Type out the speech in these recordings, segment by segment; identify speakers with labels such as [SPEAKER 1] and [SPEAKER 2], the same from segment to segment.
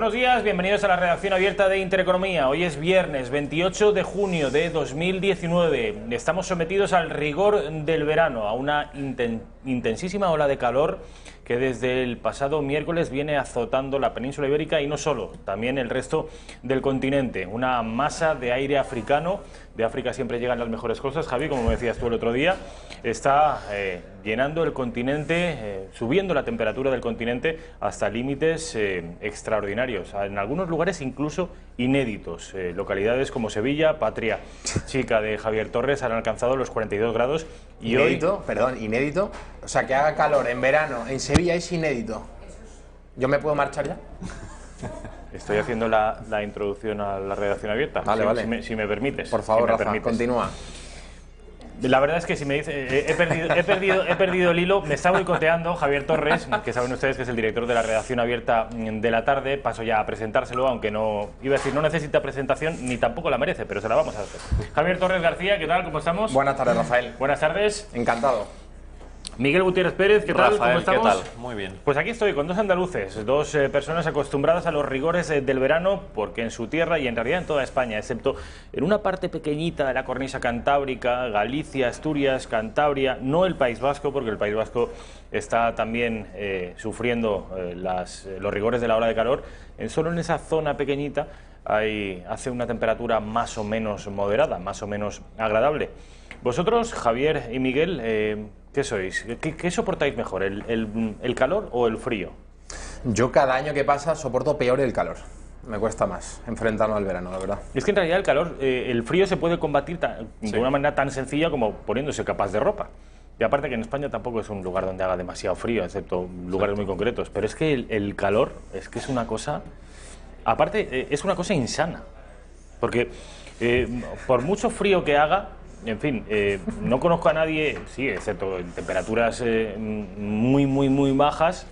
[SPEAKER 1] Buenos días, bienvenidos a la redacción abierta de Intereconomía. Hoy es viernes 28 de junio de 2019. Estamos sometidos al rigor del verano, a una intensísima ola de calor que desde el pasado miércoles viene azotando la península ibérica y no solo, también el resto del continente. Una masa de aire africano, de África siempre llegan las mejores cosas, Javi, como me decías tú el otro día, está llenando el continente, subiendo la temperatura del continente hasta límites extraordinarios, en algunos lugares incluso inéditos. Localidades como Sevilla, patria chica de Javier Torres, han alcanzado los 42 grados y
[SPEAKER 2] ¿Inédito? Perdón, ¿inédito? O sea, que haga calor en verano en Sevilla es inédito. ¿Yo me puedo marchar ya?
[SPEAKER 1] Estoy haciendo la introducción a la redacción abierta,
[SPEAKER 2] vale, vale.
[SPEAKER 1] Si me permites.
[SPEAKER 2] Por favor,
[SPEAKER 1] si me
[SPEAKER 2] Rafa,
[SPEAKER 1] permites.
[SPEAKER 2] continúa.
[SPEAKER 1] La verdad es que si me dice, he perdido el hilo, me está boicoteando Javier Torres, que saben ustedes que es el director de la redacción abierta de la tarde. Paso ya a presentárselo, aunque no, iba a decir, no necesita presentación, ni tampoco la merece, pero se la vamos a hacer. Javier Torres García, ¿qué tal? ¿Cómo estamos?
[SPEAKER 2] Buenas tardes, Rafael.
[SPEAKER 1] Buenas tardes.
[SPEAKER 2] Encantado.
[SPEAKER 1] Miguel Gutiérrez Pérez, ¿qué tal?
[SPEAKER 3] Rafael,
[SPEAKER 1] ¿Cómo estamos?
[SPEAKER 3] ¿qué tal? Muy bien.
[SPEAKER 1] Pues aquí estoy con dos andaluces, dos personas acostumbradas a los rigores del verano, porque en su tierra y en realidad en toda España, excepto en una parte pequeñita de la cornisa cantábrica, Galicia, Asturias, Cantabria, no el País Vasco, porque el País Vasco está también sufriendo los rigores de la ola de calor. Solo en esa zona pequeñita hace una temperatura más o menos moderada, más o menos agradable. Vosotros, Javier y Miguel, ¿qué sois? ¿Qué soportáis mejor, el calor o el frío?
[SPEAKER 2] Yo cada año que pasa soporto peor el calor. Me cuesta más enfrentarme al verano, la verdad.
[SPEAKER 1] Es que en realidad el calor, el frío se puede combatir de una manera tan sencilla como poniéndose capas de ropa. Y aparte que en España tampoco es un lugar donde haga demasiado frío, excepto lugares muy concretos. Pero es que el calor es que es una cosa... Aparte, es una cosa insana. Porque por mucho frío que haga... En fin, no conozco a nadie, sí, excepto en temperaturas muy bajas,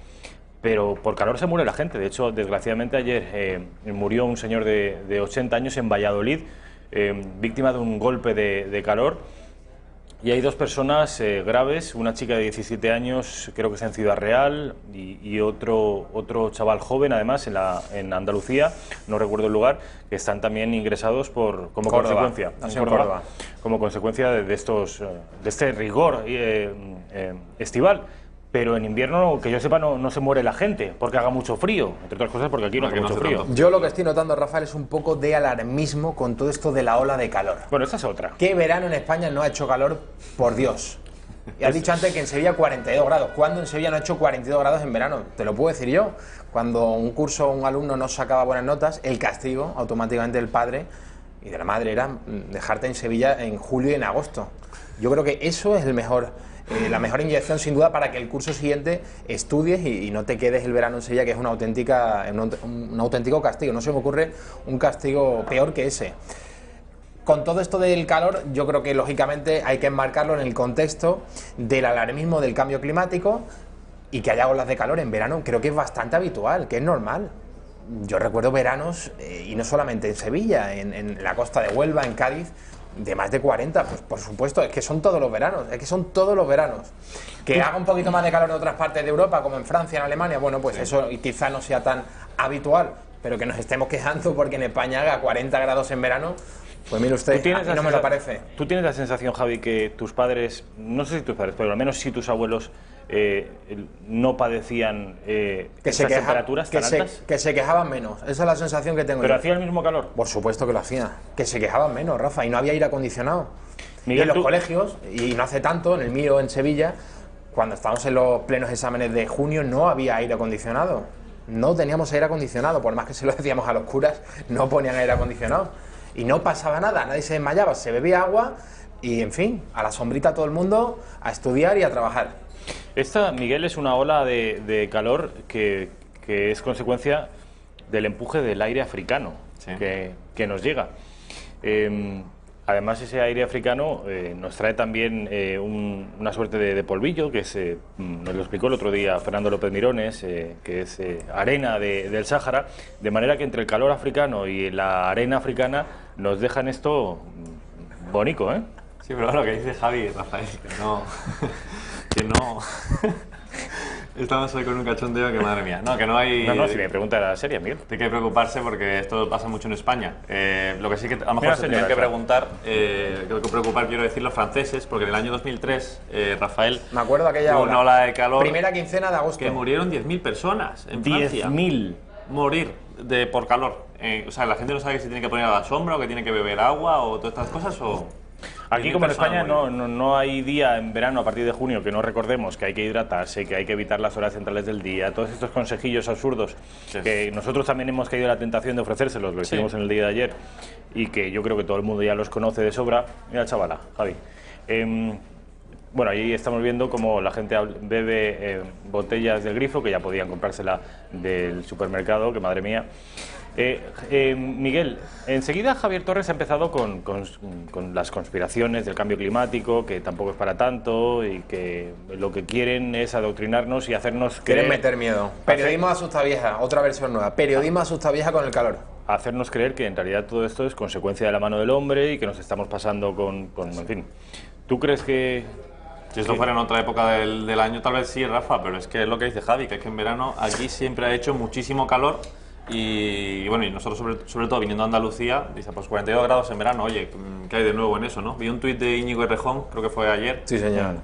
[SPEAKER 1] pero por calor se muere la gente. De hecho, desgraciadamente ayer murió un señor de 80 años en Valladolid, víctima de un golpe de calor. Y hay dos personas graves, una chica de 17 años, creo que está en Ciudad Real, y otro chaval joven, además, en Andalucía, no recuerdo el lugar, que están también ingresados como consecuencia. En Córdoba, como consecuencia de este rigor estival. Pero en invierno, que yo sepa, no se muere la gente porque haga mucho frío, entre otras cosas porque aquí no hace mucho frío.
[SPEAKER 2] Yo lo que estoy notando, Rafael, es un poco de alarmismo con todo esto de la ola de calor.
[SPEAKER 1] Bueno, esta es otra.
[SPEAKER 2] ¿Qué verano en España no ha hecho calor? Por Dios. Y has dicho antes que en Sevilla 42 grados. ¿Cuándo en Sevilla no ha hecho 42 grados en verano? Te lo puedo decir yo. Cuando un curso, un alumno no sacaba buenas notas, el castigo automáticamente del padre y de la madre era dejarte en Sevilla en julio y en agosto. Yo creo que eso es la mejor inyección sin duda para que el curso siguiente estudies y no te quedes el verano en Sevilla, que es un auténtico castigo. No se me ocurre un castigo peor que ese. Con todo esto del calor, yo creo que lógicamente hay que enmarcarlo en el contexto del alarmismo del cambio climático, y que haya olas de calor en verano creo que es bastante habitual, que es normal. Yo recuerdo veranos, y no solamente en Sevilla, en la costa de Huelva, en Cádiz, de más de 40, pues por supuesto, es que son todos los veranos, Que haga un poquito más de calor en otras partes de Europa, como en Francia, en Alemania, bueno, pues sí, eso quizá no sea tan habitual, pero que nos estemos quejando porque en España haga 40 grados en verano, pues mire usted, a mí no me lo parece.
[SPEAKER 1] ¿Tú tienes la sensación, Javi, que tus padres, no sé si tus padres, pero al menos sí tus abuelos, no padecían esas temperaturas tan altas?
[SPEAKER 2] Que se quejaban menos, esa es la sensación que tengo.
[SPEAKER 1] ¿Pero
[SPEAKER 2] yo.
[SPEAKER 1] hacía el mismo calor?
[SPEAKER 2] Por supuesto que lo hacía, que se quejaban menos, Rafa, y no había aire acondicionado.
[SPEAKER 1] Miguel,
[SPEAKER 2] y en los colegios, y no hace tanto, en el mío en Sevilla, cuando estábamos en los plenos exámenes de junio, no había aire acondicionado. No teníamos aire acondicionado, por más que se lo decíamos a los curas, no ponían aire acondicionado. Y no pasaba nada, nadie se desmayaba, se bebía agua y, en fin, a la sombrita todo el mundo, a estudiar y a trabajar.
[SPEAKER 1] Esta, Miguel, es una ola de calor que es consecuencia del empuje del aire africano, sí, que nos llega. Además, ese aire africano nos trae también una suerte de polvillo, que nos lo explicó el otro día Fernando López Mirones, que es arena del Sáhara, de manera que entre el calor africano y la arena africana nos dejan esto bonito, ¿eh?
[SPEAKER 3] Sí, pero lo que dice Javi, Rafael, que no Estamos hoy con un cachondeo que madre mía. No, que no hay...
[SPEAKER 1] No, si mi pregunta era seria, Miguel.
[SPEAKER 3] Hay que preocuparse porque esto pasa mucho en España. Lo que sí que a lo mejor
[SPEAKER 1] Mira,
[SPEAKER 3] se tienen
[SPEAKER 1] señora,
[SPEAKER 3] que preguntar, quiero decir, los franceses, porque en el año 2003, Rafael,
[SPEAKER 2] Me acuerdo aquella
[SPEAKER 3] tuvo una ola de calor
[SPEAKER 2] primera quincena de agosto.
[SPEAKER 3] que murieron 10.000 personas en Francia.
[SPEAKER 1] 10.000.
[SPEAKER 3] Morir por calor. O sea, la gente no sabe que se tiene que poner a la sombra o que tiene que beber agua o todas estas cosas o...
[SPEAKER 1] Aquí, como en España, no hay día en verano a partir de junio que no recordemos que hay que hidratarse, que hay que evitar las horas centrales del día, todos estos consejillos absurdos que nosotros también hemos caído en la tentación de ofrecérselos, lo hicimos en el día de ayer y que yo creo que todo el mundo ya los conoce de sobra. Mira, chavala, Javi. Bueno, ahí estamos viendo cómo la gente bebe botellas del grifo, que ya podían comprársela del supermercado, que madre mía. Miguel, enseguida Javier Torres ha empezado con las conspiraciones del cambio climático, que tampoco es para tanto y que lo que quieren es adoctrinarnos y hacernos creer...
[SPEAKER 2] Quieren meter miedo. Periodismo asustavieja, otra versión nueva. Periodismo asustavieja con el calor.
[SPEAKER 1] Hacernos creer que en realidad todo esto es consecuencia de la mano del hombre y que nos estamos pasando en fin. ¿Tú crees que...?
[SPEAKER 3] Si esto fuera en otra época del año, tal vez sí, Rafa, pero es que es lo que dice Javi, que es que en verano aquí siempre ha hecho muchísimo calor y bueno, y nosotros sobre todo viniendo a Andalucía, dice, pues 42 grados en verano, oye, ¿qué hay de nuevo en eso, no? Vi un tuit de Íñigo Errejón, creo que fue ayer.
[SPEAKER 2] Sí, señor.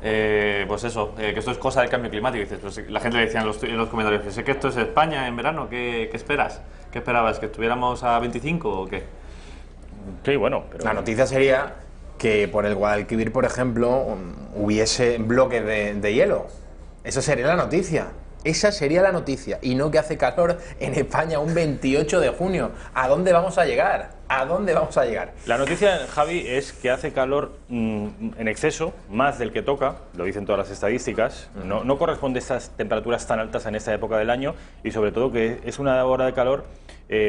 [SPEAKER 3] Pues eso, que esto es cosa del cambio climático. Dices, pues la gente le decía en los comentarios, sé que esto es España en verano, ¿qué esperas? ¿Qué esperabas? ¿Que estuviéramos a 25 o qué?
[SPEAKER 1] Sí, bueno, pero...
[SPEAKER 2] La noticia sería que por el Guadalquivir, por ejemplo, hubiese bloques de hielo. Esa sería la noticia. Esa sería la noticia. Y no que hace calor en España un 28 de junio. ¿A dónde vamos a llegar? ¿A dónde vamos a llegar?
[SPEAKER 1] La noticia, Javi, es que hace calor en exceso, más del que toca, lo dicen todas las estadísticas. No corresponde a estas temperaturas tan altas en esta época del año y sobre todo que es una hora de calor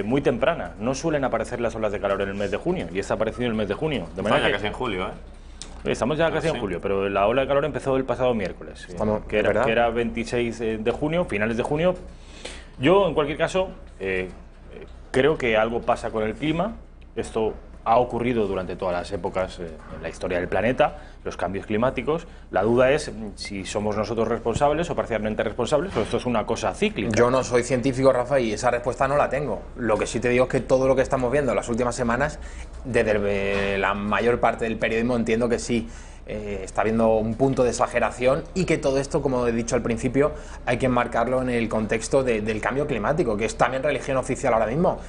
[SPEAKER 1] muy temprana. No suelen aparecer las olas de calor en el mes de junio y está apareciendo en el mes de junio. De manera
[SPEAKER 3] ya
[SPEAKER 1] que
[SPEAKER 3] casi en julio, ¿eh?
[SPEAKER 1] Estamos ya casi en julio, pero la ola de calor empezó el pasado miércoles, que era 26 de junio, finales de junio. Yo, en cualquier caso, creo que algo pasa con el clima. Esto ha ocurrido durante todas las épocas en la historia del planeta, los cambios climáticos. La duda es si somos nosotros responsables o parcialmente responsables, o esto es una cosa cíclica.
[SPEAKER 2] Yo no soy científico, Rafa, y esa respuesta no la tengo. Lo que sí te digo es que todo lo que estamos viendo en las últimas semanas, desde la mayor parte del periodismo, entiendo que sí está habiendo un punto de exageración y que todo esto, como he dicho al principio, hay que enmarcarlo en el contexto del cambio climático, que es también religión oficial ahora mismo.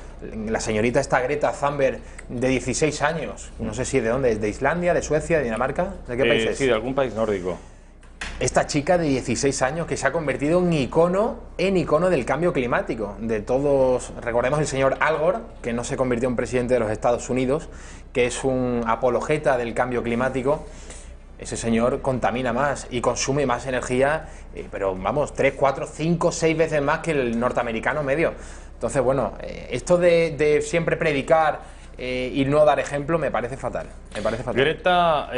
[SPEAKER 2] La señorita esta Greta Thunberg, de 16 años, no sé si de dónde es, de Islandia, de Suecia, de Dinamarca, ¿de qué país es?
[SPEAKER 1] Sí, de algún país nórdico.
[SPEAKER 2] Esta chica de 16 años que se ha convertido en icono del cambio climático. De todos, recordemos el señor Al Gore, que no se convirtió en presidente de los Estados Unidos, que es un apologeta del cambio climático. Ese señor contamina más y consume más energía, pero vamos, 3, 4, 5, 6 veces más que el norteamericano medio. Entonces, bueno, esto de siempre predicar y no dar ejemplo me parece fatal.
[SPEAKER 1] Greta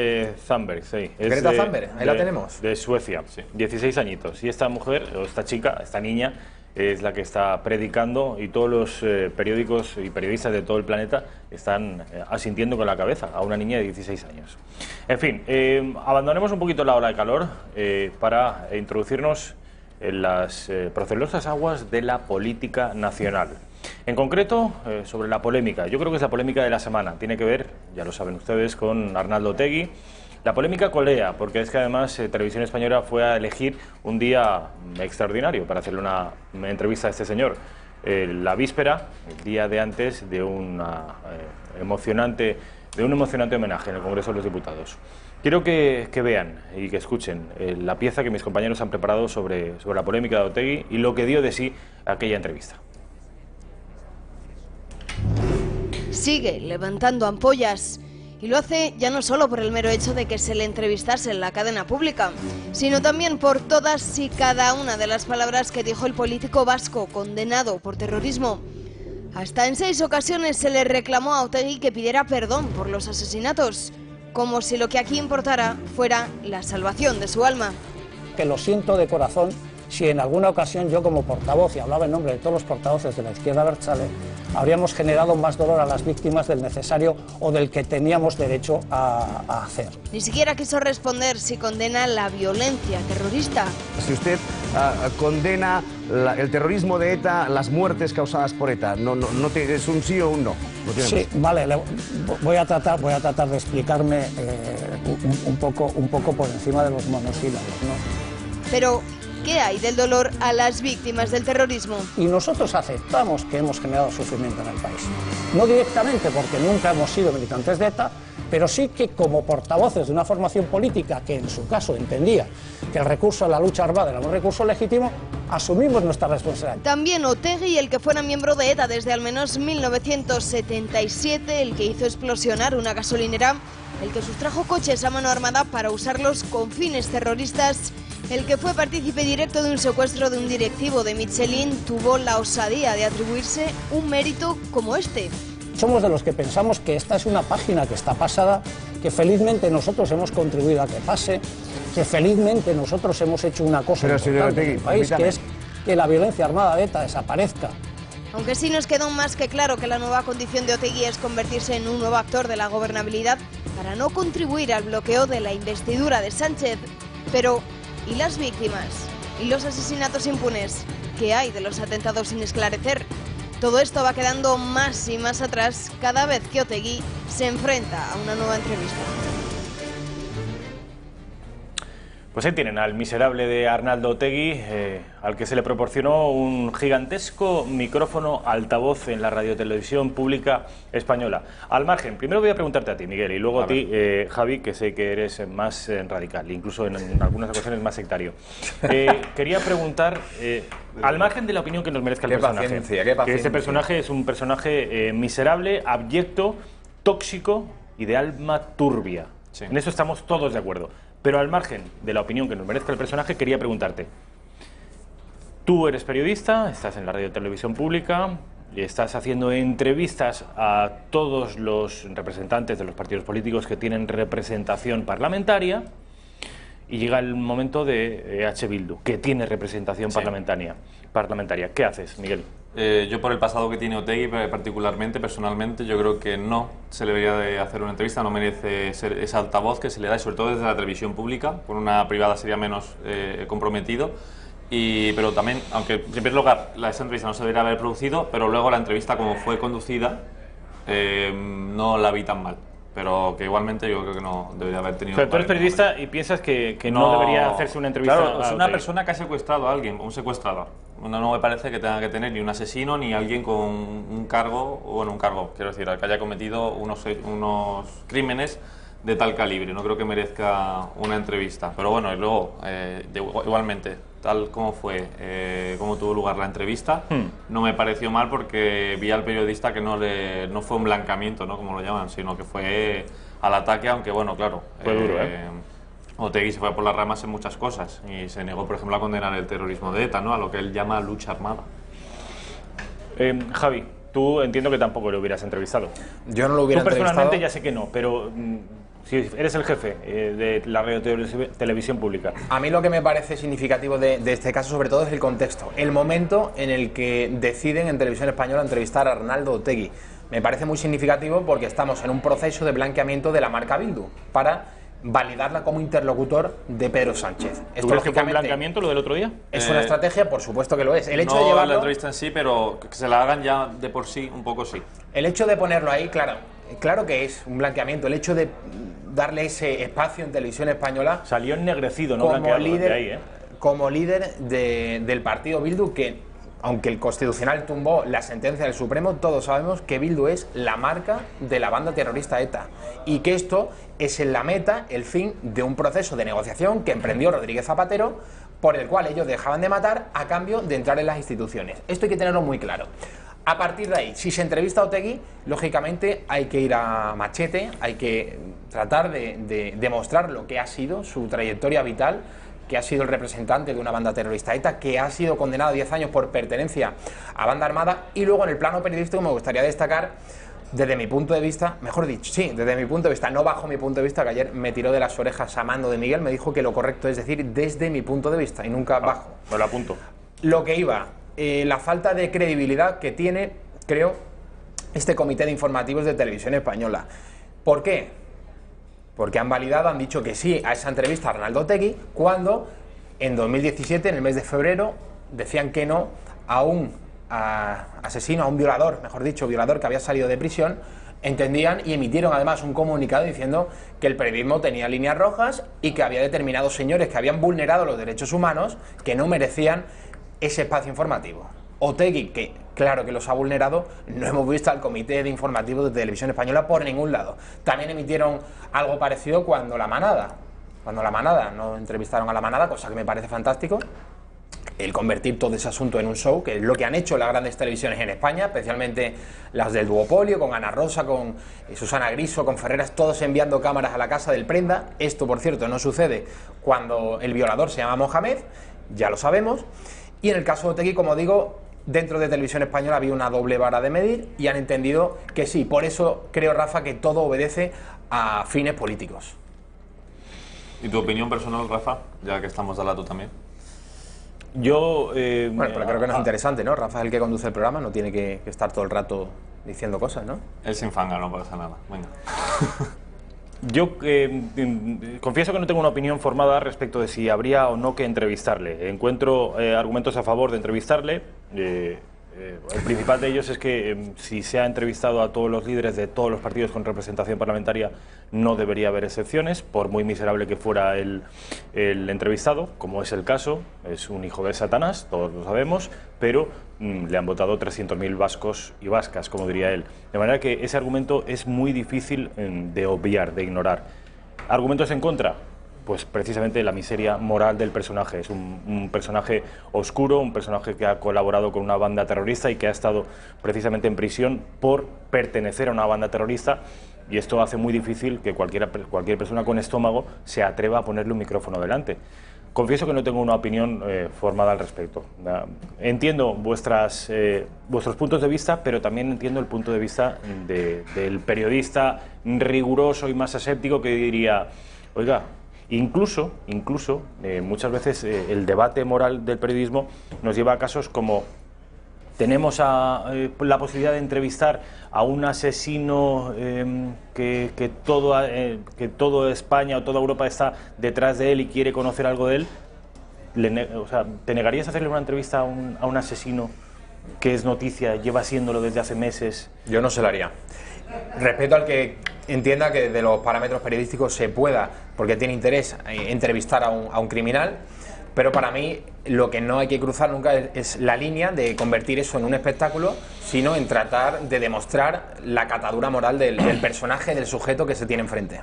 [SPEAKER 1] Thunberg, sí.
[SPEAKER 2] Greta Thunberg, ahí la tenemos.
[SPEAKER 1] De Suecia, sí. 16 añitos. Y esta mujer, o esta chica, esta niña, es la que está predicando y todos los periódicos y periodistas de todo el planeta están asintiendo con la cabeza a una niña de 16 años. En fin, abandonemos un poquito la ola de calor para introducirnos en las procelosas aguas de la política nacional. En concreto, sobre la polémica. Yo creo que es la polémica de la semana. Tiene que ver, ya lo saben ustedes, con Arnaldo Otegi. La polémica colea, porque es que además Televisión Española fue a elegir un día extraordinario para hacerle una entrevista a este señor. La víspera, el día de antes de un emocionante homenaje en el Congreso de los Diputados. Quiero que vean y que escuchen la pieza que mis compañeros han preparado sobre la polémica de Otegi y lo que dio de sí aquella entrevista.
[SPEAKER 4] Sigue levantando ampollas y lo hace ya no solo por el mero hecho de que se le entrevistase en la cadena pública, sino también por todas y cada una de las palabras que dijo el político vasco condenado por terrorismo. Hasta en 6 ocasiones se le reclamó a Otegi que pidiera perdón por los asesinatos, como si lo que aquí importara fuera la salvación de su alma.
[SPEAKER 5] Que lo siento de corazón si en alguna ocasión yo como portavoz, y hablaba en nombre de todos los portavoces de la izquierda abertzale, habríamos generado más dolor a las víctimas del necesario o del que teníamos derecho a hacer.
[SPEAKER 4] Ni siquiera quiso responder si condena la violencia terrorista.
[SPEAKER 6] Si usted condena el terrorismo de ETA, las muertes causadas por ETA, ¿es un sí o un no?
[SPEAKER 5] Sí, vale, voy a tratar de explicarme un poco por encima de los monosílabos, ¿no?
[SPEAKER 4] Pero, ¿qué hay del dolor a las víctimas del terrorismo?
[SPEAKER 5] Y nosotros aceptamos que hemos generado sufrimiento en el país. No directamente porque nunca hemos sido militantes de ETA, pero sí que como portavoces de una formación política que en su caso entendía que el recurso a la lucha armada era un recurso legítimo, asumimos nuestra responsabilidad.
[SPEAKER 4] También Otegi, el que fuera miembro de ETA desde al menos 1977, el que hizo explosionar una gasolinera, el que sustrajo coches a mano armada para usarlos con fines terroristas, el que fue partícipe directo de un secuestro de un directivo de Michelin, tuvo la osadía de atribuirse un mérito como este.
[SPEAKER 5] Somos de los que pensamos que esta es una página que está pasada, que felizmente nosotros hemos contribuido a que pase, que felizmente nosotros hemos hecho una cosa importante en el país, que es que la violencia armada de ETA desaparezca.
[SPEAKER 4] Aunque sí nos quedó más que claro que la nueva condición de Otegi es convertirse en un nuevo actor de la gobernabilidad para no contribuir al bloqueo de la investidura de Sánchez. Pero, ¿y las víctimas? ¿Y los asesinatos impunes? ¿Qué hay de los atentados sin esclarecer? Todo esto va quedando más y más atrás cada vez que Otegi se enfrenta a una nueva entrevista.
[SPEAKER 1] Pues ahí tienen al miserable de Arnaldo Otegi, al que se le proporcionó un gigantesco micrófono altavoz en la radiotelevisión pública española. Al margen, primero voy a preguntarte a ti, Miguel, y luego a ti, Javi, que sé que eres más radical, incluso en algunas ocasiones más sectario. Quería preguntar, al margen de la opinión que nos merezca el personaje, que este personaje es un personaje miserable, abyecto, tóxico y de alma turbia. Sí. En eso estamos todos de acuerdo. Pero al margen de la opinión que nos merezca el personaje, quería preguntarte. Tú eres periodista, estás en la radio y televisión pública, estás haciendo entrevistas a todos los representantes de los partidos políticos que tienen representación parlamentaria, y llega el momento de EH Bildu, que tiene representación parlamentaria. ¿Qué haces, Miguel?
[SPEAKER 3] Yo, por el pasado que tiene Otegi, particularmente, personalmente, yo creo que no se le debería de hacer una entrevista, no merece ser ese altavoz que se le da, y sobre todo desde la televisión pública. Con una privada sería menos comprometido. Pero también, aunque en primer lugar esa entrevista no se debería haber producido, pero luego la entrevista, como fue conducida, no la vi tan mal. Pero que igualmente yo creo que no debería haber tenido...
[SPEAKER 1] Pero tú eres periodista y piensas que no debería hacerse una entrevista.
[SPEAKER 3] Claro, es una persona que ha secuestrado a alguien, un secuestrador. No me parece que tenga que tener ni un asesino ni alguien con un cargo, quiero decir, que haya cometido unos crímenes de tal calibre. No creo que merezca una entrevista. Pero bueno, y luego, igualmente, tal como fue, como tuvo lugar la entrevista, no me pareció mal, porque vi al periodista que no fue un blancamiento, ¿no?, como lo llaman, sino que fue al ataque, aunque bueno, claro.
[SPEAKER 1] Fue duro,
[SPEAKER 3] Otegi se fue por las ramas en muchas cosas y se negó, por ejemplo, a condenar el terrorismo de ETA, ¿no?, a lo que él llama lucha armada.
[SPEAKER 1] Javi, tú entiendo que tampoco lo hubieras entrevistado.
[SPEAKER 2] Yo no lo hubiera entrevistado.
[SPEAKER 1] Tú personalmente ya sé que no, pero si eres el jefe de la radio televisión pública.
[SPEAKER 2] A mí lo que me parece significativo de este caso, sobre todo, es el contexto, el momento en el que deciden en Televisión Española entrevistar a Arnaldo Otegi. Me parece muy significativo porque estamos en un proceso de blanqueamiento de la marca Bildu para validarla como interlocutor de Pedro Sánchez.
[SPEAKER 1] ¿Tú crees que fue un blanqueamiento lo del otro día?
[SPEAKER 2] Es una estrategia, por supuesto que lo es. El hecho
[SPEAKER 3] no
[SPEAKER 2] de llevarlo,
[SPEAKER 3] la entrevista en sí, pero que se la hagan ya de por sí, un poco sí.
[SPEAKER 2] El hecho de ponerlo ahí, claro que es un blanqueamiento. El hecho de darle ese espacio en Televisión Española...
[SPEAKER 1] Salió ennegrecido, no blanqueado, de ahí,
[SPEAKER 2] como líder del partido Bildu, que aunque el Constitucional tumbó la sentencia del Supremo, todos sabemos que Bildu es la marca de la banda terrorista ETA, y que esto es en la meta, el fin de un proceso de negociación que emprendió Rodríguez Zapatero, por el cual ellos dejaban de matar a cambio de entrar en las instituciones. Esto hay que tenerlo muy claro. A partir de ahí, si se entrevista a Otegi, lógicamente hay que ir a machete, hay que tratar de demostrar lo que ha sido su trayectoria vital, que ha sido el representante de una banda terrorista ETA, que ha sido condenado a 10 años por pertenencia a banda armada. Y luego, en el plano periodístico, me gustaría destacar Desde mi punto de vista, mejor dicho, sí, desde mi punto de vista, no bajo mi punto de vista, que ayer me tiró de las orejas Amando de Miguel, me dijo que lo correcto es decir desde mi punto de vista y nunca bajo.
[SPEAKER 1] Me lo apunto.
[SPEAKER 2] Lo que iba, la falta de credibilidad que tiene, creo, este comité de informativos de Televisión Española. ¿Por qué? Porque han validado, han dicho que sí a esa entrevista a Arnaldo Otegi, cuando en 2017, en el mes de febrero, decían que no a un asesino, a un violador, mejor dicho, violador que había salido de prisión. Entendían y emitieron además un comunicado diciendo que el periodismo tenía líneas rojas y que había determinados señores que habían vulnerado los derechos humanos que no merecían ese espacio informativo. Otegi, que claro que los ha vulnerado, no hemos visto al comité de informativos de Televisión Española por ningún lado. También emitieron algo parecido cuando La Manada, no entrevistaron a La Manada, cosa que me parece fantástico, el convertir todo ese asunto en un show, que es lo que han hecho las grandes televisiones en España, especialmente las del duopolio, con Ana Rosa, con Susana Griso, con Ferreras, todos enviando cámaras a la casa del Prenda. Esto, por cierto, no sucede cuando el violador se llama Mohamed, ya lo sabemos. Y en el caso de Otegi, como digo, dentro de Televisión Española había una doble vara de medir y han entendido que sí. Por eso creo, Rafa, que todo obedece a fines políticos.
[SPEAKER 3] ¿Y tu opinión personal, Rafa? Ya que estamos de lado también.
[SPEAKER 1] Yo...
[SPEAKER 2] bueno, pero creo que no es interesante, ¿no? Rafa es el que conduce el programa, no tiene que estar todo el rato diciendo cosas, ¿no?
[SPEAKER 3] Él se enfanga, no pasa nada. Venga.
[SPEAKER 1] Yo confieso que no tengo una opinión formada respecto de si habría o no que entrevistarle. Encuentro argumentos a favor de entrevistarle. El principal de ellos es que si se ha entrevistado a todos los líderes de todos los partidos con representación parlamentaria, no debería haber excepciones, por muy miserable que fuera el entrevistado, como es el caso. Es un hijo de Satanás, todos lo sabemos, pero le han votado 300.000 vascos y vascas, como diría él. De manera que ese argumento es muy difícil de obviar, de ignorar. ¿Argumentos en contra? Pues precisamente la miseria moral del personaje. Es un personaje oscuro, un personaje que ha colaborado con una banda terrorista y que ha estado precisamente en prisión por pertenecer a una banda terrorista, y esto hace muy difícil que cualquier persona con estómago se atreva a ponerle un micrófono delante. Confieso que no tengo una opinión formada al respecto. Entiendo vuestros puntos de vista, pero también entiendo el punto de vista del periodista riguroso y más aséptico que diría, oiga, incluso muchas veces el debate moral del periodismo nos lleva a casos como tenemos la posibilidad de entrevistar a un asesino que toda España o toda Europa está detrás de él y quiere conocer algo de él. O sea, ¿te negarías a hacerle una entrevista a un asesino que es noticia, lleva siéndolo desde hace meses?
[SPEAKER 2] Yo no se lo haría. Respeto al que entienda que de los parámetros periodísticos se pueda, porque tiene interés, entrevistar a un criminal, pero para mí lo que no hay que cruzar nunca es la línea de convertir eso en un espectáculo, sino en tratar de demostrar la catadura moral del personaje, del sujeto que se tiene enfrente.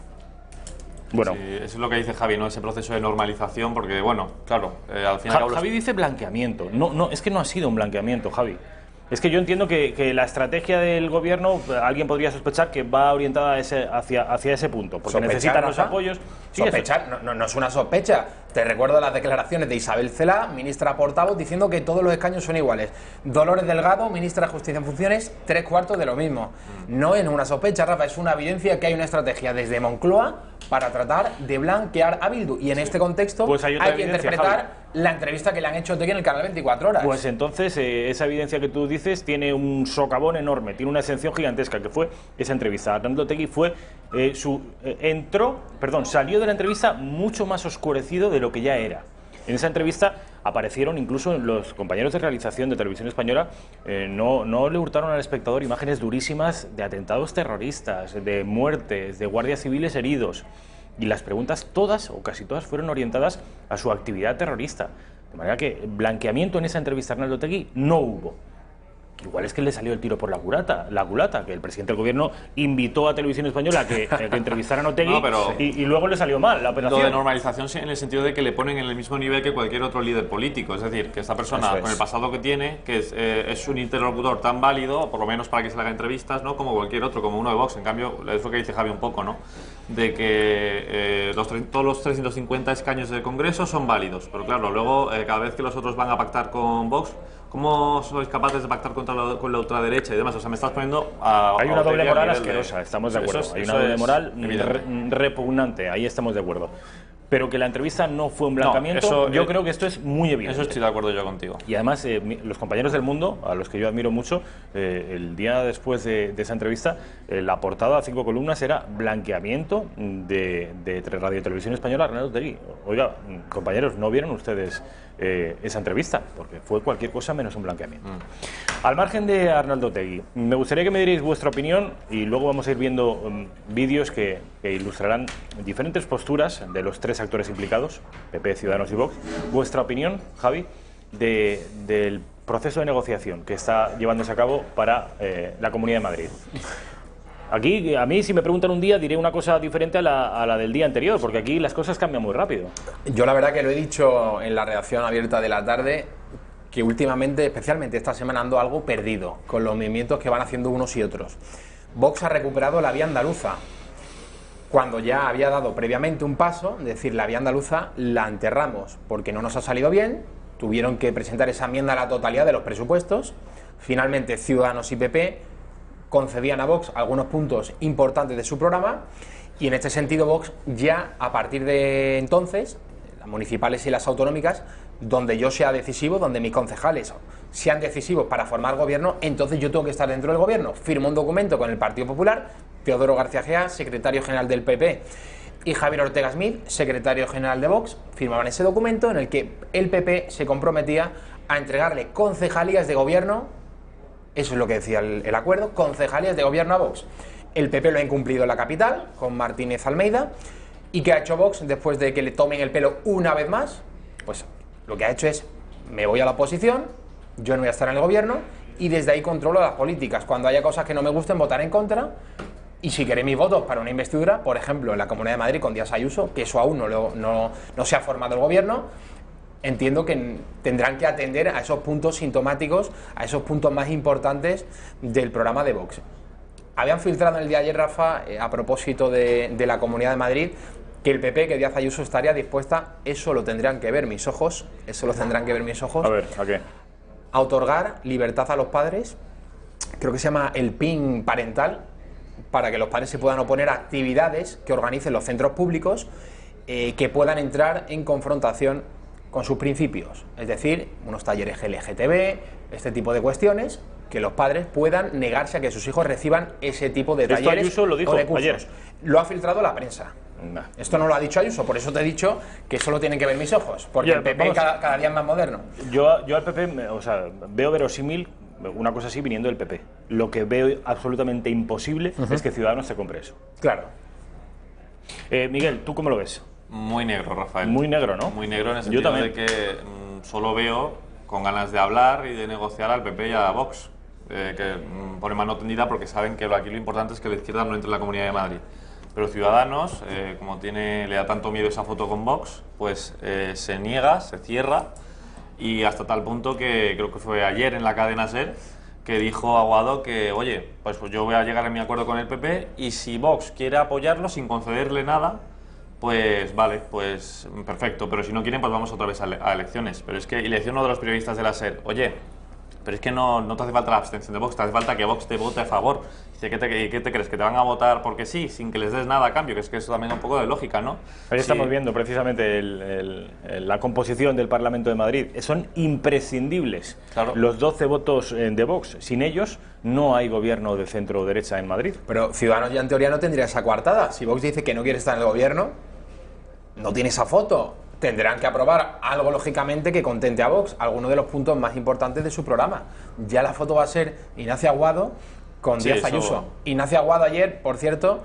[SPEAKER 1] Bueno,
[SPEAKER 3] sí, eso es lo que dice Javi, ¿no? Ese proceso de normalización, porque, bueno, claro, al final...
[SPEAKER 1] Javi dice blanqueamiento. No, es que no ha sido un blanqueamiento, Javi. Es que yo entiendo que la estrategia del gobierno, alguien podría sospechar que va orientada hacia ese punto, porque necesitan los apoyos. Sí,
[SPEAKER 2] sospechar, no es una sospecha. Te recuerdo las declaraciones de Isabel Celaá, ministra portavoz, diciendo que todos los escaños son iguales. Dolores Delgado, ministra de Justicia en funciones, 3/4 de lo mismo. No es una sospecha, Rafa, es una evidencia que hay una estrategia desde Moncloa para tratar de blanquear a Bildu. Y en este contexto
[SPEAKER 1] pues hay que
[SPEAKER 2] interpretar,
[SPEAKER 1] Javi,
[SPEAKER 2] la entrevista que le han hecho a Otegi en el canal 24 Horas.
[SPEAKER 1] Pues entonces esa evidencia que tú dices tiene un socavón enorme, tiene una exención gigantesca, que fue esa entrevista. Arnaldo Otegi salió de la entrevista mucho más oscurecido de lo que ya era. En esa entrevista aparecieron incluso los compañeros de realización de Televisión Española, no le hurtaron al espectador imágenes durísimas de atentados terroristas, de muertes, de guardias civiles heridos. Y las preguntas todas, o casi todas, fueron orientadas a su actividad terrorista. De manera que blanqueamiento en esa entrevista a Arnaldo Otegi no hubo. Igual es que le salió el tiro por la culata, que el presidente del gobierno invitó a Televisión Española a que entrevistaran a Otegi, y luego le salió mal la operación.
[SPEAKER 3] Lo de normalización en el sentido de que le ponen en el mismo nivel que cualquier otro líder político. Es decir, que esta persona, con el pasado que tiene, que es un interlocutor tan válido, por lo menos para que se le haga entrevistas, ¿no?, como cualquier otro, como uno de Vox. En cambio, es lo que dice Javi un poco, ¿no?, de que todos los 350 escaños del Congreso son válidos. Pero claro, luego, cada vez que los otros van a pactar con Vox, ¿Cómo sois capaces de pactar con la ultraderecha y demás? O sea, me estás poniendo a...
[SPEAKER 1] Hay una doble moral
[SPEAKER 3] de...
[SPEAKER 1] asquerosa, estamos de
[SPEAKER 3] Eso
[SPEAKER 1] acuerdo.
[SPEAKER 3] es-
[SPEAKER 1] Hay
[SPEAKER 3] eso
[SPEAKER 1] una doble
[SPEAKER 3] es
[SPEAKER 1] moral
[SPEAKER 3] evidente.
[SPEAKER 1] repugnante, ahí estamos de acuerdo. Pero que la entrevista no fue un blanqueamiento,
[SPEAKER 3] eso,
[SPEAKER 1] yo creo que esto es muy evidente.
[SPEAKER 3] Eso estoy de acuerdo yo contigo.
[SPEAKER 1] Y además, los compañeros del Mundo, a los que yo admiro mucho, el día después de esa entrevista, la portada a 5 columnas era blanqueamiento de Radio Televisión Española, Arnaldo Otegi. Oiga, compañeros, ¿no vieron ustedes esa entrevista? Porque fue cualquier cosa menos un blanqueamiento. Al margen de Arnaldo Otegi, me gustaría que me dierais vuestra opinión y luego vamos a ir viendo vídeos que ilustrarán diferentes posturas de los tres actores implicados, PP, Ciudadanos y Vox. Vuestra opinión, Javi, del proceso de negociación que está llevándose a cabo para la Comunidad de Madrid. Aquí, a mí, si me preguntan un día, diré una cosa diferente a la del día anterior, porque aquí las cosas cambian muy rápido.
[SPEAKER 2] Yo la verdad que lo he dicho en la redacción abierta de la tarde, que últimamente, especialmente esta semana, ando algo perdido con los movimientos que van haciendo unos y otros. Vox ha recuperado la vía andaluza, cuando ya había dado previamente un paso, es decir, la vía andaluza la enterramos porque no nos ha salido bien, tuvieron que presentar esa enmienda a la totalidad de los presupuestos, finalmente Ciudadanos y PP concedían a Vox algunos puntos importantes de su programa y en este sentido Vox ya a partir de entonces, las municipales y las autonómicas, donde yo sea decisivo, donde mis concejales sean decisivos para formar gobierno, entonces yo tengo que estar dentro del gobierno. Firmo un documento con el Partido Popular, Teodoro García Gea, secretario general del PP, y Javier Ortega Smith, secretario general de Vox, firmaban ese documento en el que el PP se comprometía a entregarle concejalías de gobierno, eso es lo que decía el acuerdo, concejalías de gobierno a Vox. El PP lo ha incumplido en la capital, con Martínez Almeida, y ¿qué ha hecho Vox después de que le tomen el pelo una vez más? Pues lo que ha hecho es, me voy a la oposición, yo no voy a estar en el gobierno, y desde ahí controlo las políticas. Cuando haya cosas que no me gusten, votar en contra. Y si queréis mis votos para una investidura, por ejemplo, en la Comunidad de Madrid con Díaz Ayuso, que eso aún no se ha formado el gobierno, entiendo que tendrán que atender a esos puntos sintomáticos, a esos puntos más importantes del programa de Vox. Habían filtrado en el día de ayer, Rafa, a propósito de la Comunidad de Madrid, que el PP, que Díaz Ayuso estaría dispuesta, eso lo tendrán que ver mis ojos,
[SPEAKER 1] A ver, ¿a qué?
[SPEAKER 2] a otorgar libertad a los padres, creo que se llama el PIN parental, para que los padres se puedan oponer a actividades que organicen los centros públicos que puedan entrar en confrontación con sus principios. Es decir, unos talleres LGTB, este tipo de cuestiones, que los padres puedan negarse a que sus hijos reciban ese tipo de
[SPEAKER 1] Esto
[SPEAKER 2] talleres
[SPEAKER 1] Ayuso lo dijo
[SPEAKER 2] o de cursos.
[SPEAKER 1] ayer.
[SPEAKER 2] Lo ha filtrado la prensa.
[SPEAKER 1] Nah.
[SPEAKER 2] Esto no lo ha dicho Ayuso, por eso te he dicho que solo tienen que ver mis ojos, porque
[SPEAKER 1] Ya,
[SPEAKER 2] el PP
[SPEAKER 1] vamos.
[SPEAKER 2] cada día es más moderno.
[SPEAKER 1] Yo al PP, veo verosímil una cosa así viniendo del PP. Lo que veo absolutamente imposible es que Ciudadanos se compre eso.
[SPEAKER 2] Claro.
[SPEAKER 1] Miguel, ¿tú cómo lo ves?
[SPEAKER 3] Muy negro, Rafael.
[SPEAKER 1] Muy negro, ¿no?
[SPEAKER 3] Muy negro en el
[SPEAKER 1] Yo
[SPEAKER 3] sentido
[SPEAKER 1] también.
[SPEAKER 3] de que solo veo con ganas de hablar y de negociar al PP y a Vox, que pone mano tendida porque saben que aquí lo importante es que la izquierda no entre en la Comunidad de Madrid. Pero Ciudadanos, como le da tanto miedo esa foto con Vox, pues se niega, se cierra, y hasta tal punto que creo que fue ayer en la cadena SER que dijo Aguado que, oye, pues yo voy a llegar a mi acuerdo con el PP y si Vox quiere apoyarlo sin concederle nada, pues vale, pues perfecto, pero si no quieren, pues vamos otra vez a elecciones. Pero es que, y le decía uno de los periodistas de la SER, oye, pero es que no te hace falta la abstención de Vox, te hace falta que Vox te vote a favor. Dice, ¿qué te crees? ¿Que te van a votar porque sí, sin que les des nada a cambio? Que es que eso también es un poco de lógica, ¿no?
[SPEAKER 1] Ahí
[SPEAKER 3] Sí.
[SPEAKER 1] estamos viendo precisamente la composición del Parlamento de Madrid. Son imprescindibles
[SPEAKER 3] Claro.
[SPEAKER 1] los 12 votos de Vox. Sin ellos no hay gobierno de centro-derecha en Madrid.
[SPEAKER 2] Pero Ciudadanos ya en teoría no tendría esa coartada. Si Vox dice que no quiere estar en el gobierno, no tiene esa foto. Tendrán que aprobar algo, lógicamente, que contente a Vox, alguno de los puntos más importantes de su programa. Ya la foto va a ser Ignacio Aguado con
[SPEAKER 3] Sí,
[SPEAKER 2] Díaz
[SPEAKER 3] eso-
[SPEAKER 2] Ayuso. Ignacio Aguado ayer, por cierto,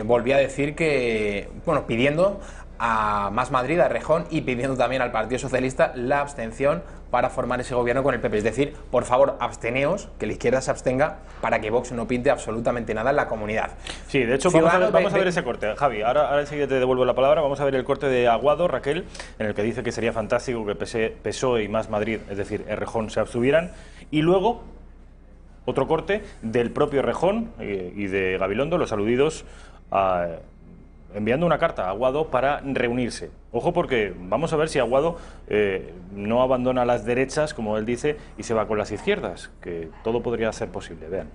[SPEAKER 2] volvió a decir que, bueno, pidiendo a Más Madrid, a Errejón, y pidiendo también al Partido Socialista la abstención para formar ese gobierno con el PP. Es decir, por favor, absteneos, que la izquierda se abstenga para que Vox no pinte absolutamente nada en la comunidad.
[SPEAKER 1] Sí, de hecho,
[SPEAKER 2] Ciudadanos
[SPEAKER 1] vamos a
[SPEAKER 2] ve-
[SPEAKER 1] ver ese corte. Javi, ahora enseguida te devuelvo la palabra. Vamos a ver el corte de Aguado, Raquel, en el que dice que sería fantástico que PSOE y Más Madrid, es decir, Errejón, se abstuvieran. Y luego, otro corte del propio Errejón y de Gabilondo, los aludidos enviando una carta a Aguado para reunirse. Ojo, porque vamos a ver si Aguado no abandona las derechas, como él dice, y se va con las izquierdas, que todo podría ser posible. Vean.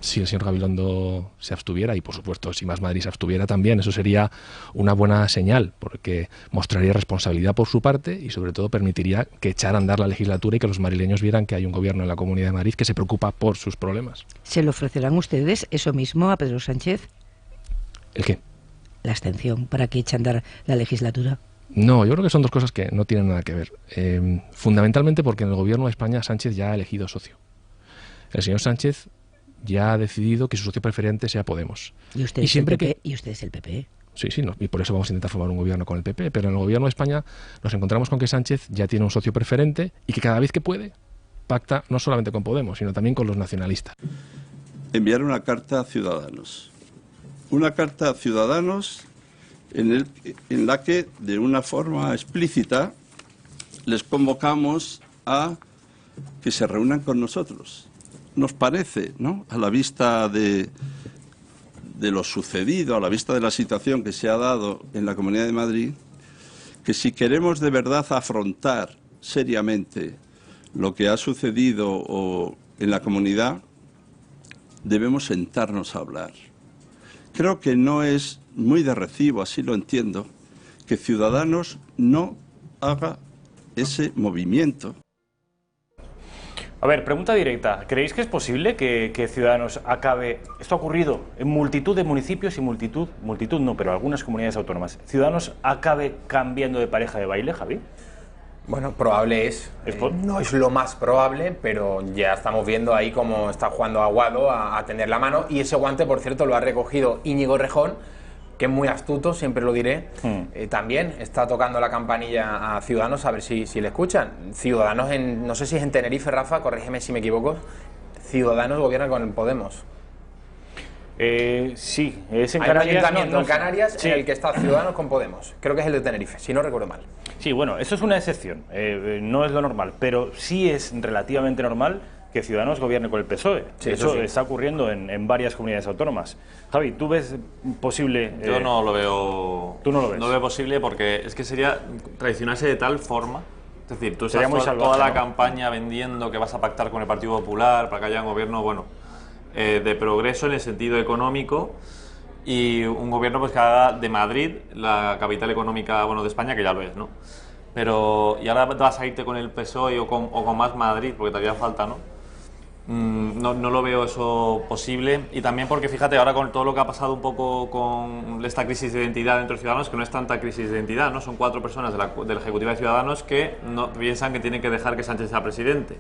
[SPEAKER 7] Si el señor Gabilondo se abstuviera, y por supuesto si Más Madrid se abstuviera también, eso sería una buena señal, porque mostraría responsabilidad por su parte y sobre todo permitiría que echara a andar la legislatura y que los madrileños vieran que hay un gobierno en la Comunidad de Madrid que se preocupa por sus problemas.
[SPEAKER 8] ¿Se le ofrecerán ustedes eso mismo a Pedro Sánchez?
[SPEAKER 7] ¿El qué?
[SPEAKER 8] La abstención para que eche a andar la legislatura.
[SPEAKER 7] No, yo creo que son dos cosas que no tienen nada que ver. Fundamentalmente porque en el gobierno de España Sánchez ya ha elegido socio. El señor Sánchez ya ha decidido que su socio preferente sea Podemos.
[SPEAKER 8] ¿Y usted, ¿Y usted es el PP?
[SPEAKER 7] Sí, sí, no, y por eso vamos a intentar formar un gobierno con el PP, pero en el gobierno de España nos encontramos con que Sánchez ya tiene un socio preferente y que cada vez que puede pacta no solamente con Podemos, sino también con los nacionalistas.
[SPEAKER 9] Enviar una carta a Ciudadanos. Una carta a Ciudadanos en la que, de una forma explícita, les convocamos a que se reúnan con nosotros. Nos parece, ¿no?, a la vista de lo sucedido, a la vista de la situación que se ha dado en la Comunidad de Madrid, que si queremos de verdad afrontar seriamente lo que ha sucedido en la comunidad, debemos sentarnos a hablar. Creo que no es muy de recibo, así lo entiendo, que Ciudadanos no haga ese movimiento.
[SPEAKER 1] A ver, pregunta directa. ¿Creéis que es posible que Ciudadanos acabe... Esto ha ocurrido en multitud de municipios y multitud no, pero algunas comunidades autónomas. ¿Ciudadanos acabe cambiando de pareja de baile, Javi?
[SPEAKER 2] Bueno, probable es. No es lo más probable, pero ya estamos viendo ahí cómo está jugando Aguado a tener la mano. Y ese guante, por cierto, lo ha recogido Íñigo Errejón, que es muy astuto, siempre lo diré. También está tocando la campanilla a Ciudadanos, a ver si le escuchan. Ciudadanos, no sé si es en Tenerife, Rafa, corrígeme si me equivoco. Ciudadanos gobierna con el Podemos.
[SPEAKER 1] Sí, es en
[SPEAKER 2] Hay
[SPEAKER 1] Canarias.
[SPEAKER 2] un ayuntamiento en Canarias
[SPEAKER 1] sí,
[SPEAKER 2] en el que está Ciudadanos con Podemos. Creo que es el de Tenerife, si no recuerdo mal.
[SPEAKER 1] Sí, bueno, eso es una excepción. No es lo normal, pero sí es relativamente normal que Ciudadanos gobierne con el PSOE.
[SPEAKER 2] Sí,
[SPEAKER 1] eso
[SPEAKER 2] sí.
[SPEAKER 1] está ocurriendo en varias comunidades autónomas. Javi, ¿tú ves posible...?
[SPEAKER 3] Yo no lo veo...
[SPEAKER 1] ¿Tú no lo ves?
[SPEAKER 3] No lo veo posible porque es que sería traicionarse de tal forma. Es decir, tú estás
[SPEAKER 1] Sería muy salvaje,
[SPEAKER 3] toda la
[SPEAKER 1] ¿no?,
[SPEAKER 3] campaña vendiendo que vas a pactar con el Partido Popular para que haya un gobierno, bueno, de progreso en el sentido económico, y un gobierno pues que haga de Madrid la capital económica, bueno, de España, que ya lo es, ¿no? Pero, y ahora vas a irte con el PSOE o con Más Madrid, porque todavía falta, ¿no? No lo veo eso posible, y también porque fíjate ahora con todo lo que ha pasado un poco con esta crisis de identidad dentro de Ciudadanos, que no es tanta crisis de identidad, ¿no? Son 4 personas de la Ejecutiva de Ciudadanos que no piensan que tienen que dejar que Sánchez sea presidente,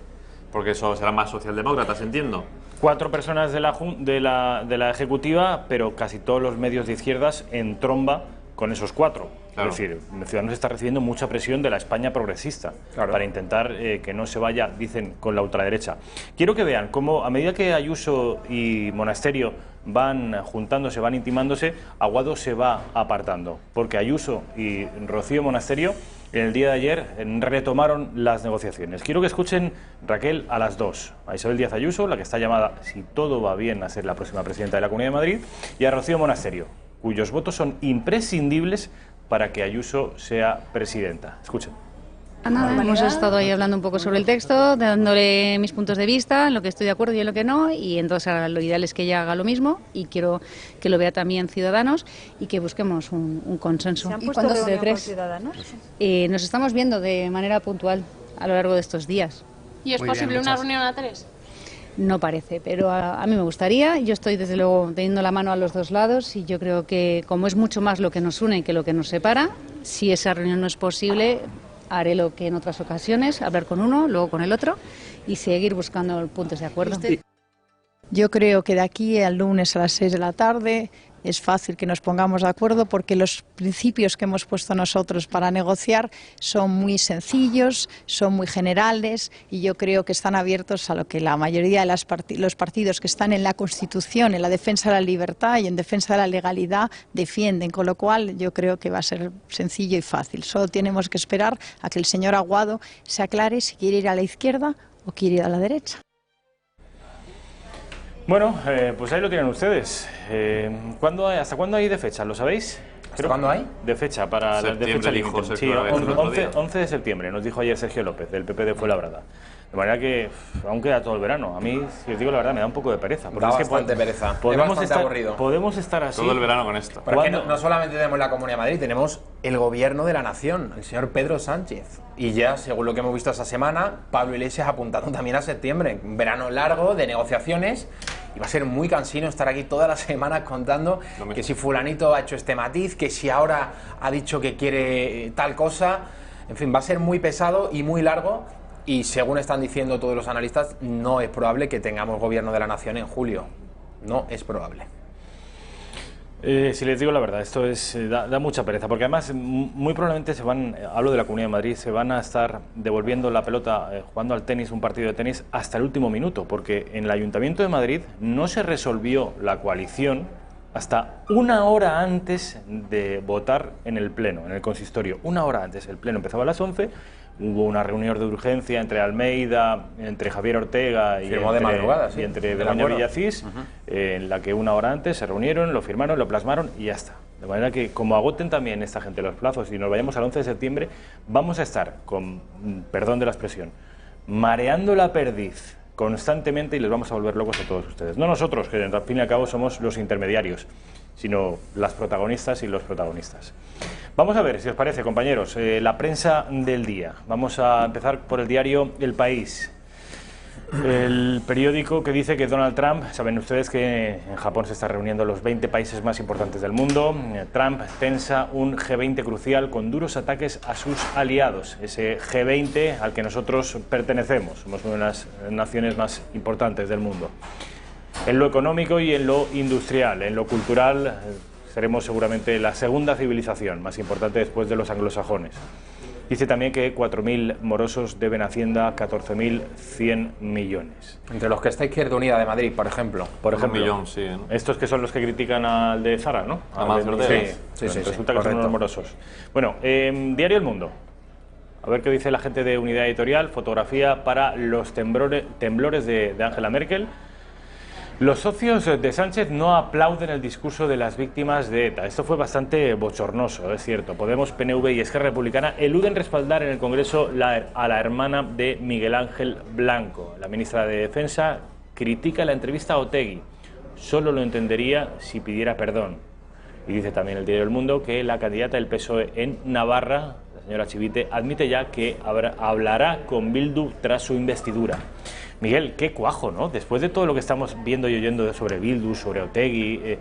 [SPEAKER 3] porque eso será más socialdemócratas, entiendo.
[SPEAKER 1] 4 personas de la Ejecutiva, pero casi todos los medios de izquierdas en tromba con esos 4. Claro. Es decir, Ciudadanos está recibiendo mucha presión de la España progresista, claro, para intentar que no se vaya, dicen, con la ultraderecha. Quiero que vean cómo a medida que Ayuso y Monasterio van juntándose, van intimándose, Aguado se va apartando, porque Ayuso y Rocío Monasterio en el día de ayer retomaron las negociaciones. Quiero que escuchen, Raquel, a las 2. A Isabel Díaz Ayuso, la que está llamada, si todo va bien, a ser la próxima presidenta de la Comunidad de Madrid, y a Rocío Monasterio, cuyos votos son imprescindibles para que Ayuso sea presidenta. Escuchen.
[SPEAKER 10] Nada, hemos estado ahí hablando un poco sobre el texto, dándole mis puntos de vista, en lo que estoy de acuerdo y en lo que no, y entonces ahora lo ideal es que ella haga lo mismo, y quiero que lo vea también Ciudadanos y que busquemos un consenso.
[SPEAKER 11] ¿Se han puesto reunión con Ciudadanos?
[SPEAKER 10] Nos estamos viendo de manera puntual a lo largo de estos días.
[SPEAKER 11] ¿Y es posible una reunión a 3?
[SPEAKER 10] No parece, pero a mí me gustaría. Yo estoy desde luego teniendo la mano a los dos lados, y yo creo que como es mucho más lo que nos une que lo que nos separa, si esa reunión no es posible, haré lo que en otras ocasiones, hablar con uno, luego con el otro y seguir buscando puntos de acuerdo.
[SPEAKER 12] Yo creo que de aquí al lunes a las 6 de la tarde es fácil que nos pongamos de acuerdo, porque los principios que hemos puesto nosotros para negociar son muy sencillos, son muy generales, y yo creo que están abiertos a lo que la mayoría de los partidos que están en la Constitución, en la defensa de la libertad y en defensa de la legalidad, defienden, con lo cual yo creo que va a ser sencillo y fácil. Solo tenemos que esperar a que el señor Aguado se aclare si quiere ir a la izquierda o quiere ir a la derecha.
[SPEAKER 1] Bueno, pues ahí lo tienen ustedes. ¿Hasta cuándo hay de fecha? ¿Lo sabéis?
[SPEAKER 2] ¿Hasta cuándo hay?
[SPEAKER 1] De fecha, para de fecha límite. Sí, 11 de septiembre, nos dijo ayer Sergio López, del PP de Fuenlabrada. De manera que aún queda todo el verano. A mí, si os digo la verdad, me da un poco de pereza.
[SPEAKER 2] Da bastante pereza.
[SPEAKER 1] Podemos estar así.
[SPEAKER 3] Todo el verano con esto.
[SPEAKER 2] Porque no solamente tenemos la Comunidad de Madrid, tenemos el gobierno de la nación, el señor Pedro Sánchez. Y ya, según lo que hemos visto esta semana, Pablo Iglesias apuntando también a septiembre. Un verano largo de negociaciones. Y va a ser muy cansino estar aquí todas las semanas contando que si fulanito ha hecho este matiz, que si ahora ha dicho que quiere tal cosa. En fin, va a ser muy pesado y muy largo. Y según están diciendo todos los analistas, no es probable que tengamos gobierno de la nación en julio. No es probable.
[SPEAKER 1] Si les digo la verdad, esto da mucha pereza, porque además muy probablemente hablo de la Comunidad de Madrid, se van a estar devolviendo la pelota, jugando al tenis, un partido de tenis, hasta el último minuto, porque en el Ayuntamiento de Madrid no se resolvió la coalición hasta una hora antes de votar en el Pleno, en el consistorio. Una hora antes, el Pleno empezaba a las 11, hubo una reunión de urgencia entre Almeida, entre Javier Ortega y entre Begoña Villacís, en la que una hora antes se reunieron, lo firmaron, lo plasmaron y ya está. De manera que, como agoten también esta gente los plazos y nos vayamos al 11 de septiembre, vamos a estar, con perdón de la expresión, mareando la perdiz constantemente y les vamos a volver locos a todos ustedes. No nosotros, que al fin y al cabo somos los intermediarios, sino las protagonistas y los protagonistas. Vamos a ver, si os parece, compañeros, la prensa del día. Vamos a empezar por el diario El País. El periódico que dice que Donald Trump, saben ustedes que en Japón se están reuniendo los 20 países más importantes del mundo. Trump tensa un G20 crucial con duros ataques a sus aliados. Ese G20 al que nosotros pertenecemos, somos una de las naciones más importantes del mundo. En lo económico y en lo industrial, en lo cultural, seremos seguramente la segunda civilización más importante después de los anglosajones. Dice también que 4.000 morosos deben a Hacienda 14.100 millones.
[SPEAKER 2] Entre los que está Izquierda Unida de Madrid, por ejemplo.
[SPEAKER 3] Un millón, sí, ¿no?
[SPEAKER 1] Estos que son los que critican al de Zara, ¿no?
[SPEAKER 2] Sí,
[SPEAKER 1] resulta que son unos morosos. Bueno, Diario El Mundo. A ver qué dice la gente de Unidad Editorial. Fotografía para los temblores de Angela Merkel. Los socios de Sánchez no aplauden el discurso de las víctimas de ETA. Esto fue bastante bochornoso, es cierto. Podemos, PNV y Esquerra Republicana eluden respaldar en el Congreso a la hermana de Miguel Ángel Blanco. La ministra de Defensa critica la entrevista a Otegi. Solo lo entendería si pidiera perdón. Y dice también el diario El Mundo que la candidata del PSOE en Navarra, la señora Chivite, admite ya que hablará con Bildu tras su investidura. Miguel, qué cuajo, ¿no? Después de todo lo que estamos viendo y oyendo sobre Bildu, sobre Otegi,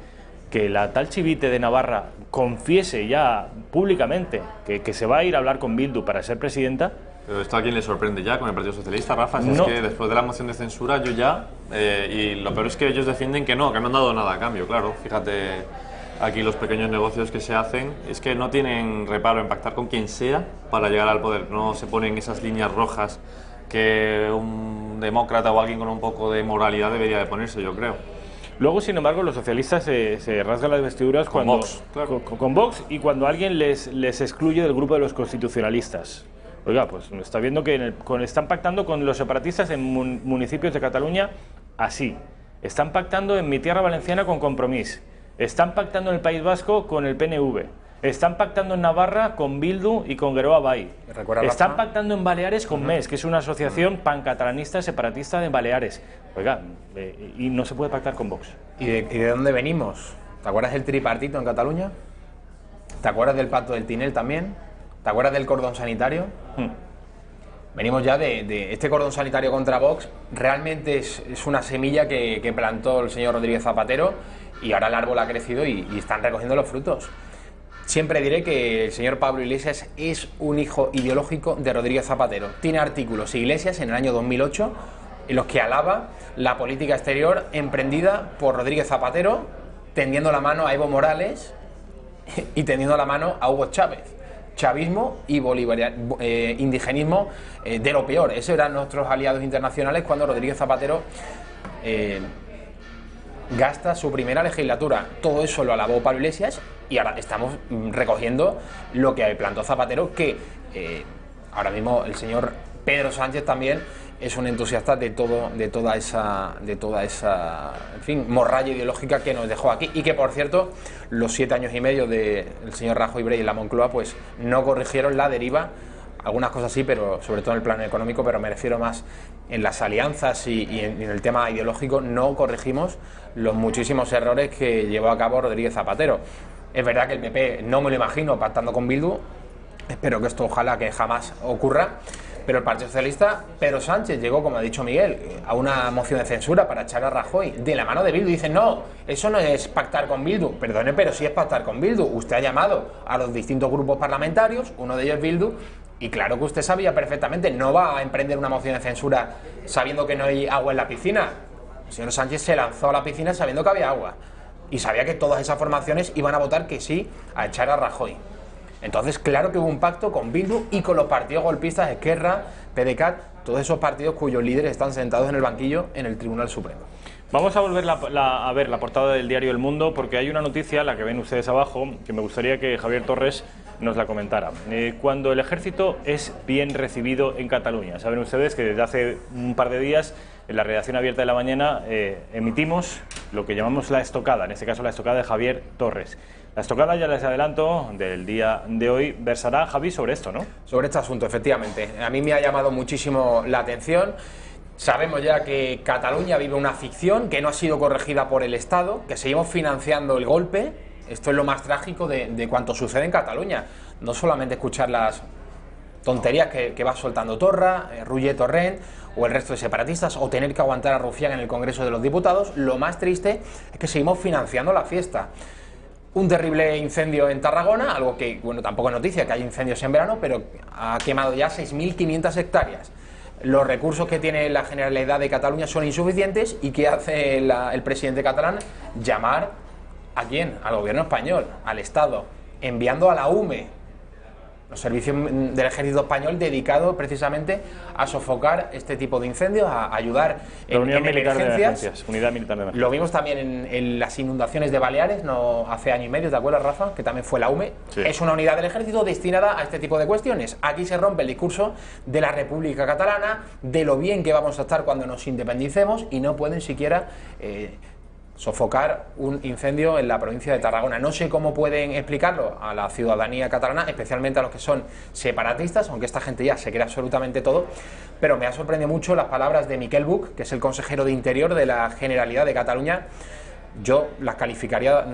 [SPEAKER 1] que la tal Chivite de Navarra confiese ya públicamente que se va a ir a hablar con Bildu para ser presidenta.
[SPEAKER 3] Pero esto a quién le sorprende ya con el Partido Socialista, Rafa. No. Es que después de la moción de censura yo ya... y lo peor es que ellos defienden que no han dado nada a cambio, claro. Fíjate aquí los pequeños negocios que se hacen. Es que no tienen reparo en pactar con quien sea para llegar al poder. No se ponen esas líneas rojas que un demócrata o alguien con un poco de moralidad debería de ponerse, yo creo.
[SPEAKER 1] Luego, sin embargo, los socialistas se rasgan las vestiduras con Vox, claro. Con Vox y cuando alguien les excluye del grupo de los constitucionalistas. Oiga, pues está viendo que están pactando con los separatistas en municipios de Cataluña así. Están pactando en mi tierra valenciana con Compromís. Están pactando en el País Vasco con el PNV. Están pactando en Navarra con Bildu y con Geroa Bai. Están pactando en Baleares con MES, que es una asociación pancatalanista separatista de Baleares. Oiga, y no se puede pactar con Vox.
[SPEAKER 2] ¿Y de dónde venimos? ¿Te acuerdas del tripartito en Cataluña? ¿Te acuerdas del pacto del Tinel también? ¿Te acuerdas del cordón sanitario? Venimos ya de este cordón sanitario contra Vox. Realmente es una semilla que plantó el señor Rodríguez Zapatero y ahora el árbol ha crecido y están recogiendo los frutos. Siempre diré que el señor Pablo Iglesias es un hijo ideológico de Rodríguez Zapatero. Tiene artículos Iglesias en el año 2008 en los que alaba la política exterior emprendida por Rodríguez Zapatero, tendiendo la mano a Evo Morales y tendiendo la mano a Hugo Chávez. Chavismo y indigenismo de lo peor. Esos eran nuestros aliados internacionales cuando Rodríguez Zapatero gasta su primera legislatura. Todo eso lo alabó Pablo Iglesias y ahora estamos recogiendo lo que plantó Zapatero, que ahora mismo el señor Pedro Sánchez también es un entusiasta de toda esa en fin, morralla ideológica que nos dejó aquí, y que, por cierto, los 7 años y medio del señor Rajoy Brey en la Moncloa pues no corrigieron la deriva. Algunas cosas sí, pero sobre todo en el plano económico, pero me refiero más en las alianzas y en el tema ideológico. No corregimos los muchísimos errores que llevó a cabo Rodríguez Zapatero. Es verdad que el PP no me lo imagino pactando con Bildu, espero que esto ojalá que jamás ocurra, pero el Partido Socialista, Pedro Sánchez llegó, como ha dicho Miguel, a una moción de censura para echar a Rajoy de la mano de Bildu. Dicen, no, eso no es pactar con Bildu. Perdone, pero sí es pactar con Bildu. Usted ha llamado a los distintos grupos parlamentarios, uno de ellos Bildu, y claro que usted sabía perfectamente, no va a emprender una moción de censura sabiendo que no hay agua en la piscina. El señor Sánchez se lanzó a la piscina sabiendo que había agua y sabía que todas esas formaciones iban a votar que sí a echar a Rajoy. Entonces, claro que hubo un pacto con Bildu y con los partidos golpistas, Esquerra, PDeCAT, todos esos partidos cuyos líderes están sentados en el banquillo en el Tribunal Supremo.
[SPEAKER 1] Vamos a volver a ver la portada del diario El Mundo, porque hay una noticia, la que ven ustedes abajo, que me gustaría que Javier Torres nos la comentara. Cuando el ejército es bien recibido en Cataluña. Saben ustedes que desde hace un par de días en la redacción abierta de La Mañana emitimos lo que llamamos la estocada, en este caso la estocada de Javier Torres. La estocada, ya les adelanto, del día de hoy, versará, Javi, sobre esto, ¿no?
[SPEAKER 2] Sobre este asunto, efectivamente. A mí me ha llamado muchísimo la atención. Sabemos ya que Cataluña vive una ficción que no ha sido corregida por el Estado, que seguimos financiando el golpe. Esto es lo más trágico de cuanto sucede en Cataluña. No solamente escuchar las tonterías que va soltando Torra, Ruller Torrent o el resto de separatistas, o tener que aguantar a Rufián en el Congreso de los Diputados. Lo más triste es que seguimos financiando la fiesta. Un terrible incendio en Tarragona, algo que, bueno, tampoco es noticia que hay incendios en verano, pero ha quemado ya 6.500 hectáreas. Los recursos que tiene la Generalidad de Cataluña son insuficientes. ¿Y qué hace el presidente catalán? Llamar ¿a quién? Al gobierno español, al Estado, enviando a la UME, los servicios del ejército español dedicados precisamente a sofocar este tipo de incendios, a ayudar en emergencias.
[SPEAKER 1] Unidad Militar de Emergencias.
[SPEAKER 2] Lo vimos también en las inundaciones de Baleares, no hace año y medio, ¿te acuerdas, Rafa? Que también fue la UME. Sí. Es una unidad del ejército destinada a este tipo de cuestiones. Aquí se rompe el discurso de la República Catalana, de lo bien que vamos a estar cuando nos independicemos, y no pueden siquiera sofocar un incendio en la provincia de Tarragona. No sé cómo pueden explicarlo a la ciudadanía catalana, especialmente a los que son separatistas, aunque esta gente ya se cree absolutamente todo, pero me ha sorprendido mucho las palabras de Miquel Buch, que es el consejero de Interior de la Generalidad de Cataluña. Yo las calificaría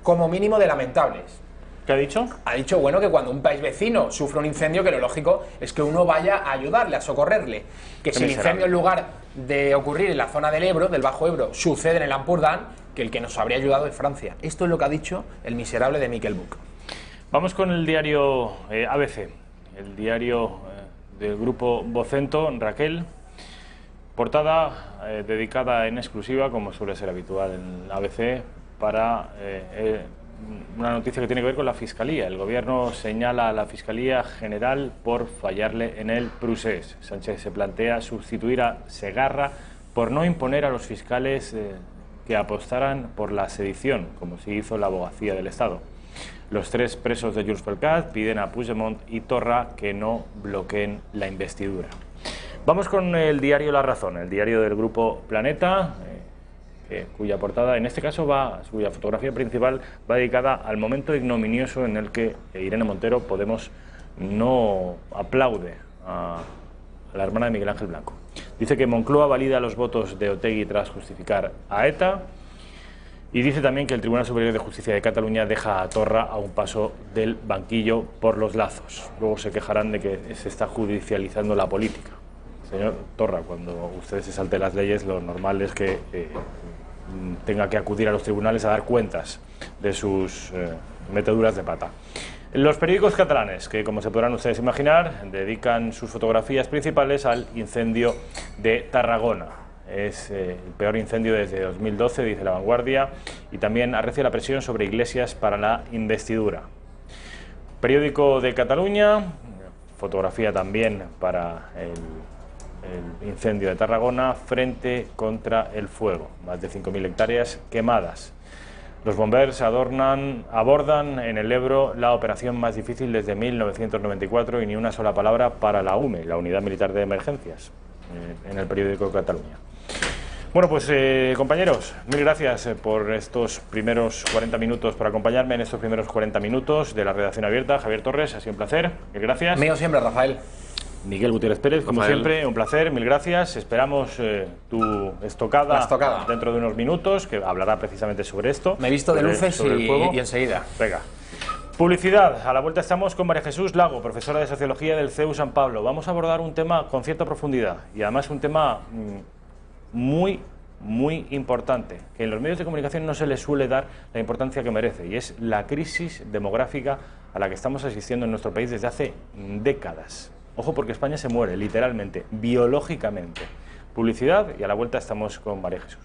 [SPEAKER 2] como mínimo de lamentables.
[SPEAKER 1] ¿Qué ha dicho?
[SPEAKER 2] Ha dicho, bueno, que cuando un país vecino sufre un incendio, que lo lógico es que uno vaya a ayudarle, a socorrerle. Que si el incendio, en lugar de ocurrir en la zona del Ebro, del Bajo Ebro, sucede en el Ampurdán, que el que nos habría ayudado es Francia. Esto es lo que ha dicho el miserable de Miquel Buch.
[SPEAKER 1] Vamos con el diario ABC, el diario del grupo Vocento, Raquel. Portada dedicada en exclusiva, como suele ser habitual en ABC, para una noticia que tiene que ver con la Fiscalía. El Gobierno señala a la Fiscalía General por fallarle en el procés. Sánchez se plantea sustituir a Segarra por no imponer a los fiscales que apostaran por la sedición, como se hizo la Abogacía del Estado. Los 3 presos de Junts per Cat piden a Puigdemont y Torra que no bloqueen la investidura. Vamos con el diario La Razón, el diario del grupo Planeta, cuya portada, en este caso, cuya fotografía principal va dedicada al momento ignominioso en el que Irene Montero, Podemos, no aplaude a la hermana de Miguel Ángel Blanco. Dice que Moncloa valida los votos de Otegi tras justificar a ETA, y dice también que el Tribunal Superior de Justicia de Cataluña deja a Torra a un paso del banquillo por los lazos. Luego se quejarán de que se está judicializando la política. Señor Torra, cuando usted se salte las leyes, lo normal es que tenga que acudir a los tribunales a dar cuentas de sus meteduras de pata. Los periódicos catalanes, que como se podrán ustedes imaginar, dedican sus fotografías principales al incendio de Tarragona. Es el peor incendio desde 2012, dice La Vanguardia, y también arrecia la presión sobre Iglesias para la investidura. Periódico de Cataluña, fotografía también para el incendio de Tarragona, frente contra el fuego, más de 5.000 hectáreas quemadas. Los bombers abordan en el Ebro la operación más difícil desde 1994 y ni una sola palabra para la UME, la Unidad Militar de Emergencias. en el periódico de Cataluña. Bueno, pues compañeros, mil gracias por estos primeros 40 minutos, por acompañarme en estos primeros 40 minutos de la redacción abierta. Javier Torres, ha sido un placer. Mil gracias.
[SPEAKER 2] Mío siempre, Rafael.
[SPEAKER 1] Miguel Gutiérrez Pérez, como siempre, un placer, mil gracias. Esperamos tu estocada dentro de unos minutos, que hablará precisamente sobre esto.
[SPEAKER 2] Me he visto de luces y enseguida.
[SPEAKER 1] Venga. Publicidad. A la vuelta estamos con María Jesús Lago, profesora de Sociología del CEU San Pablo. Vamos a abordar un tema con cierta profundidad y además un tema muy importante, que en los medios de comunicación no se le suele dar la importancia que merece, y es la crisis demográfica a la que estamos asistiendo en nuestro país desde hace décadas. Ojo, porque España se muere, literalmente, biológicamente. Publicidad y a la vuelta estamos con María Jesús.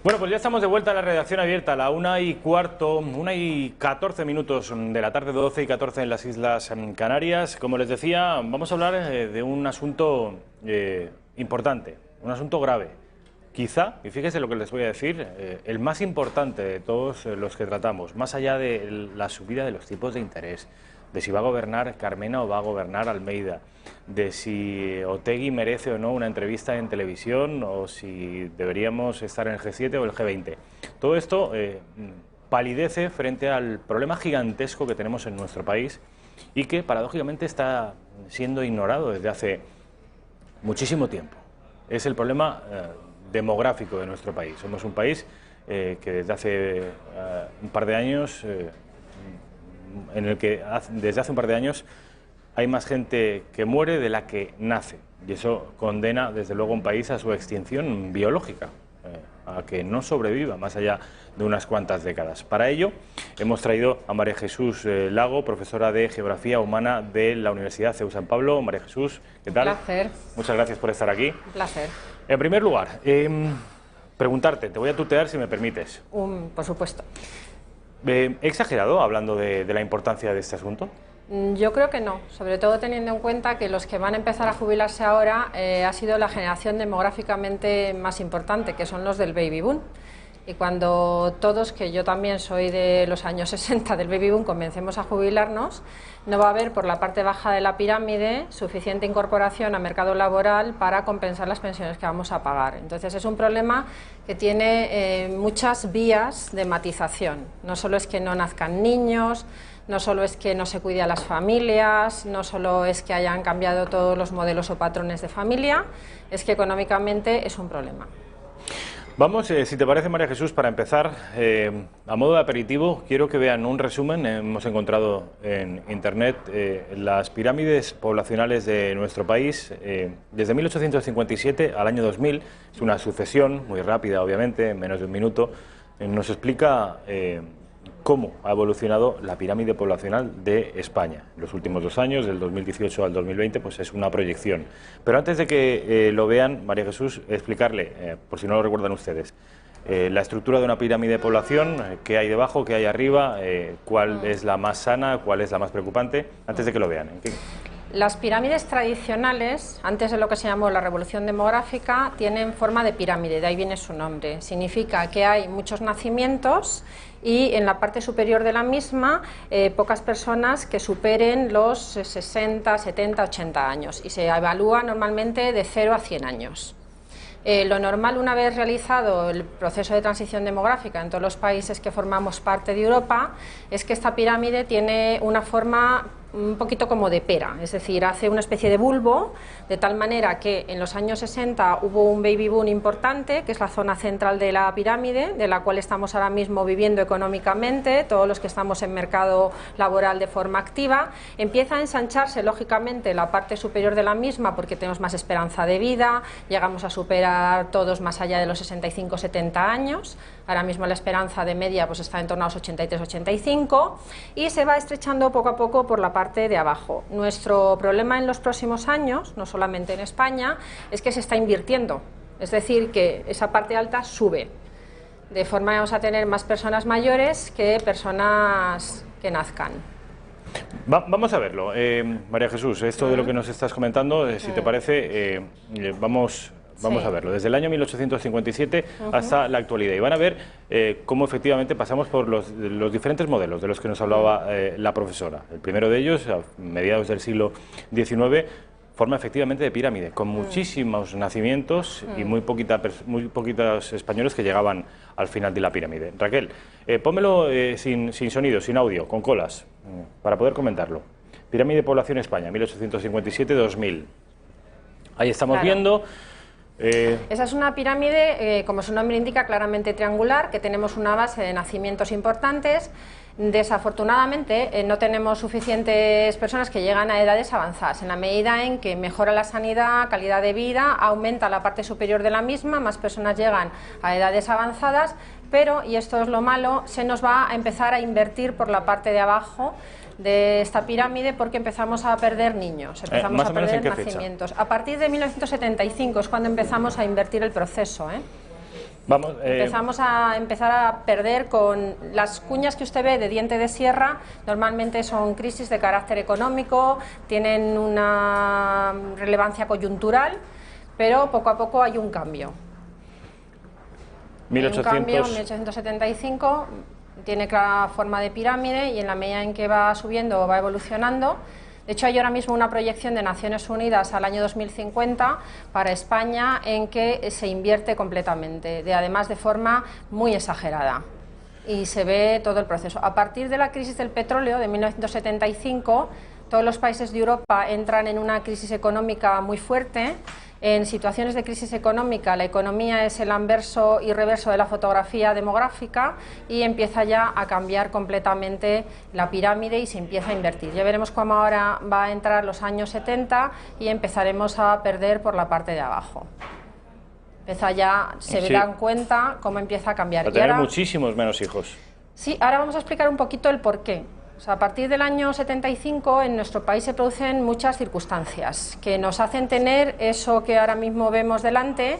[SPEAKER 1] Bueno, pues ya estamos de vuelta a la redacción abierta, a la 1:15, 1:14 minutos de la tarde, 12:14 en las Islas Canarias. Como les decía, vamos a hablar de un asunto importante, un asunto grave. Quizá, y fíjese lo que les voy a decir, el más importante de todos los que tratamos, más allá de la subida de los tipos de interés, de si va a gobernar Carmena o va a gobernar Almeida, de si Otegi merece o no una entrevista en televisión o si deberíamos estar en el G7 o el G20. Todo esto palidece frente al problema gigantesco que tenemos en nuestro país y que paradójicamente está siendo ignorado desde hace muchísimo tiempo. Es el problema demográfico de nuestro país. Somos un país que desde hace un par de años, en el que desde hace un par de años hay más gente que muere de la que nace, y eso condena desde luego a un país a su extinción biológica, a que no sobreviva más allá de unas cuantas décadas. Para ello hemos traído a María Jesús Lago, profesora de Geografía Humana de la Universidad CEU San Pablo. María Jesús, ¿qué tal?
[SPEAKER 11] Un placer.
[SPEAKER 1] Muchas gracias por estar aquí.
[SPEAKER 11] Un placer.
[SPEAKER 1] En primer lugar, preguntarte, te voy a tutear si me permites.
[SPEAKER 11] Por supuesto.
[SPEAKER 1] ¿He exagerado hablando de la importancia de este asunto?
[SPEAKER 11] Yo creo que no, sobre todo teniendo en cuenta que los que van a empezar a jubilarse ahora ha sido la generación demográficamente más importante, que son los del baby boom. Y cuando todos, que yo también soy de los años 60 del baby boom, comencemos a jubilarnos, no va a haber por la parte baja de la pirámide suficiente incorporación al mercado laboral para compensar las pensiones que vamos a pagar. Entonces es un problema que tiene muchas vías de matización. No solo es que no nazcan niños, no solo es que no se cuide a las familias, no solo es que hayan cambiado todos los modelos o patrones de familia, es que económicamente es un problema.
[SPEAKER 1] Vamos, si te parece, María Jesús, para empezar, a modo de aperitivo, quiero que vean un resumen. Hemos encontrado en Internet las pirámides poblacionales de nuestro país desde 1857 al año 2000. Es una sucesión muy rápida, obviamente, en menos de un minuto. Nos explica cómo ha evolucionado la pirámide poblacional de España. En los últimos 2 años, del 2018 al 2020, pues es una proyección. Pero antes de que lo vean, María Jesús, explicarle, por si no lo recuerdan ustedes, la estructura de una pirámide de población, qué hay debajo, qué hay arriba, cuál es la más sana, cuál es la más preocupante, antes de que lo vean.
[SPEAKER 11] Las pirámides tradicionales, antes de lo que se llamó la revolución demográfica, tienen forma de pirámide, de ahí viene su nombre. Significa que hay muchos nacimientos y en la parte superior de la misma pocas personas que superen los 60, 70, 80 años y se evalúa normalmente de 0 a 100 años. Lo normal, una vez realizado el proceso de transición demográfica en todos los países que formamos parte de Europa, es que esta pirámide tiene una forma un poquito como de pera, es decir, hace una especie de bulbo, de tal manera que en los años 60 hubo un baby boom importante, que es la zona central de la pirámide, de la cual estamos ahora mismo viviendo económicamente, todos los que estamos en mercado laboral de forma activa. Empieza a ensancharse, lógicamente, la parte superior de la misma, porque tenemos más esperanza de vida, llegamos a superar todos más allá de los 65-70 años, ahora mismo la esperanza de media pues está en torno a los 83-85, y se va estrechando poco a poco por la parte de abajo. Nuestro problema en los próximos años, no solamente en España, es que se está invirtiendo, es decir, que esa parte alta sube, de forma que vamos a tener más personas mayores que personas que nazcan.
[SPEAKER 1] Vamos a verlo. María Jesús, esto de lo que nos estás comentando, si te parece, vamos Vamos a verlo, desde el año 1857 hasta la actualidad. Y van a ver cómo efectivamente pasamos por los diferentes modelos de los que nos hablaba la profesora. El primero de ellos, a mediados del siglo XIX, forma efectivamente de pirámide, con muchísimos nacimientos y muy poquitos españoles que llegaban al final de la pirámide. Raquel, pónmelo sin sonido, sin audio, con colas, para poder comentarlo. Pirámide de población España, 1857-2000. Ahí estamos viendo...
[SPEAKER 11] Esa es una pirámide, como su nombre indica, claramente triangular, que tenemos una base de nacimientos importantes. Desafortunadamente no tenemos suficientes personas que llegan a edades avanzadas. En la medida en que mejora la sanidad, calidad de vida, aumenta la parte superior de la misma, más personas llegan a edades avanzadas, pero, y esto es lo malo, se nos va a empezar a invertir por la parte de abajo de esta pirámide porque empezamos a perder niños, empezamos a perder nacimientos. A partir de 1975 es cuando empezamos a invertir el proceso, empezamos a perder con las cuñas que usted ve de diente de sierra. Normalmente son crisis de carácter económico, tienen una relevancia coyuntural, pero poco a poco hay un cambio. 1875 tiene clara forma de pirámide y en la medida en que va subiendo va evolucionando. De hecho, hay ahora mismo una proyección de Naciones Unidas al año 2050 para España en que se invierte completamente, además de forma muy exagerada. Y se ve todo el proceso. A partir de la crisis del petróleo de 1975, todos los países de Europa entran en una crisis económica muy fuerte. En situaciones de crisis económica, la economía es el anverso y reverso de la fotografía demográfica y empieza ya a cambiar completamente la pirámide y se empieza a invertir. Ya veremos cómo ahora va a entrar los años 70 y empezaremos a perder por la parte de abajo. Se dan cuenta cómo empieza a cambiar.
[SPEAKER 1] A tener muchísimos menos hijos.
[SPEAKER 11] Sí, ahora vamos a explicar un poquito el porqué. O sea, a partir del año 75 en nuestro país se producen muchas circunstancias que nos hacen tener eso que ahora mismo vemos delante,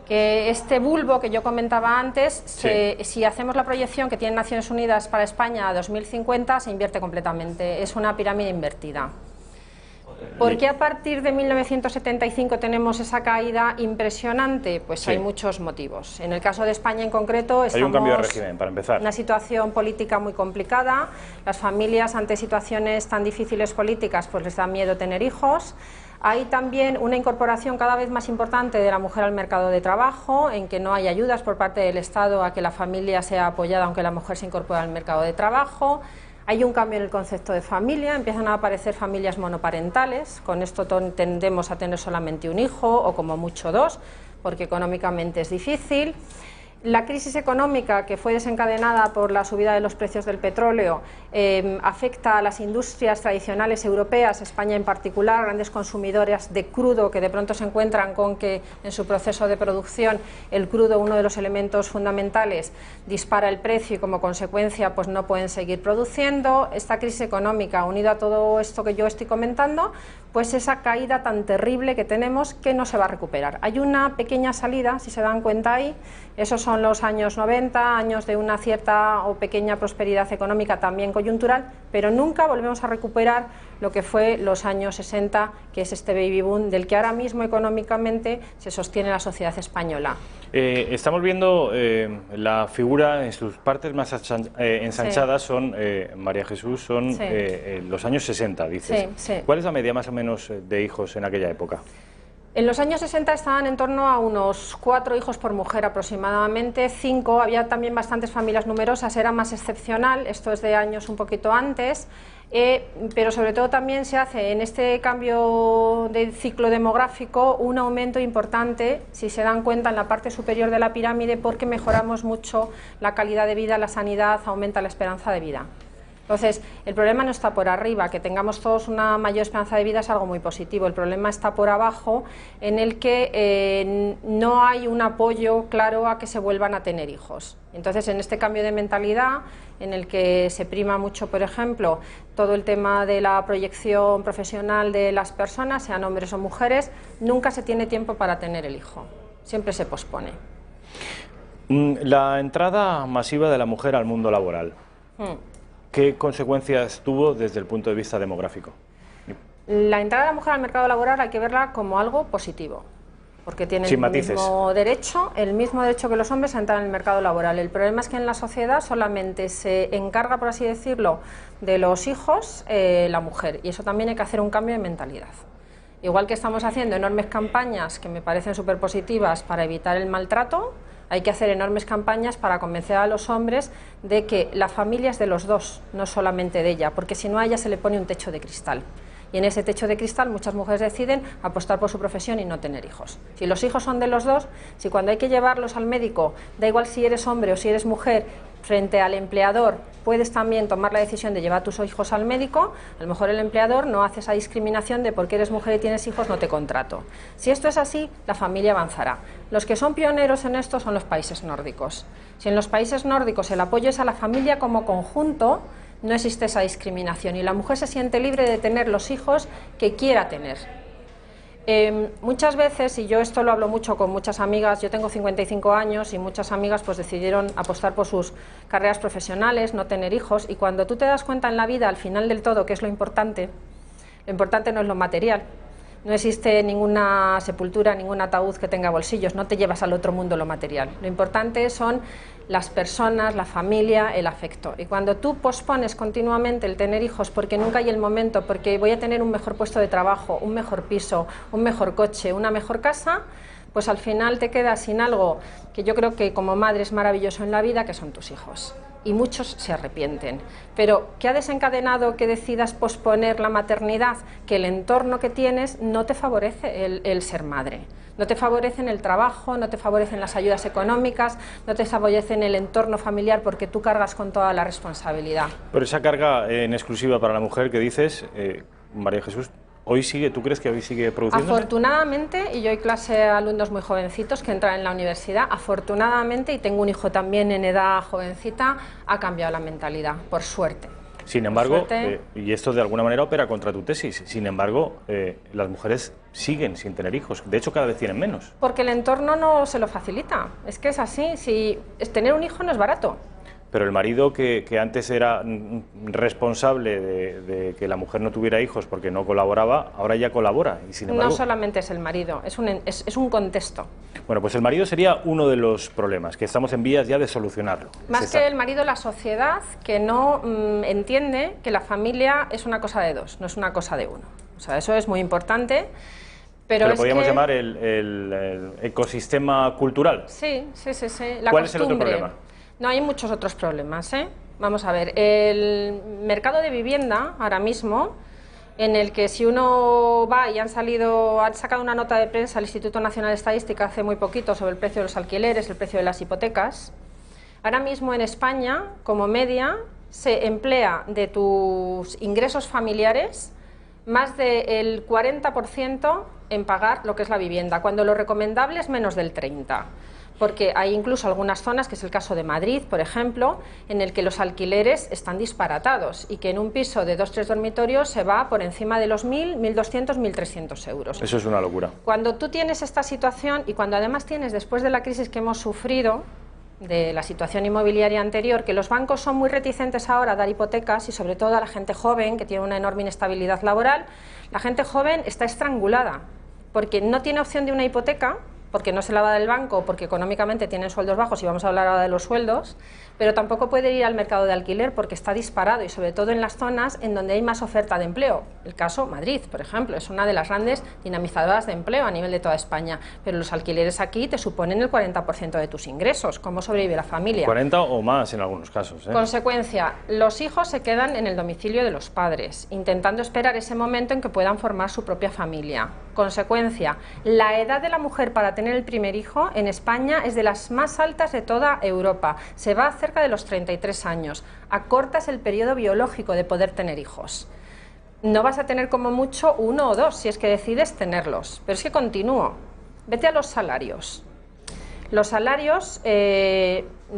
[SPEAKER 11] que este bulbo que yo comentaba antes, si hacemos la proyección que tienen Naciones Unidas para España a 2050, se invierte completamente, es una pirámide invertida. ¿Por qué a partir de 1975 tenemos esa caída impresionante? Pues hay muchos motivos. En el caso de España en concreto estamos
[SPEAKER 1] hay un cambio de régimen, para empezar.
[SPEAKER 11] En una situación política muy complicada. Las familias ante situaciones tan difíciles políticas pues les da miedo tener hijos. Hay también una incorporación cada vez más importante de la mujer al mercado de trabajo, en que no hay ayudas por parte del Estado a que la familia sea apoyada aunque la mujer se incorpore al mercado de trabajo. Hay un cambio en el concepto de familia, empiezan a aparecer familias monoparentales, con esto tendemos a tener solamente un hijo o como mucho dos, porque económicamente es difícil. La crisis económica que fue desencadenada por la subida de los precios del petróleo afecta a las industrias tradicionales europeas, España en particular, grandes consumidoras de crudo que de pronto se encuentran con que en su proceso de producción el crudo, uno de los elementos fundamentales, dispara el precio y como consecuencia pues no pueden seguir produciendo. Esta crisis económica, unida a todo esto que yo estoy comentando, pues esa caída tan terrible que tenemos que no se va a recuperar. Hay una pequeña salida, si se dan cuenta ahí, esos son los años 90, años de una cierta o pequeña prosperidad económica también coyuntural, pero nunca volvemos a recuperar lo que fue los años 60, que es este baby boom del que ahora mismo económicamente se sostiene la sociedad española.
[SPEAKER 1] Estamos viendo la figura en sus partes más ensanchadas, son María Jesús, son los años 60, dices. ¿Cuál es la media más o menos de hijos en aquella época?
[SPEAKER 11] En los años 60 estaban en torno a unos 4 hijos por mujer aproximadamente, 5, había también bastantes familias numerosas, era más excepcional, esto es de años un poquito antes, pero sobre todo también se hace en este cambio de ciclo demográfico un aumento importante, si se dan cuenta, en la parte superior de la pirámide porque mejoramos mucho la calidad de vida, la sanidad, aumenta la esperanza de vida. Entonces, el problema no está por arriba, que tengamos todos una mayor esperanza de vida es algo muy positivo, el problema está por abajo, en el que no hay un apoyo claro a que se vuelvan a tener hijos. Entonces, en este cambio de mentalidad, en el que se prima mucho, por ejemplo, todo el tema de la proyección profesional de las personas, sean hombres o mujeres, nunca se tiene tiempo para tener el hijo, siempre se pospone.
[SPEAKER 1] La entrada masiva de la mujer al mundo laboral. ¿Qué consecuencias tuvo desde el punto de vista demográfico?
[SPEAKER 11] La entrada de la mujer al mercado laboral hay que verla como algo positivo. porque tienen
[SPEAKER 1] Sin matices.
[SPEAKER 11] el mismo derecho que los hombres a entrar en el mercado laboral. El problema es que en la sociedad solamente se encarga, por así decirlo, de los hijos la mujer, y eso también hay que hacer un cambio de mentalidad. Igual que estamos haciendo enormes campañas que me parecen súper positivas para evitar el maltrato, hay que hacer enormes campañas para convencer a los hombres de que la familia es de los dos, no solamente de ella, porque si no a ella se le pone un techo de cristal. Y en ese techo de cristal muchas mujeres deciden apostar por su profesión y no tener hijos. Si los hijos son de los dos, si cuando hay que llevarlos al médico, da igual si eres hombre o si eres mujer, frente al empleador puedes también tomar la decisión de llevar a tus hijos al médico, a lo mejor el empleador no hace esa discriminación de porque eres mujer y tienes hijos no te contrato. Si esto es así, la familia avanzará. Los que son pioneros en esto son los países nórdicos. Si en los países nórdicos el apoyo es a la familia como conjunto, no existe esa discriminación y la mujer se siente libre de tener los hijos que quiera tener. Muchas veces, y yo esto lo hablo mucho con muchas amigas, yo tengo 55 años y muchas amigas pues decidieron apostar por sus carreras profesionales, no tener hijos, y cuando tú te das cuenta en la vida, al final del todo, que es lo importante no es lo material. No existe ninguna sepultura, ningún ataúd que tenga bolsillos, no te llevas al otro mundo lo material. Lo importante son las personas, la familia, el afecto. Y cuando tú pospones continuamente el tener hijos porque nunca hay el momento, porque voy a tener un mejor puesto de trabajo, un mejor piso, un mejor coche, una mejor casa, pues al final te quedas sin algo que yo creo que como madre es maravilloso en la vida, que son tus hijos. Y muchos se arrepienten. Pero ¿qué ha desencadenado que decidas posponer la maternidad? Que el entorno que tienes no te favorece el ser madre. No te favorece en el trabajo, no te favorecen las ayudas económicas, no te favorece en el entorno familiar porque tú cargas con toda la responsabilidad.
[SPEAKER 1] Pero esa carga en exclusiva para la mujer que dices, María Jesús, ¿hoy sigue? ¿Tú crees que hoy sigue produciendo?
[SPEAKER 11] Afortunadamente, y yo doy clase a alumnos muy jovencitos que entran en la universidad, afortunadamente, y tengo un hijo también en edad jovencita, ha cambiado la mentalidad, por suerte.
[SPEAKER 1] Sin embargo, y esto de alguna manera opera contra tu tesis, sin embargo, las mujeres siguen sin tener hijos, de hecho cada vez tienen menos.
[SPEAKER 11] Porque el entorno no se lo facilita, es que es así, si tener un hijo no es barato.
[SPEAKER 1] Pero el marido que antes era responsable de que la mujer no tuviera hijos porque no colaboraba, ahora ya colabora. Y sin embargo,
[SPEAKER 11] no solamente es el marido, es un contexto.
[SPEAKER 1] Bueno, pues el marido sería uno de los problemas, que estamos en vías ya de solucionarlo.
[SPEAKER 11] Más que el marido, la sociedad que no entiende que la familia es una cosa de dos, no es una cosa de uno. O sea, eso es muy importante. Pero
[SPEAKER 1] lo podríamos llamar el ecosistema cultural.
[SPEAKER 11] Sí.
[SPEAKER 1] ¿Cuál es el otro problema?
[SPEAKER 11] No, hay muchos otros problemas, ¿eh? Vamos a ver, el mercado de vivienda ahora mismo, en el que si uno va y han sacado una nota de prensa al Instituto Nacional de Estadística hace muy poquito sobre el precio de los alquileres, el precio de las hipotecas, ahora mismo en España, como media, se emplea de tus ingresos familiares más del 40% en pagar lo que es la vivienda, cuando lo recomendable es menos del 30%. Porque hay incluso algunas zonas, que es el caso de Madrid, por ejemplo, en el que los alquileres están disparatados y que en un piso de 2-3 dormitorios se va por encima de los 1.000, 1.200, 1.300 euros.
[SPEAKER 1] Eso es una locura.
[SPEAKER 11] Cuando tú tienes esta situación y cuando además tienes, después de la crisis que hemos sufrido, de la situación inmobiliaria anterior, que los bancos son muy reticentes ahora a dar hipotecas y sobre todo a la gente joven, que tiene una enorme inestabilidad laboral, la gente joven está estrangulada porque no tiene opción de una hipoteca, porque no se la va del banco, porque económicamente tienen sueldos bajos, y vamos a hablar ahora de los sueldos, pero tampoco puede ir al mercado de alquiler porque está disparado, y sobre todo en las zonas en donde hay más oferta de empleo. El caso Madrid, por ejemplo, es una de las grandes dinamizadoras de empleo a nivel de toda España, pero los alquileres aquí te suponen el 40% de tus ingresos. ¿Cómo sobrevive la familia?
[SPEAKER 1] 40 o más en algunos casos, ¿eh?
[SPEAKER 11] Consecuencia, los hijos se quedan en el domicilio de los padres, intentando esperar ese momento en que puedan formar su propia familia. Consecuencia, la edad de la mujer para tener el primer hijo en España es de las más altas de toda Europa. Se va a cerca de los 33 años. Acortas el periodo biológico de poder tener hijos. No vas a tener como mucho 1 o 2 si es que decides tenerlos. Pero es que continúo. Vete a los salarios. Los salarios,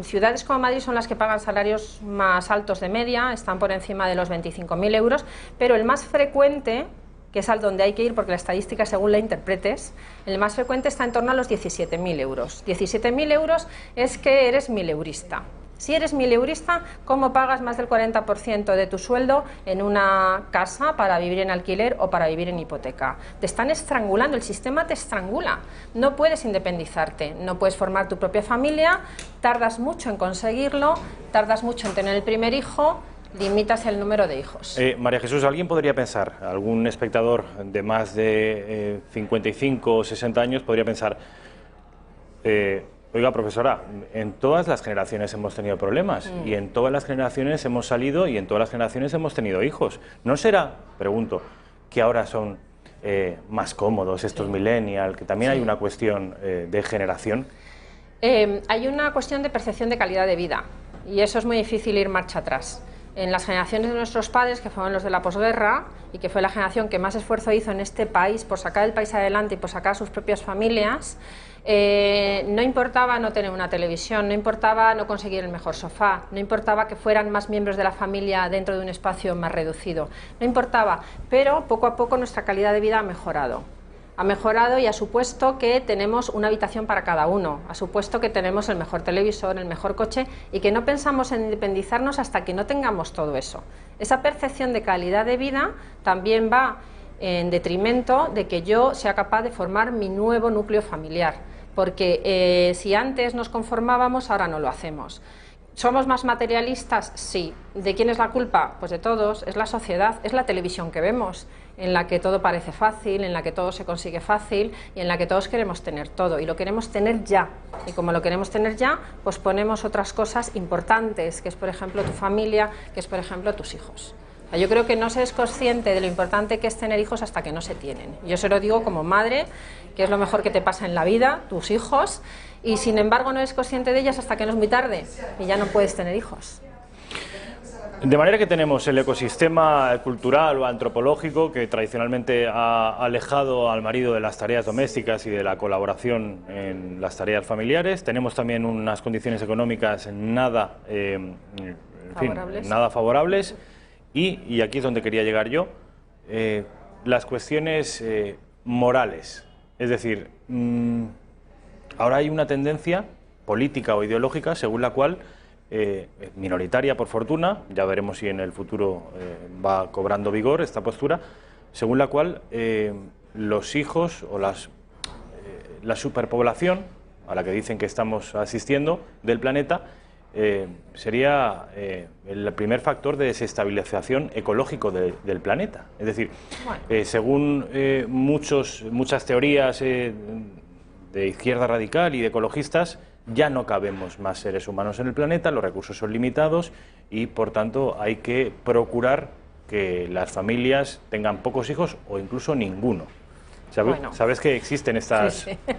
[SPEAKER 11] ciudades como Madrid son las que pagan salarios más altos de media, están por encima de los 25.000 euros, pero el más frecuente, que es al donde hay que ir porque la estadística según la interpretes, el más frecuente está en torno a los 17.000 euros. 17.000 euros es que eres mileurista. Si eres mileurista, ¿cómo pagas más del 40% de tu sueldo en una casa para vivir en alquiler o para vivir en hipoteca? Te están estrangulando, el sistema te estrangula. No puedes independizarte, no puedes formar tu propia familia, tardas mucho en conseguirlo, tardas mucho en tener el primer hijo, limitas el número de hijos.
[SPEAKER 1] María Jesús, ¿alguien podría pensar, algún espectador de más de 55 o 60 años podría pensar... oiga, profesora, en todas las generaciones hemos tenido problemas y en todas las generaciones hemos salido y en todas las generaciones hemos tenido hijos. ¿No será, pregunto, que ahora son más cómodos estos millennials, que también hay una cuestión de generación?
[SPEAKER 11] Hay una cuestión de percepción de calidad de vida y eso es muy difícil ir marcha atrás. En las generaciones de nuestros padres, que fueron los de la posguerra y que fue la generación que más esfuerzo hizo en este país por sacar el país adelante y por sacar a sus propias familias, no importaba no tener una televisión, no importaba no conseguir el mejor sofá, no importaba que fueran más miembros de la familia dentro de un espacio más reducido, no importaba, pero poco a poco nuestra calidad de vida ha mejorado y ha supuesto que tenemos una habitación para cada uno, ha supuesto que tenemos el mejor televisor, el mejor coche y que no pensamos en independizarnos hasta que no tengamos todo eso. Esa percepción de calidad de vida también va en detrimento de que yo sea capaz de formar mi nuevo núcleo familiar, porque si antes nos conformábamos, ahora no lo hacemos. ¿Somos más materialistas? Sí. ¿De quién es la culpa? Pues de todos, es la sociedad, es la televisión que vemos, en la que todo parece fácil, en la que todo se consigue fácil y en la que todos queremos tener todo y lo queremos tener ya. Y como lo queremos tener ya, pues ponemos otras cosas importantes, que es por ejemplo tu familia, que es por ejemplo tus hijos. O sea, yo creo que no se es consciente de lo importante que es tener hijos hasta que no se tienen. Yo se lo digo como madre, que es lo mejor que te pasa en la vida, tus hijos, y sin embargo no eres consciente de ellas hasta que no es muy tarde y ya no puedes tener hijos.
[SPEAKER 1] De manera que tenemos el ecosistema cultural o antropológico que tradicionalmente ha alejado al marido de las tareas domésticas y de la colaboración en las tareas familiares. Tenemos también unas condiciones económicas nada, nada favorables. Y aquí es donde quería llegar yo, las cuestiones morales. Es decir, ahora hay una tendencia política o ideológica según la cual, minoritaria por fortuna, ya veremos si en el futuro va cobrando vigor esta postura, según la cual los hijos o la superpoblación a la que dicen que estamos asistiendo del planeta sería el primer factor de desestabilización ecológico del planeta. Es decir, según muchas teorías de izquierda radical y de ecologistas, ya no cabemos más seres humanos en el planeta, los recursos son limitados y, por tanto, hay que procurar que las familias tengan pocos hijos o incluso ninguno. ¿Sabes que existen estas...?
[SPEAKER 11] Sí, sí.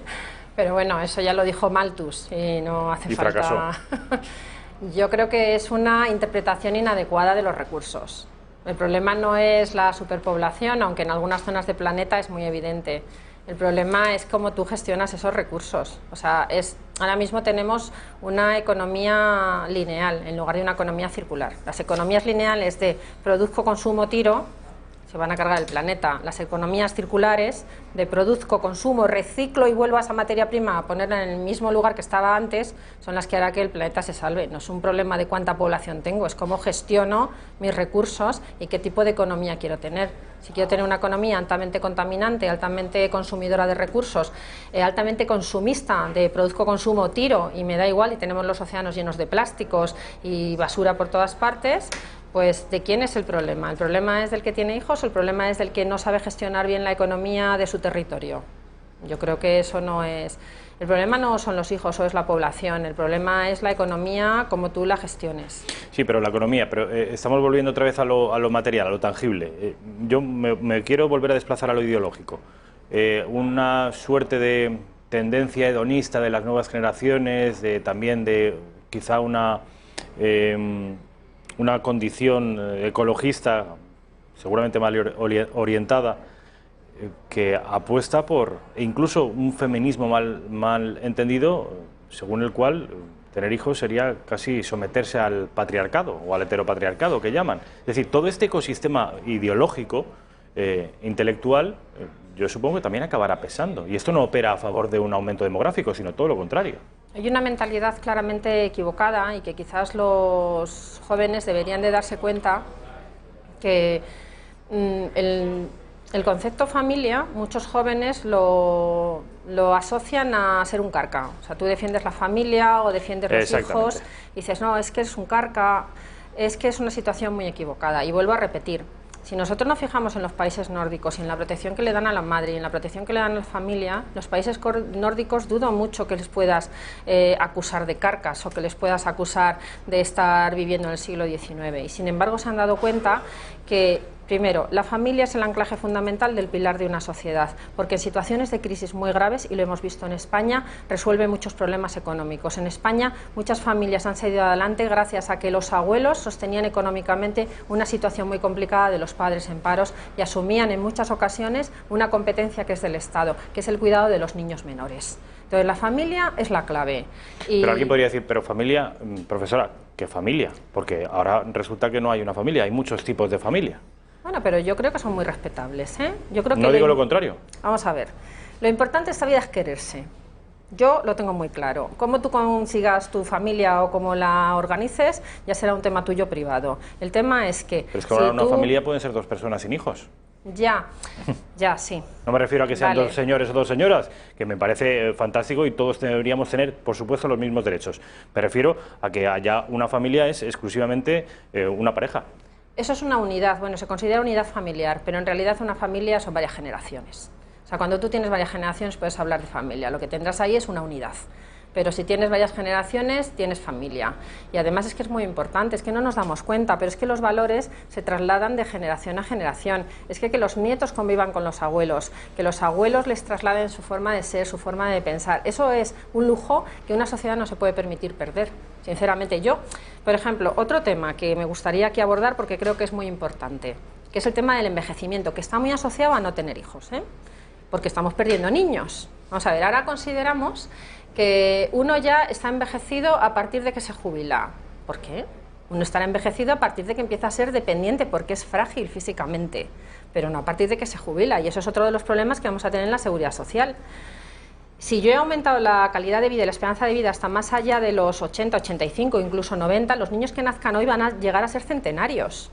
[SPEAKER 11] Pero bueno, eso ya lo dijo Malthus y no hace falta...
[SPEAKER 1] fracasó.
[SPEAKER 11] Yo creo que es una interpretación inadecuada de los recursos. El problema no es la superpoblación, aunque en algunas zonas del planeta es muy evidente. El problema es cómo tú gestionas esos recursos. O sea, ahora mismo tenemos una economía lineal en lugar de una economía circular. Las economías lineales de produzco, consumo, tiro se van a cargar el planeta. Las economías circulares de produzco, consumo, reciclo y vuelvo a esa materia prima a ponerla en el mismo lugar que estaba antes son las que hará que el planeta se salve. No es un problema de cuánta población tengo, es cómo gestiono mis recursos y qué tipo de economía quiero tener. Si quiero tener una economía altamente contaminante, altamente consumidora de recursos, altamente consumista de produzco, consumo, tiro y me da igual y tenemos los océanos llenos de plásticos y basura por todas partes, pues ¿de quién es el problema? ¿El problema es del que tiene hijos o el problema es del que no sabe gestionar bien la economía de su territorio? Yo creo que eso no es... El problema no son los hijos o es la población, el problema es la economía como tú la gestiones.
[SPEAKER 1] Sí, pero la economía, pero estamos volviendo otra vez a lo material, a lo tangible. Yo me quiero volver a desplazar a lo ideológico. Una suerte de tendencia hedonista de las nuevas generaciones, también de quizá una condición ecologista seguramente mal orientada, que apuesta por, e incluso un feminismo mal entendido, según el cual tener hijos sería casi someterse al patriarcado o al heteropatriarcado que llaman. Es decir, todo este ecosistema ideológico, intelectual, yo supongo que también acabará pesando. Y esto no opera a favor de un aumento demográfico, sino todo lo contrario.
[SPEAKER 11] Hay una mentalidad claramente equivocada y que quizás los jóvenes deberían de darse cuenta que el concepto familia, muchos jóvenes lo asocian a ser un carca. O sea, tú defiendes la familia o defiendes los hijos y dices, no, es que es un carca, es que es una situación muy equivocada. Y vuelvo a repetir, si nosotros nos fijamos en los países nórdicos y en la protección que le dan a la madre y en la protección que le dan a la familia, los países nórdicos dudo mucho que les puedas acusar de carcas o que les puedas acusar de estar viviendo en el siglo XIX. Y sin embargo se han dado cuenta que, primero, la familia es el anclaje fundamental del pilar de una sociedad, porque en situaciones de crisis muy graves, y lo hemos visto en España, resuelve muchos problemas económicos. En España muchas familias han salido adelante gracias a que los abuelos sostenían económicamente una situación muy complicada de los padres en paros y asumían en muchas ocasiones una competencia que es del Estado, que es el cuidado de los niños menores. Entonces la familia es la clave.
[SPEAKER 1] Pero alguien podría decir, pero familia, profesora, ¿qué familia? Porque ahora resulta que no hay una familia, hay muchos tipos de familia.
[SPEAKER 11] Bueno, pero yo creo que son muy respetables, ¿eh? Yo creo que
[SPEAKER 1] no digo lo contrario.
[SPEAKER 11] Vamos a ver, lo importante de esta vida es quererse. Yo lo tengo muy claro. Cómo tú consigas tu familia o cómo la organices ya será un tema tuyo privado. El tema es que...
[SPEAKER 1] Pero es que ahora una familia pueden ser 2 personas sin hijos.
[SPEAKER 11] Ya, sí.
[SPEAKER 1] No me refiero a que sean 2 señores o 2 señoras, que me parece fantástico y todos deberíamos tener, por supuesto, los mismos derechos. Me refiero a que haya una familia es exclusivamente una pareja.
[SPEAKER 11] Eso es una unidad, bueno, se considera unidad familiar, pero en realidad una familia son varias generaciones. O sea, cuando tú tienes varias generaciones puedes hablar de familia, lo que tendrás ahí es una unidad. Pero si tienes varias generaciones, tienes familia. Y además es que es muy importante, es que no nos damos cuenta, pero es que los valores se trasladan de generación a generación. Es que los nietos convivan con los abuelos, que los abuelos les trasladen su forma de ser, su forma de pensar. Eso es un lujo que una sociedad no se puede permitir perder. Sinceramente, yo, por ejemplo, otro tema que me gustaría aquí abordar porque creo que es muy importante, que es el tema del envejecimiento, que está muy asociado a no tener hijos, ¿eh? Porque estamos perdiendo niños. Vamos a ver, ahora consideramos que uno ya está envejecido a partir de que se jubila. ¿Por qué? Uno estará envejecido a partir de que empieza a ser dependiente porque es frágil físicamente, pero no a partir de que se jubila, y eso es otro de los problemas que vamos a tener en la seguridad social. Si yo he aumentado la calidad de vida y la esperanza de vida hasta más allá de los 80, 85, incluso 90, los niños que nazcan hoy van a llegar a ser centenarios.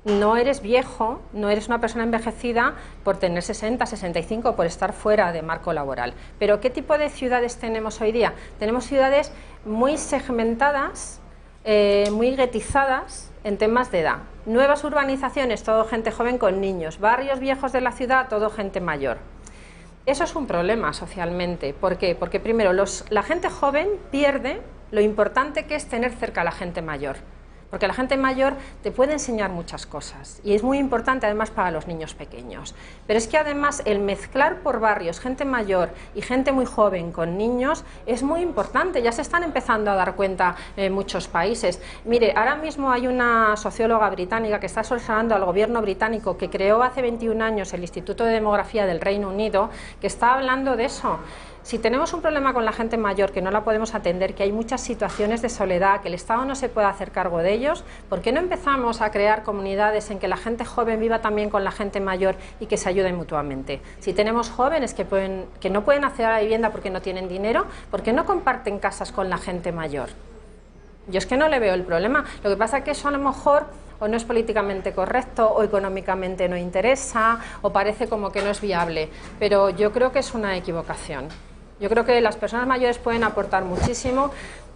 [SPEAKER 11] No eres viejo, no eres una persona envejecida por tener 60, 65, por estar fuera de marco laboral. Pero ¿qué tipo de ciudades tenemos hoy día? Tenemos ciudades muy segmentadas, muy guetizadas en temas de edad. Nuevas urbanizaciones, todo gente joven con niños. Barrios viejos de la ciudad, todo gente mayor. Eso es un problema socialmente. ¿Por qué? Porque primero, la gente joven pierde lo importante que es tener cerca a la gente mayor. Porque la gente mayor te puede enseñar muchas cosas y es muy importante además para los niños pequeños. Pero es que además el mezclar por barrios gente mayor y gente muy joven con niños es muy importante. Ya se están empezando a dar cuenta en muchos países. Mire, ahora mismo hay una socióloga británica que está asesorando al gobierno británico que creó hace 21 años el Instituto de Demografía del Reino Unido, que está hablando de eso. Si tenemos un problema con la gente mayor que no la podemos atender, que hay muchas situaciones de soledad, que el Estado no se puede hacer cargo de ellos, ¿por qué no empezamos a crear comunidades en que la gente joven viva también con la gente mayor y que se ayuden mutuamente? Si tenemos jóvenes que no pueden acceder a la vivienda porque no tienen dinero, ¿por qué no comparten casas con la gente mayor? Yo es que no le veo el problema. Lo que pasa es que eso a lo mejor o no es políticamente correcto, o económicamente no interesa, o parece como que no es viable, pero yo creo que es una equivocación. Yo creo que las personas mayores pueden aportar muchísimo.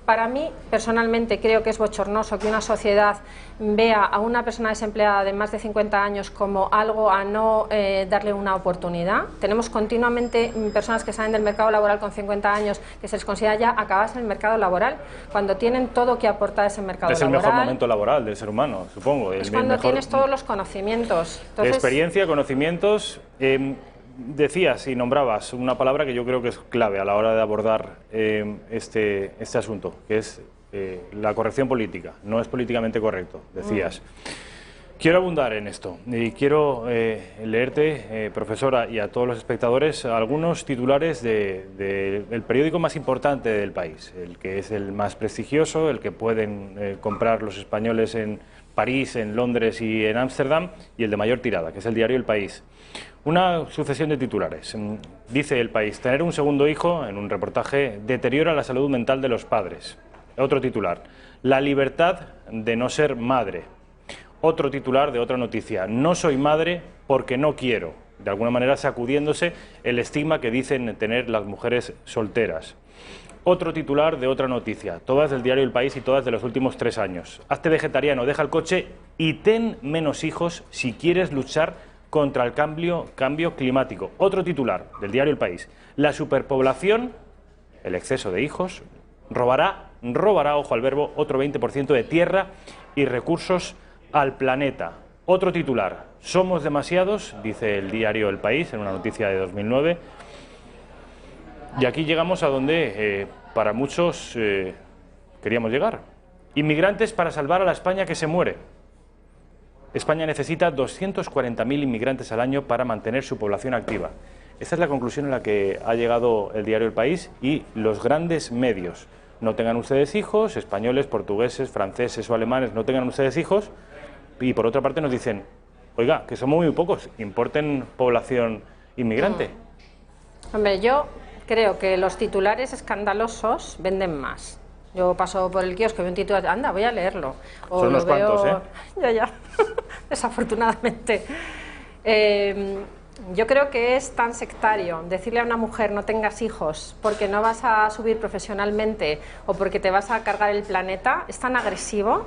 [SPEAKER 11] Para mí, personalmente, creo que es bochornoso que una sociedad vea a una persona desempleada de más de 50 años como algo a no darle una oportunidad. Tenemos continuamente personas que salen del mercado laboral con 50 años que se les considera ya acabadas en el mercado laboral, cuando tienen todo que aportar a ese mercado laboral.
[SPEAKER 1] Es el mejor momento laboral del ser humano, supongo.
[SPEAKER 11] Es cuando tienes todos los conocimientos.
[SPEAKER 1] Entonces, experiencia, conocimientos... Decías y nombrabas una palabra que yo creo que es clave a la hora de abordar este asunto, que es la corrección política. No es políticamente correcto, decías. Quiero abundar en esto y quiero leerte, profesora, y a todos los espectadores, algunos titulares del periódico más importante del país, el que es el más prestigioso, el que pueden comprar los españoles en París, en Londres y en Ámsterdam, y el de mayor tirada, que es el diario El País. Una sucesión de titulares. Dice El País: tener un segundo hijo, en un reportaje, deteriora la salud mental de los padres. Otro titular: la libertad de no ser madre. Otro titular de otra noticia: no soy madre porque no quiero. De alguna manera sacudiéndose el estigma que dicen tener las mujeres solteras. Otro titular de otra noticia, todas del diario El País y todas de los últimos 3 años. Hazte vegetariano, deja el coche y ten menos hijos si quieres luchar contra el cambio climático. Otro titular del diario El País: la superpoblación, el exceso de hijos, robará, ojo al verbo, otro 20% de tierra y recursos al planeta. Otro titular: somos demasiados, dice el diario El País en una noticia de 2009. Y aquí llegamos a donde para muchos queríamos llegar. Inmigrantes para salvar a la España que se muere. España necesita 240.000 inmigrantes al año para mantener su población activa. Esta es la conclusión a la que ha llegado el diario El País y los grandes medios. No tengan ustedes hijos, españoles, portugueses, franceses o alemanes, no tengan ustedes hijos. Y por otra parte nos dicen: oiga, que somos muy pocos, importen población inmigrante.
[SPEAKER 11] Hombre, yo creo que los titulares escandalosos venden más. Yo paso por el kiosco y veo un titular, anda, voy a leerlo. O
[SPEAKER 1] son unos cuantos, ¿eh?
[SPEAKER 11] Ya, desafortunadamente. Yo creo que es tan sectario decirle a una mujer no tengas hijos porque no vas a subir profesionalmente o porque te vas a cargar el planeta, es tan agresivo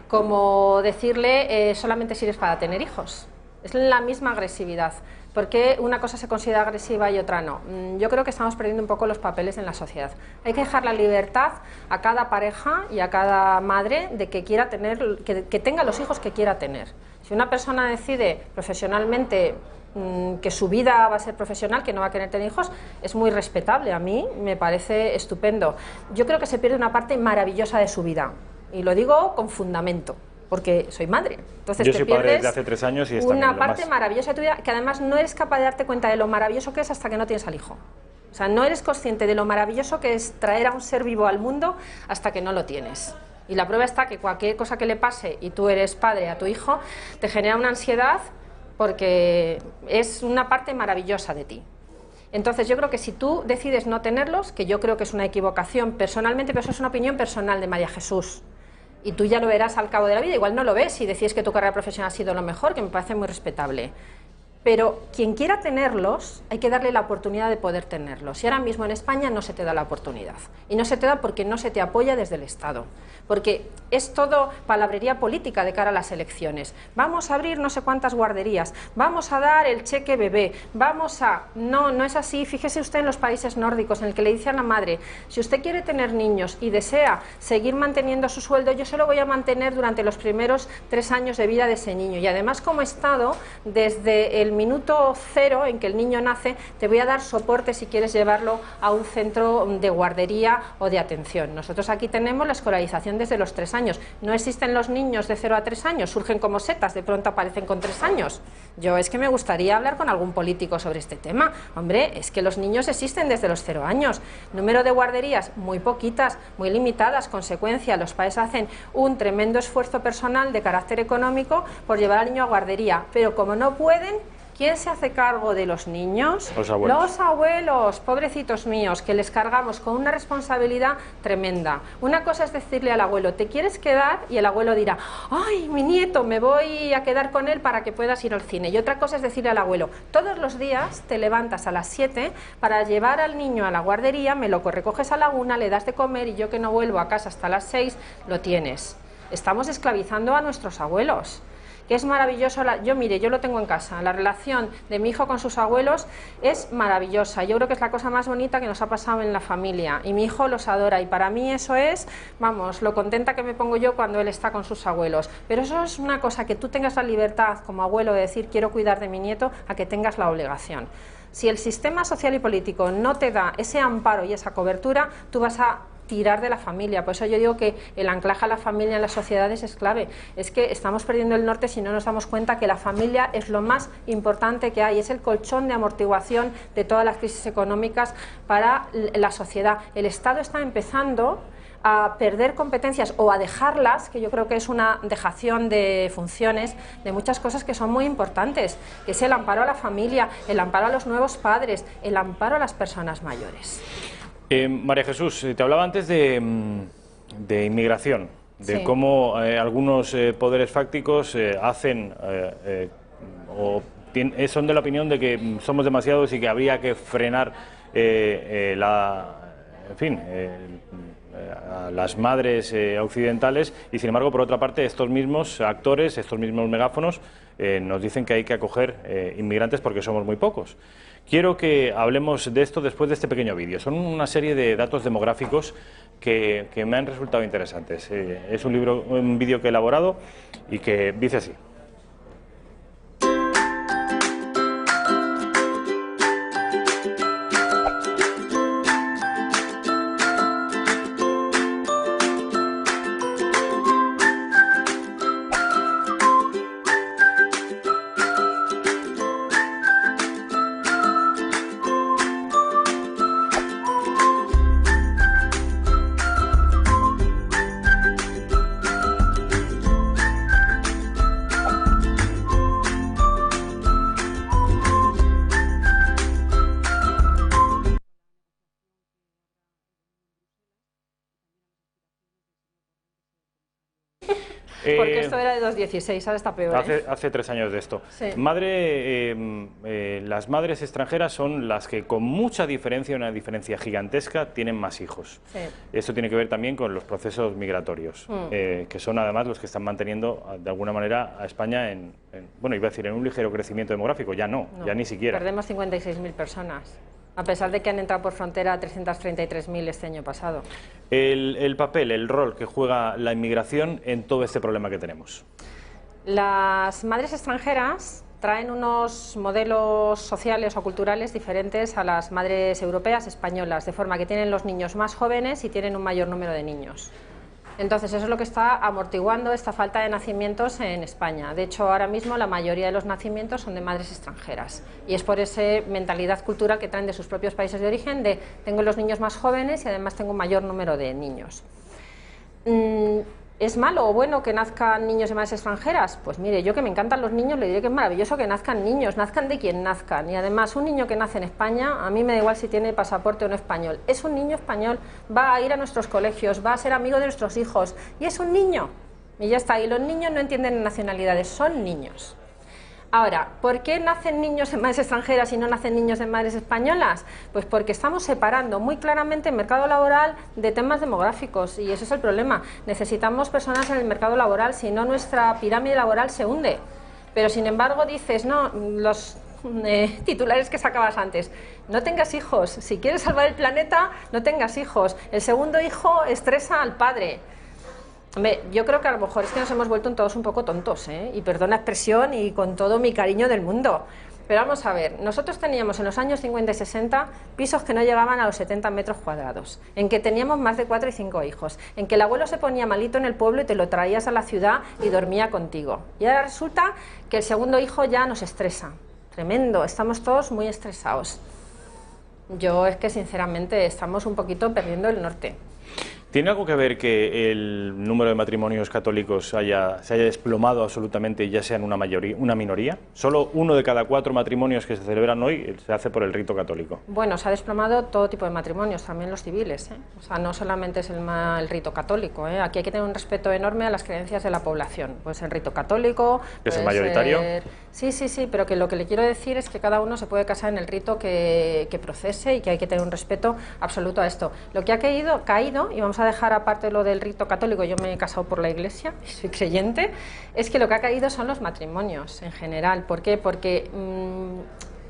[SPEAKER 11] como decirle solamente sirves para tener hijos. Es la misma agresividad. ¿Por qué una cosa se considera agresiva y otra no? Yo creo que estamos perdiendo un poco los papeles en la sociedad. Hay que dejar la libertad a cada pareja y a cada madre de que quiera tener, que tenga los hijos que quiera tener. Si una persona decide profesionalmente que su vida va a ser profesional, que no va a querer tener hijos, es muy respetable. A mí me parece estupendo. Yo creo que se pierde una parte maravillosa de su vida. Y lo digo con fundamento, porque soy madre. Entonces
[SPEAKER 1] yo soy padre desde hace 3 años y está
[SPEAKER 11] una parte maravillosa de tu vida que además no eres capaz de darte cuenta de lo maravilloso que es hasta que no tienes al hijo. O sea, no eres consciente de lo maravilloso que es traer a un ser vivo al mundo hasta que no lo tienes. Y la prueba está que cualquier cosa que le pase y tú eres padre a tu hijo te genera una ansiedad porque es una parte maravillosa de ti. Entonces yo creo que si tú decides no tenerlos, que yo creo que es una equivocación personalmente, pero eso es una opinión personal de María Jesús, y tú ya lo verás al cabo de la vida, igual no lo ves y decides que tu carrera profesional ha sido lo mejor, que me parece muy respetable. Pero quien quiera tenerlos, hay que darle la oportunidad de poder tenerlos. Y ahora mismo en España no se te da la oportunidad. Y no se te da porque no se te apoya desde el Estado. Porque es todo palabrería política de cara a las elecciones. Vamos a abrir no sé cuántas guarderías, vamos a dar el cheque bebé, vamos a... No, no es así. Fíjese usted en los países nórdicos, en el que le dice a la madre, si usted quiere tener niños y desea seguir manteniendo su sueldo, yo se lo voy a mantener durante los primeros 3 años de vida de ese niño. Y además, como Estado, desde el minuto 0 en que el niño nace, te voy a dar soporte si quieres llevarlo a un centro de guardería o de atención. Nosotros aquí tenemos la escolarización desde los 3 años. No existen los niños de 0 a 3 años, surgen como setas, de pronto aparecen con 3 años. Yo es que me gustaría hablar con algún político sobre este tema. Hombre, es que los niños existen desde los 0 años. Número de guarderías, muy poquitas, muy limitadas. Consecuencia, los padres hacen un tremendo esfuerzo personal de carácter económico por llevar al niño a guardería, pero como no pueden, ¿quién se hace cargo de los niños?
[SPEAKER 1] Los abuelos.
[SPEAKER 11] Los abuelos, pobrecitos míos, que les cargamos con una responsabilidad tremenda. Una cosa es decirle al abuelo, ¿te quieres quedar? Y el abuelo dirá, ¡ay, mi nieto, me voy a quedar con él para que puedas ir al cine! Y otra cosa es decirle al abuelo, todos los días te levantas a las 7 para llevar al niño a la guardería, me lo recoges a la 1, le das de comer y yo que no vuelvo a casa hasta las 6, lo tienes. Estamos esclavizando a nuestros abuelos. Que es maravilloso, yo lo tengo en casa, la relación de mi hijo con sus abuelos es maravillosa, yo creo que es la cosa más bonita que nos ha pasado en la familia y mi hijo los adora y para mí eso es, vamos, lo contenta que me pongo yo cuando él está con sus abuelos, pero eso es una cosa que tú tengas la libertad como abuelo de decir quiero cuidar de mi nieto a que tengas la obligación. Si el sistema social y político no te da ese amparo y esa cobertura, tú vas a tirar de la familia. Por eso yo digo que el anclaje a la familia en las sociedades es clave. Es que estamos perdiendo el norte si no nos damos cuenta que la familia es lo más importante que hay, es el colchón de amortiguación de todas las crisis económicas para la sociedad. El Estado está empezando a perder competencias o a dejarlas, que yo creo que es una dejación de funciones, de muchas cosas que son muy importantes, que es el amparo a la familia, el amparo a los nuevos padres, el amparo a las personas mayores.
[SPEAKER 1] María Jesús, te hablaba antes de inmigración, de
[SPEAKER 11] Sí.
[SPEAKER 1] cómo algunos poderes fácticos hacen o son de la opinión de que somos demasiados y que habría que frenar a las madres occidentales, y sin embargo, por otra parte, estos mismos actores, estos mismos megáfonos nos dicen que hay que acoger inmigrantes porque somos muy pocos. Quiero que hablemos de esto después de este pequeño vídeo. Son una serie de datos demográficos que me han resultado interesantes. Es un vídeo que he elaborado y que dice así.
[SPEAKER 11] Porque esto era de 2016, ahora está peor.
[SPEAKER 1] Hace 3 años de esto.
[SPEAKER 11] Sí.
[SPEAKER 1] Las madres extranjeras son las que con mucha diferencia, una diferencia gigantesca, tienen más hijos.
[SPEAKER 11] Sí.
[SPEAKER 1] Esto tiene que ver también con los procesos migratorios, que son además los que están manteniendo de alguna manera a España en un ligero crecimiento demográfico. Ya no, ya ni siquiera.
[SPEAKER 11] Perdemos 56.000 personas. A pesar de que han entrado por frontera 333.000 este año pasado.
[SPEAKER 1] El papel, el rol que juega la inmigración en todo este problema que tenemos.
[SPEAKER 11] Las madres extranjeras traen unos modelos sociales o culturales diferentes a las madres europeas españolas, de forma que tienen los niños más jóvenes y tienen un mayor número de niños. Entonces eso es lo que está amortiguando esta falta de nacimientos en España. De hecho, ahora mismo la mayoría de los nacimientos son de madres extranjeras, y es por esa mentalidad cultural que traen de sus propios países de origen, de tengo los niños más jóvenes y además tengo un mayor número de niños. ¿Es malo o bueno que nazcan niños de madres extranjeras? Pues mire, yo que me encantan los niños le diré que es maravilloso que nazcan niños, nazcan de quien nazcan. Y además un niño que nace en España, a mí me da igual si tiene pasaporte o no español, es un niño español, va a ir a nuestros colegios, va a ser amigo de nuestros hijos, y es un niño, y ya está. Y los niños no entienden nacionalidades, son niños. Ahora, ¿por qué nacen niños de madres extranjeras y no nacen niños de madres españolas? Pues porque estamos separando muy claramente el mercado laboral de temas demográficos, y ese es el problema. Necesitamos personas en el mercado laboral, si no nuestra pirámide laboral se hunde. Pero sin embargo dices, no, los titulares que sacabas antes, no tengas hijos, si quieres salvar el planeta, no tengas hijos. El segundo hijo estresa al padre. Hombre, yo creo que a lo mejor es que nos hemos vuelto todos un poco tontos, y perdón la expresión y con todo mi cariño del mundo. Pero vamos a ver, nosotros teníamos en los años 50 y 60 pisos que no llegaban a los 70 metros cuadrados, en que teníamos más de 4 y 5 hijos, en que el abuelo se ponía malito en el pueblo y te lo traías a la ciudad y dormía contigo. Y ahora resulta que el segundo hijo ya nos estresa. Tremendo, estamos todos muy estresados. Yo es que sinceramente estamos un poquito perdiendo el norte.
[SPEAKER 1] ¿Tiene algo que ver que el número de matrimonios católicos se haya desplomado absolutamente y ya sean una minoría? Solo 1 de cada 4 matrimonios que se celebran hoy se hace por el rito católico.
[SPEAKER 11] Bueno, se ha desplomado todo tipo de matrimonios, también los civiles, O sea, no solamente es el rito católico, Aquí hay que tener un respeto enorme a las creencias de la población. Pues el rito católico...
[SPEAKER 1] ¿Es el mayoritario?
[SPEAKER 11] Sí, pero que lo que le quiero decir es que cada uno se puede casar en el rito que procese, y que hay que tener un respeto absoluto a esto. Lo que ha caído, y vamos a dejar aparte lo del rito católico, yo me he casado por la Iglesia y soy creyente, es que lo que ha caído son los matrimonios en general. ¿Por qué? Porque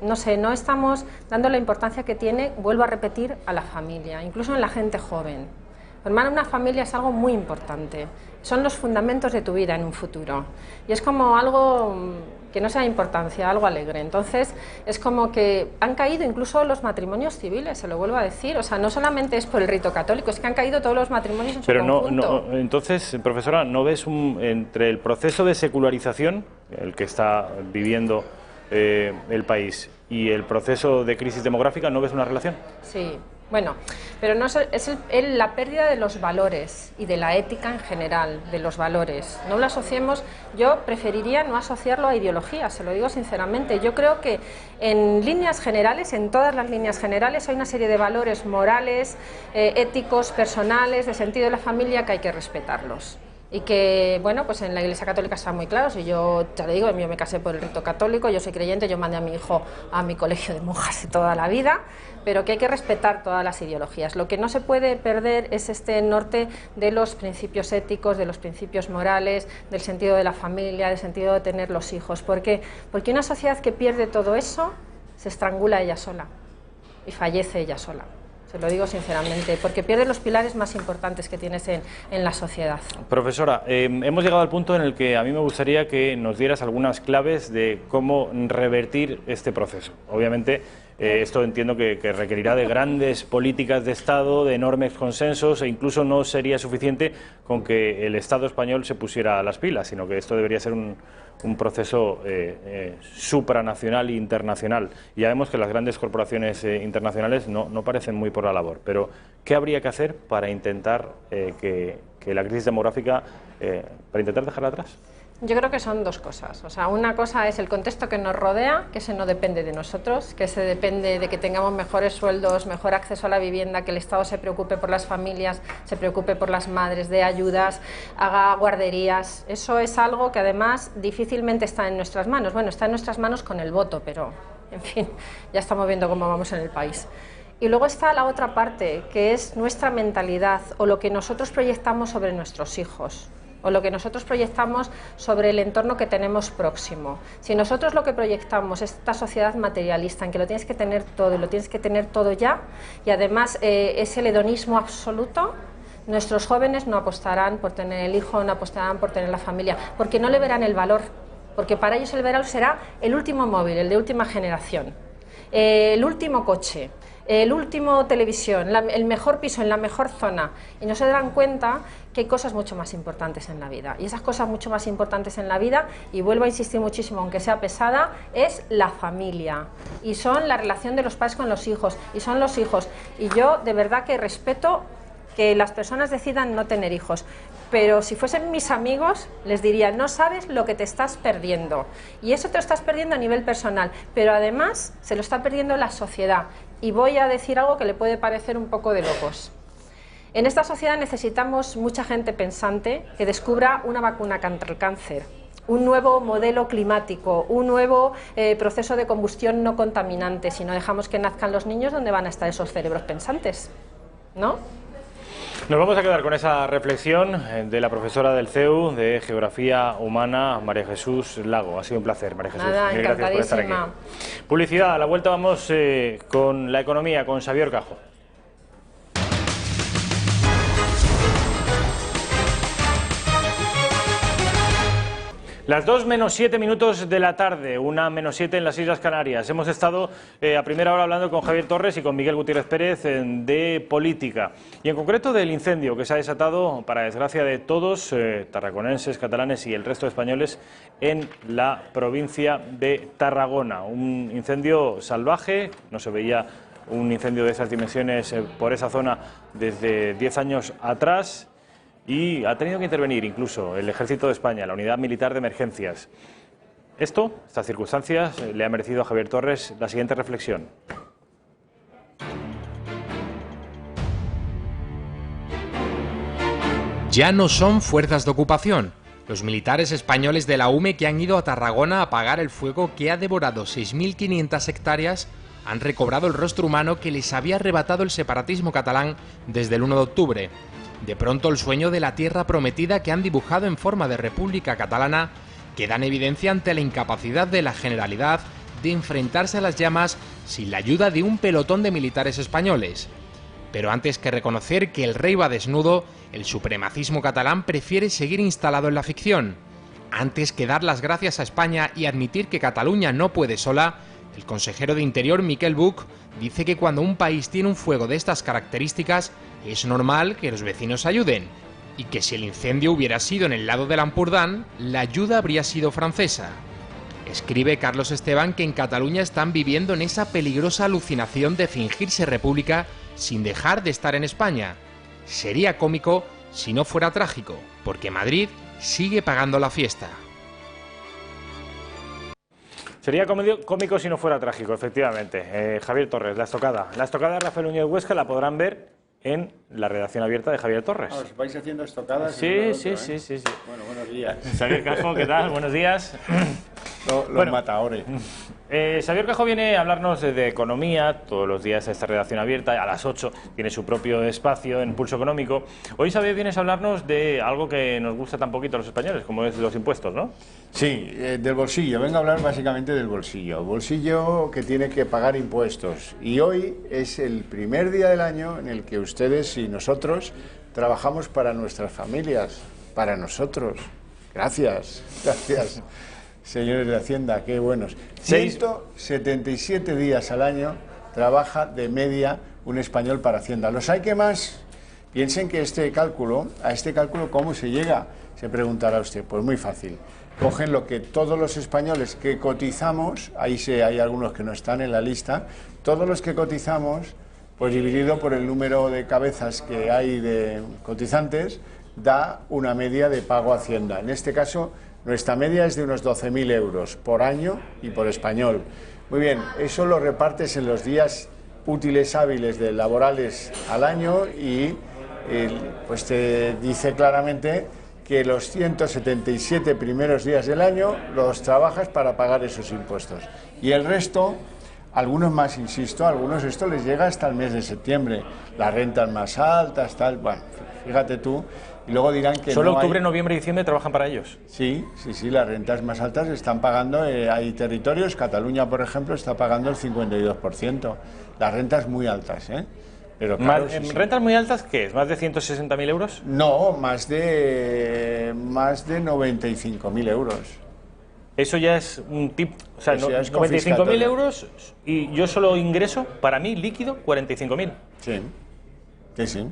[SPEAKER 11] no sé, no estamos dando la importancia que tiene, vuelvo a repetir, a la familia, incluso en la gente joven. Formar una familia es algo muy importante, son los fundamentos de tu vida en un futuro, y es como algo que no sea de importancia, algo alegre. Entonces es como que han caído incluso los matrimonios civiles, se lo vuelvo a decir, o sea, no solamente es por el rito católico, es que han caído todos los matrimonios en su conjunto.
[SPEAKER 1] Entonces, profesora, ¿no ves entre el proceso de secularización, el que está viviendo el país, y el proceso de crisis demográfica, no ves una relación?
[SPEAKER 11] Sí. Bueno, pero no es la pérdida de los valores y de la ética en general, de los valores. No lo asociemos, yo preferiría no asociarlo a ideologías, se lo digo sinceramente. Yo creo que en líneas generales, en todas las líneas generales, hay una serie de valores morales, éticos, personales, de sentido de la familia que hay que respetarlos. Y que, bueno, pues en la Iglesia Católica está muy claro. Si yo, ya le digo, yo me casé por el rito católico, yo soy creyente, yo mandé a mi hijo a mi colegio de monjas de toda la vida, pero que hay que respetar todas las ideologías. Lo que no se puede perder es este norte de los principios éticos, de los principios morales, del sentido de la familia, del sentido de tener los hijos. ¿Por qué? Porque una sociedad que pierde todo eso se estrangula ella sola y fallece ella sola. Se lo digo sinceramente, porque pierde los pilares más importantes que tienes en la sociedad.
[SPEAKER 1] Profesora, hemos llegado al punto en el que a mí me gustaría que nos dieras algunas claves de cómo revertir este proceso. Obviamente, esto entiendo que requerirá de grandes políticas de Estado, de enormes consensos, e incluso no sería suficiente con que el Estado español se pusiera las pilas, sino que esto debería ser un proceso supranacional e internacional. Y ya vemos que las grandes corporaciones internacionales no parecen muy por la labor. Pero, ¿qué habría que hacer para intentar que la crisis demográfica, para intentar dejarla atrás?
[SPEAKER 11] Yo creo que son dos cosas. O sea, una cosa es el contexto que nos rodea, que ese no depende de nosotros, que ese depende de que tengamos mejores sueldos, mejor acceso a la vivienda, que el Estado se preocupe por las familias, se preocupe por las madres, dé ayudas, haga guarderías. Eso es algo que además difícilmente está en nuestras manos. Bueno, está en nuestras manos con el voto, pero en fin, ya estamos viendo cómo vamos en el país. Y luego está la otra parte, que es nuestra mentalidad o lo que nosotros proyectamos sobre nuestros hijos, o lo que nosotros proyectamos sobre el entorno que tenemos próximo. Si nosotros lo que proyectamos es esta sociedad materialista, en que lo tienes que tener todo y lo tienes que tener todo ya, y además es el hedonismo absoluto, nuestros jóvenes no apostarán por tener el hijo, no apostarán por tener la familia, porque no le verán el valor, porque para ellos el valor será el último móvil, el de última generación, el último coche, el último televisión, el mejor piso en la mejor zona, y no se darán cuenta que hay cosas mucho más importantes en la vida, y esas cosas mucho más importantes en la vida, y vuelvo a insistir muchísimo, aunque sea pesada, es la familia, y son la relación de los padres con los hijos, y son los hijos, y yo de verdad que respeto que las personas decidan no tener hijos, pero si fuesen mis amigos les diría, no sabes lo que te estás perdiendo, y eso te lo estás perdiendo a nivel personal, pero además se lo está perdiendo la sociedad. Y voy a decir algo que le puede parecer un poco de locos. En esta sociedad necesitamos mucha gente pensante que descubra una vacuna contra el cáncer, un nuevo modelo climático, un nuevo proceso de combustión no contaminante. Si no dejamos que nazcan los niños, ¿dónde van a estar esos cerebros pensantes? ¿No?
[SPEAKER 1] Nos vamos a quedar con esa reflexión de la profesora del CEU de Geografía Humana, María Jesús Lago. Ha sido un placer, María Jesús.
[SPEAKER 11] Nada,
[SPEAKER 1] gracias por estar aquí. Publicidad, a la vuelta vamos con la economía, con Xavier Cajo. Las 2 menos 7 minutos de la tarde, 1 menos 7 en las Islas Canarias. Hemos estado a primera hora hablando con Javier Torres y con Miguel Gutiérrez Pérez de política. Y en concreto del incendio que se ha desatado, para desgracia de todos, tarraconenses, catalanes y el resto de españoles, en la provincia de Tarragona. Un incendio salvaje, no se veía un incendio de esas dimensiones por esa zona desde 10 años atrás. Y ha tenido que intervenir incluso el Ejército de España, la Unidad Militar de Emergencias. Estas circunstancias, le ha merecido a Javier Torres la siguiente reflexión.
[SPEAKER 13] Ya no son fuerzas de ocupación. Los militares españoles de la UME que han ido a Tarragona a apagar el fuego que ha devorado 6.500 hectáreas han recobrado el rostro humano que les había arrebatado el separatismo catalán desde el 1 de octubre. De pronto el sueño de la tierra prometida que han dibujado en forma de República Catalana queda en evidencia ante la incapacidad de la Generalidad de enfrentarse a las llamas sin la ayuda de un pelotón de militares españoles. Pero antes que reconocer que el rey va desnudo, el supremacismo catalán prefiere seguir instalado en la ficción. Antes que dar las gracias a España y admitir que Cataluña no puede sola, el consejero de Interior, Miquel Buch, dice que cuando un país tiene un fuego de estas características, es normal que los vecinos ayuden, y que si el incendio hubiera sido en el lado del Ampurdán, la ayuda habría sido francesa. Escribe Carlos Esteban que en Cataluña están viviendo en esa peligrosa alucinación de fingirse república sin dejar de estar en España. Sería cómico si no fuera trágico, porque Madrid sigue pagando la fiesta.
[SPEAKER 1] Sería cómico si no fuera trágico, efectivamente. Javier Torres, La Estocada. La Estocada de Rafael Núñez Huesca la podrán ver en la redacción abierta de Javier Torres.
[SPEAKER 14] ¿Os vais haciendo estocadas?
[SPEAKER 1] Sí.
[SPEAKER 14] Bueno, buenos días.
[SPEAKER 1] Xavier Cajo, ¿qué tal? Buenos días.
[SPEAKER 14] Los matadores.
[SPEAKER 1] Xavier Cajo viene a hablarnos de economía todos los días a esta redacción abierta, a las 8 tiene su propio espacio en Pulso Económico. Hoy, Xavier, vienes a hablarnos de algo que nos gusta tan poquito a los españoles, como es los impuestos, ¿no?
[SPEAKER 14] Sí, del bolsillo. Vengo a hablar básicamente del bolsillo. Bolsillo que tiene que pagar impuestos. Y hoy es el primer día del año en el que ustedes y nosotros trabajamos para nuestras familias, para nosotros. Gracias. Señores de Hacienda, qué buenos. 177 días al año trabaja de media un español para Hacienda. ¿Los hay que más? Piensen que a este cálculo, ¿cómo se llega? Se preguntará usted. Pues muy fácil. Cogen lo que todos los españoles que cotizamos, ahí sí hay algunos que no están en la lista, todos los que cotizamos, pues dividido por el número de cabezas que hay de cotizantes, da una media de pago a Hacienda. En este caso, nuestra media es de unos 12.000 euros por año y por español. Muy bien, eso lo repartes en los días útiles hábiles de laborales al año y pues te dice claramente que los 177 primeros días del año los trabajas para pagar esos impuestos. Y el resto, algunos más, insisto, algunos esto les llega hasta el mes de septiembre. Las rentas más altas, tal, bueno, fíjate tú. Y luego dirán que
[SPEAKER 1] solo
[SPEAKER 14] no
[SPEAKER 1] octubre,
[SPEAKER 14] hay...
[SPEAKER 1] noviembre y diciembre trabajan para ellos.
[SPEAKER 14] Sí, las rentas más altas están pagando, hay territorios, Cataluña, por ejemplo, está pagando el 52%. Las rentas muy altas, ¿eh? Pero claro,
[SPEAKER 1] ¿rentas muy altas qué es? ¿Más de 160.000 euros?
[SPEAKER 14] No, más de 95.000 euros.
[SPEAKER 1] Eso ya es un tip, o sea, 95.000 euros y yo solo ingreso, para mí, líquido, 45.000.
[SPEAKER 14] Sí.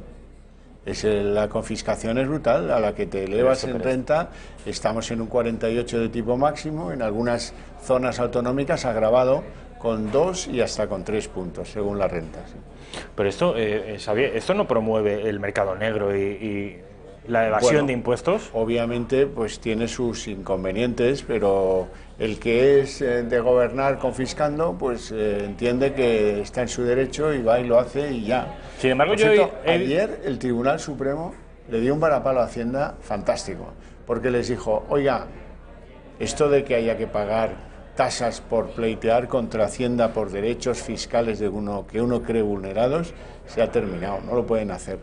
[SPEAKER 14] La confiscación es brutal, a la que te elevas en renta, estamos en un 48 de tipo máximo, en algunas zonas autonómicas agravado con 2 y hasta con 3 puntos, según la renta. Sí.
[SPEAKER 1] Pero esto, Xavier, ¿esto no promueve el mercado negro y la evasión de impuestos?
[SPEAKER 14] Obviamente, pues tiene sus inconvenientes, pero el que es de gobernar confiscando, pues entiende que está en su derecho y va y lo hace y ya.
[SPEAKER 1] Sin embargo,
[SPEAKER 14] ayer el Tribunal Supremo le dio un varapalo a Hacienda fantástico, porque les dijo, oiga, esto de que haya que pagar tasas por pleitear contra Hacienda por derechos fiscales de que uno cree vulnerados, se ha terminado, no lo pueden hacer,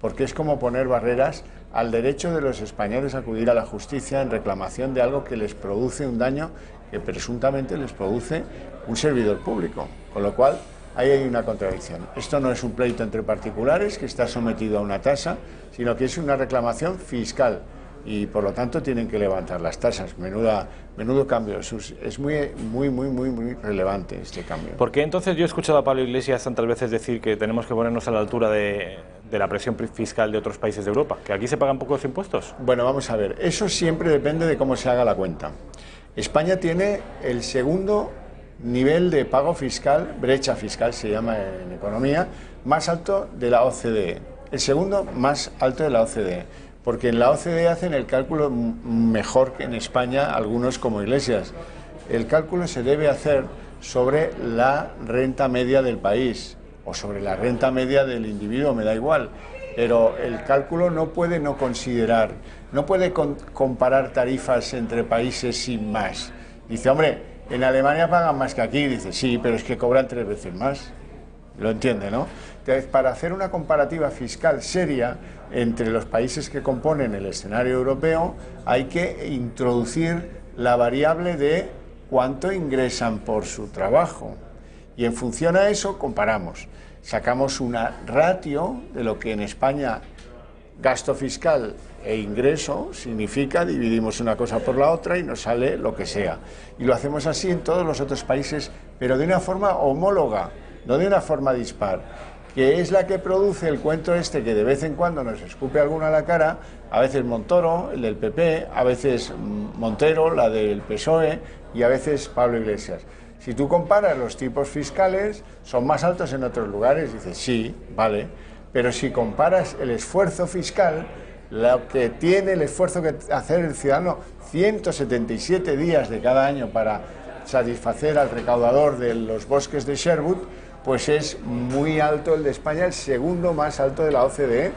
[SPEAKER 14] porque es como poner barreras al derecho de los españoles a acudir a la justicia en reclamación de algo que les produce un daño que presuntamente les produce un servidor público, con lo cual ahí hay una contradicción. Esto no es un pleito entre particulares que está sometido a una tasa, sino que es una reclamación fiscal y por lo tanto tienen que levantar las tasas. Menudo cambio, es muy relevante este cambio.
[SPEAKER 1] ¿Por qué entonces yo he escuchado a Pablo Iglesias tantas veces decir que tenemos que ponernos a la altura de la presión fiscal de otros países de Europa? ¿Que aquí se pagan pocos impuestos?
[SPEAKER 14] Bueno, vamos a ver, eso siempre depende de cómo se haga la cuenta. España tiene el segundo nivel de pago fiscal, brecha fiscal se llama en economía, más alto de la OCDE. El segundo más alto de la OCDE. Porque en la OCDE hacen el cálculo mejor que en España, algunos como Iglesias. El cálculo se debe hacer sobre la renta media del país o sobre la renta media del individuo, me da igual. Pero el cálculo no puede no considerar, no puede comparar tarifas entre países sin más. Dice, hombre, en Alemania pagan más que aquí. Dice, sí, pero es que cobran 3 veces más. Lo entiende, ¿no? Entonces, para hacer una comparativa fiscal seria entre los países que componen el escenario europeo, hay que introducir la variable de cuánto ingresan por su trabajo. Y en función a eso comparamos. Sacamos una ratio de lo que en España gasto fiscal e ingreso significa, dividimos una cosa por la otra y nos sale lo que sea. Y lo hacemos así en todos los otros países, pero de una forma homóloga, no de una forma dispar. que es la que produce el cuento este que de vez en cuando nos escupe alguno a la cara, a veces Montoro, el del PP, a veces Montero, la del PSOE, y a veces Pablo Iglesias. Si tú comparas los tipos fiscales, son más altos en otros lugares, dices, sí, vale, pero si comparas el esfuerzo fiscal, lo que tiene el esfuerzo que hacer el ciudadano 177 días de cada año para satisfacer al recaudador de los bosques de Sherwood, pues es muy alto el de España, el segundo más alto de la OCDE.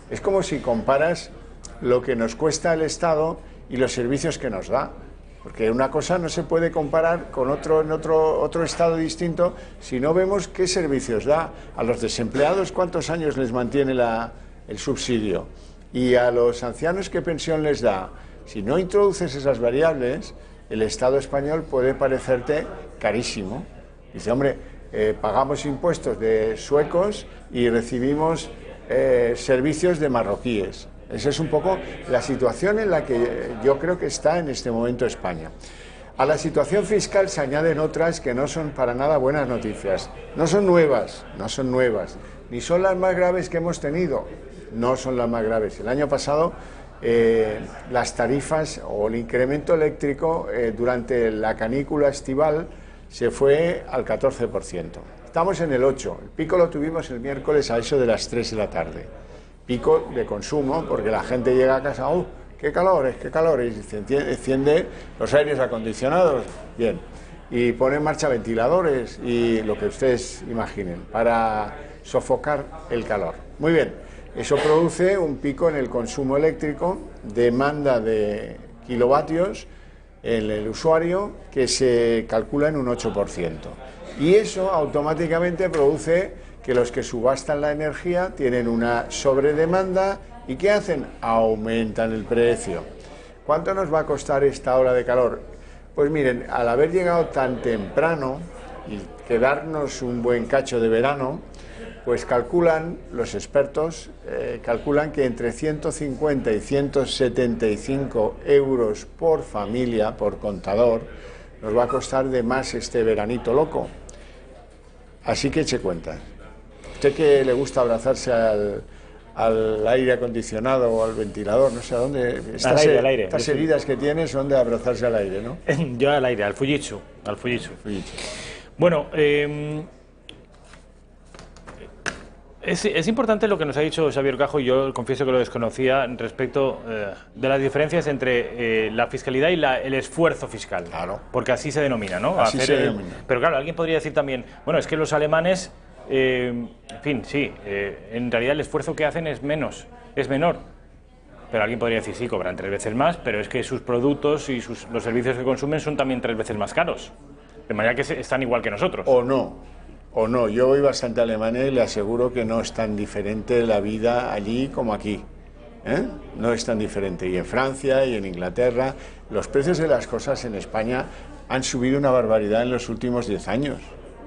[SPEAKER 14] Es como si comparas lo que nos cuesta el Estado y los servicios que nos da. Porque una cosa no se puede comparar con otro Estado distinto si no vemos qué servicios da. A los desempleados, ¿cuántos años les mantiene el subsidio? Y a los ancianos, ¿qué pensión les da? Si no introduces esas variables, el Estado español puede parecerte carísimo. Dice, hombre, pagamos impuestos de suecos y recibimos servicios de marroquíes. Esa es un poco la situación en la que yo creo que está en este momento España. A la situación fiscal se añaden otras que no son para nada buenas noticias. No son nuevas, ni son las más graves que hemos tenido, no son las más graves. El año pasado las tarifas o el incremento eléctrico durante la canícula estival se fue al 14%. Estamos en el 8%, el pico lo tuvimos el miércoles a eso de las 3 de la tarde. Pico de consumo, porque la gente llega a casa, ¡oh, qué calor, y se enciende los aires acondicionados, bien, y pone en marcha ventiladores y lo que ustedes imaginen, para sofocar el calor. Muy bien, eso produce un pico en el consumo eléctrico, demanda de kilovatios en el usuario, que se calcula en un 8%. Y eso automáticamente produce que los que subastan la energía tienen una sobredemanda y ¿qué hacen? Aumentan el precio. ¿Cuánto nos va a costar esta ola de calor? Pues miren, al haber llegado tan temprano y quedarnos un buen cacho de verano, pues calculan los expertos, calculan que entre 150 y 175 euros por familia, por contador, nos va a costar de más este veranito loco. Así que eche cuentas. Usted que le gusta abrazarse al aire acondicionado o al ventilador, no sé a dónde.
[SPEAKER 1] Al aire.
[SPEAKER 14] Estas heridas que tiene son de abrazarse al aire, ¿no?
[SPEAKER 1] Yo al aire, al Fujitsu. Bueno, es importante lo que nos ha dicho Xavier Cajo, y yo confieso que lo desconocía, respecto de las diferencias entre la fiscalidad y el esfuerzo fiscal.
[SPEAKER 14] Claro.
[SPEAKER 1] Porque así se denomina, ¿no?
[SPEAKER 14] Así se denomina.
[SPEAKER 1] Pero claro, alguien podría decir también, bueno, es que los alemanes, en fin, sí, en realidad el esfuerzo que hacen es menor. Pero alguien podría decir, sí, cobran 3 veces más, pero es que sus productos y los servicios que consumen son también 3 veces más caros. De manera que están igual que nosotros.
[SPEAKER 14] O no, yo voy bastante a Alemania y le aseguro que no es tan diferente la vida allí como aquí. No es tan diferente. Y en Francia y en Inglaterra, los precios de las cosas en España han subido una barbaridad en los últimos 10 años.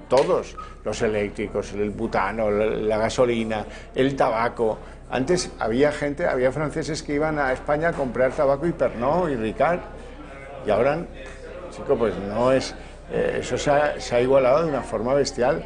[SPEAKER 14] Todos, los eléctricos, el butano, la gasolina, el tabaco. Antes había franceses que iban a España a comprar tabaco y Pernod y Ricard. Y ahora, chico, pues no es... eso se ha igualado de una forma bestial.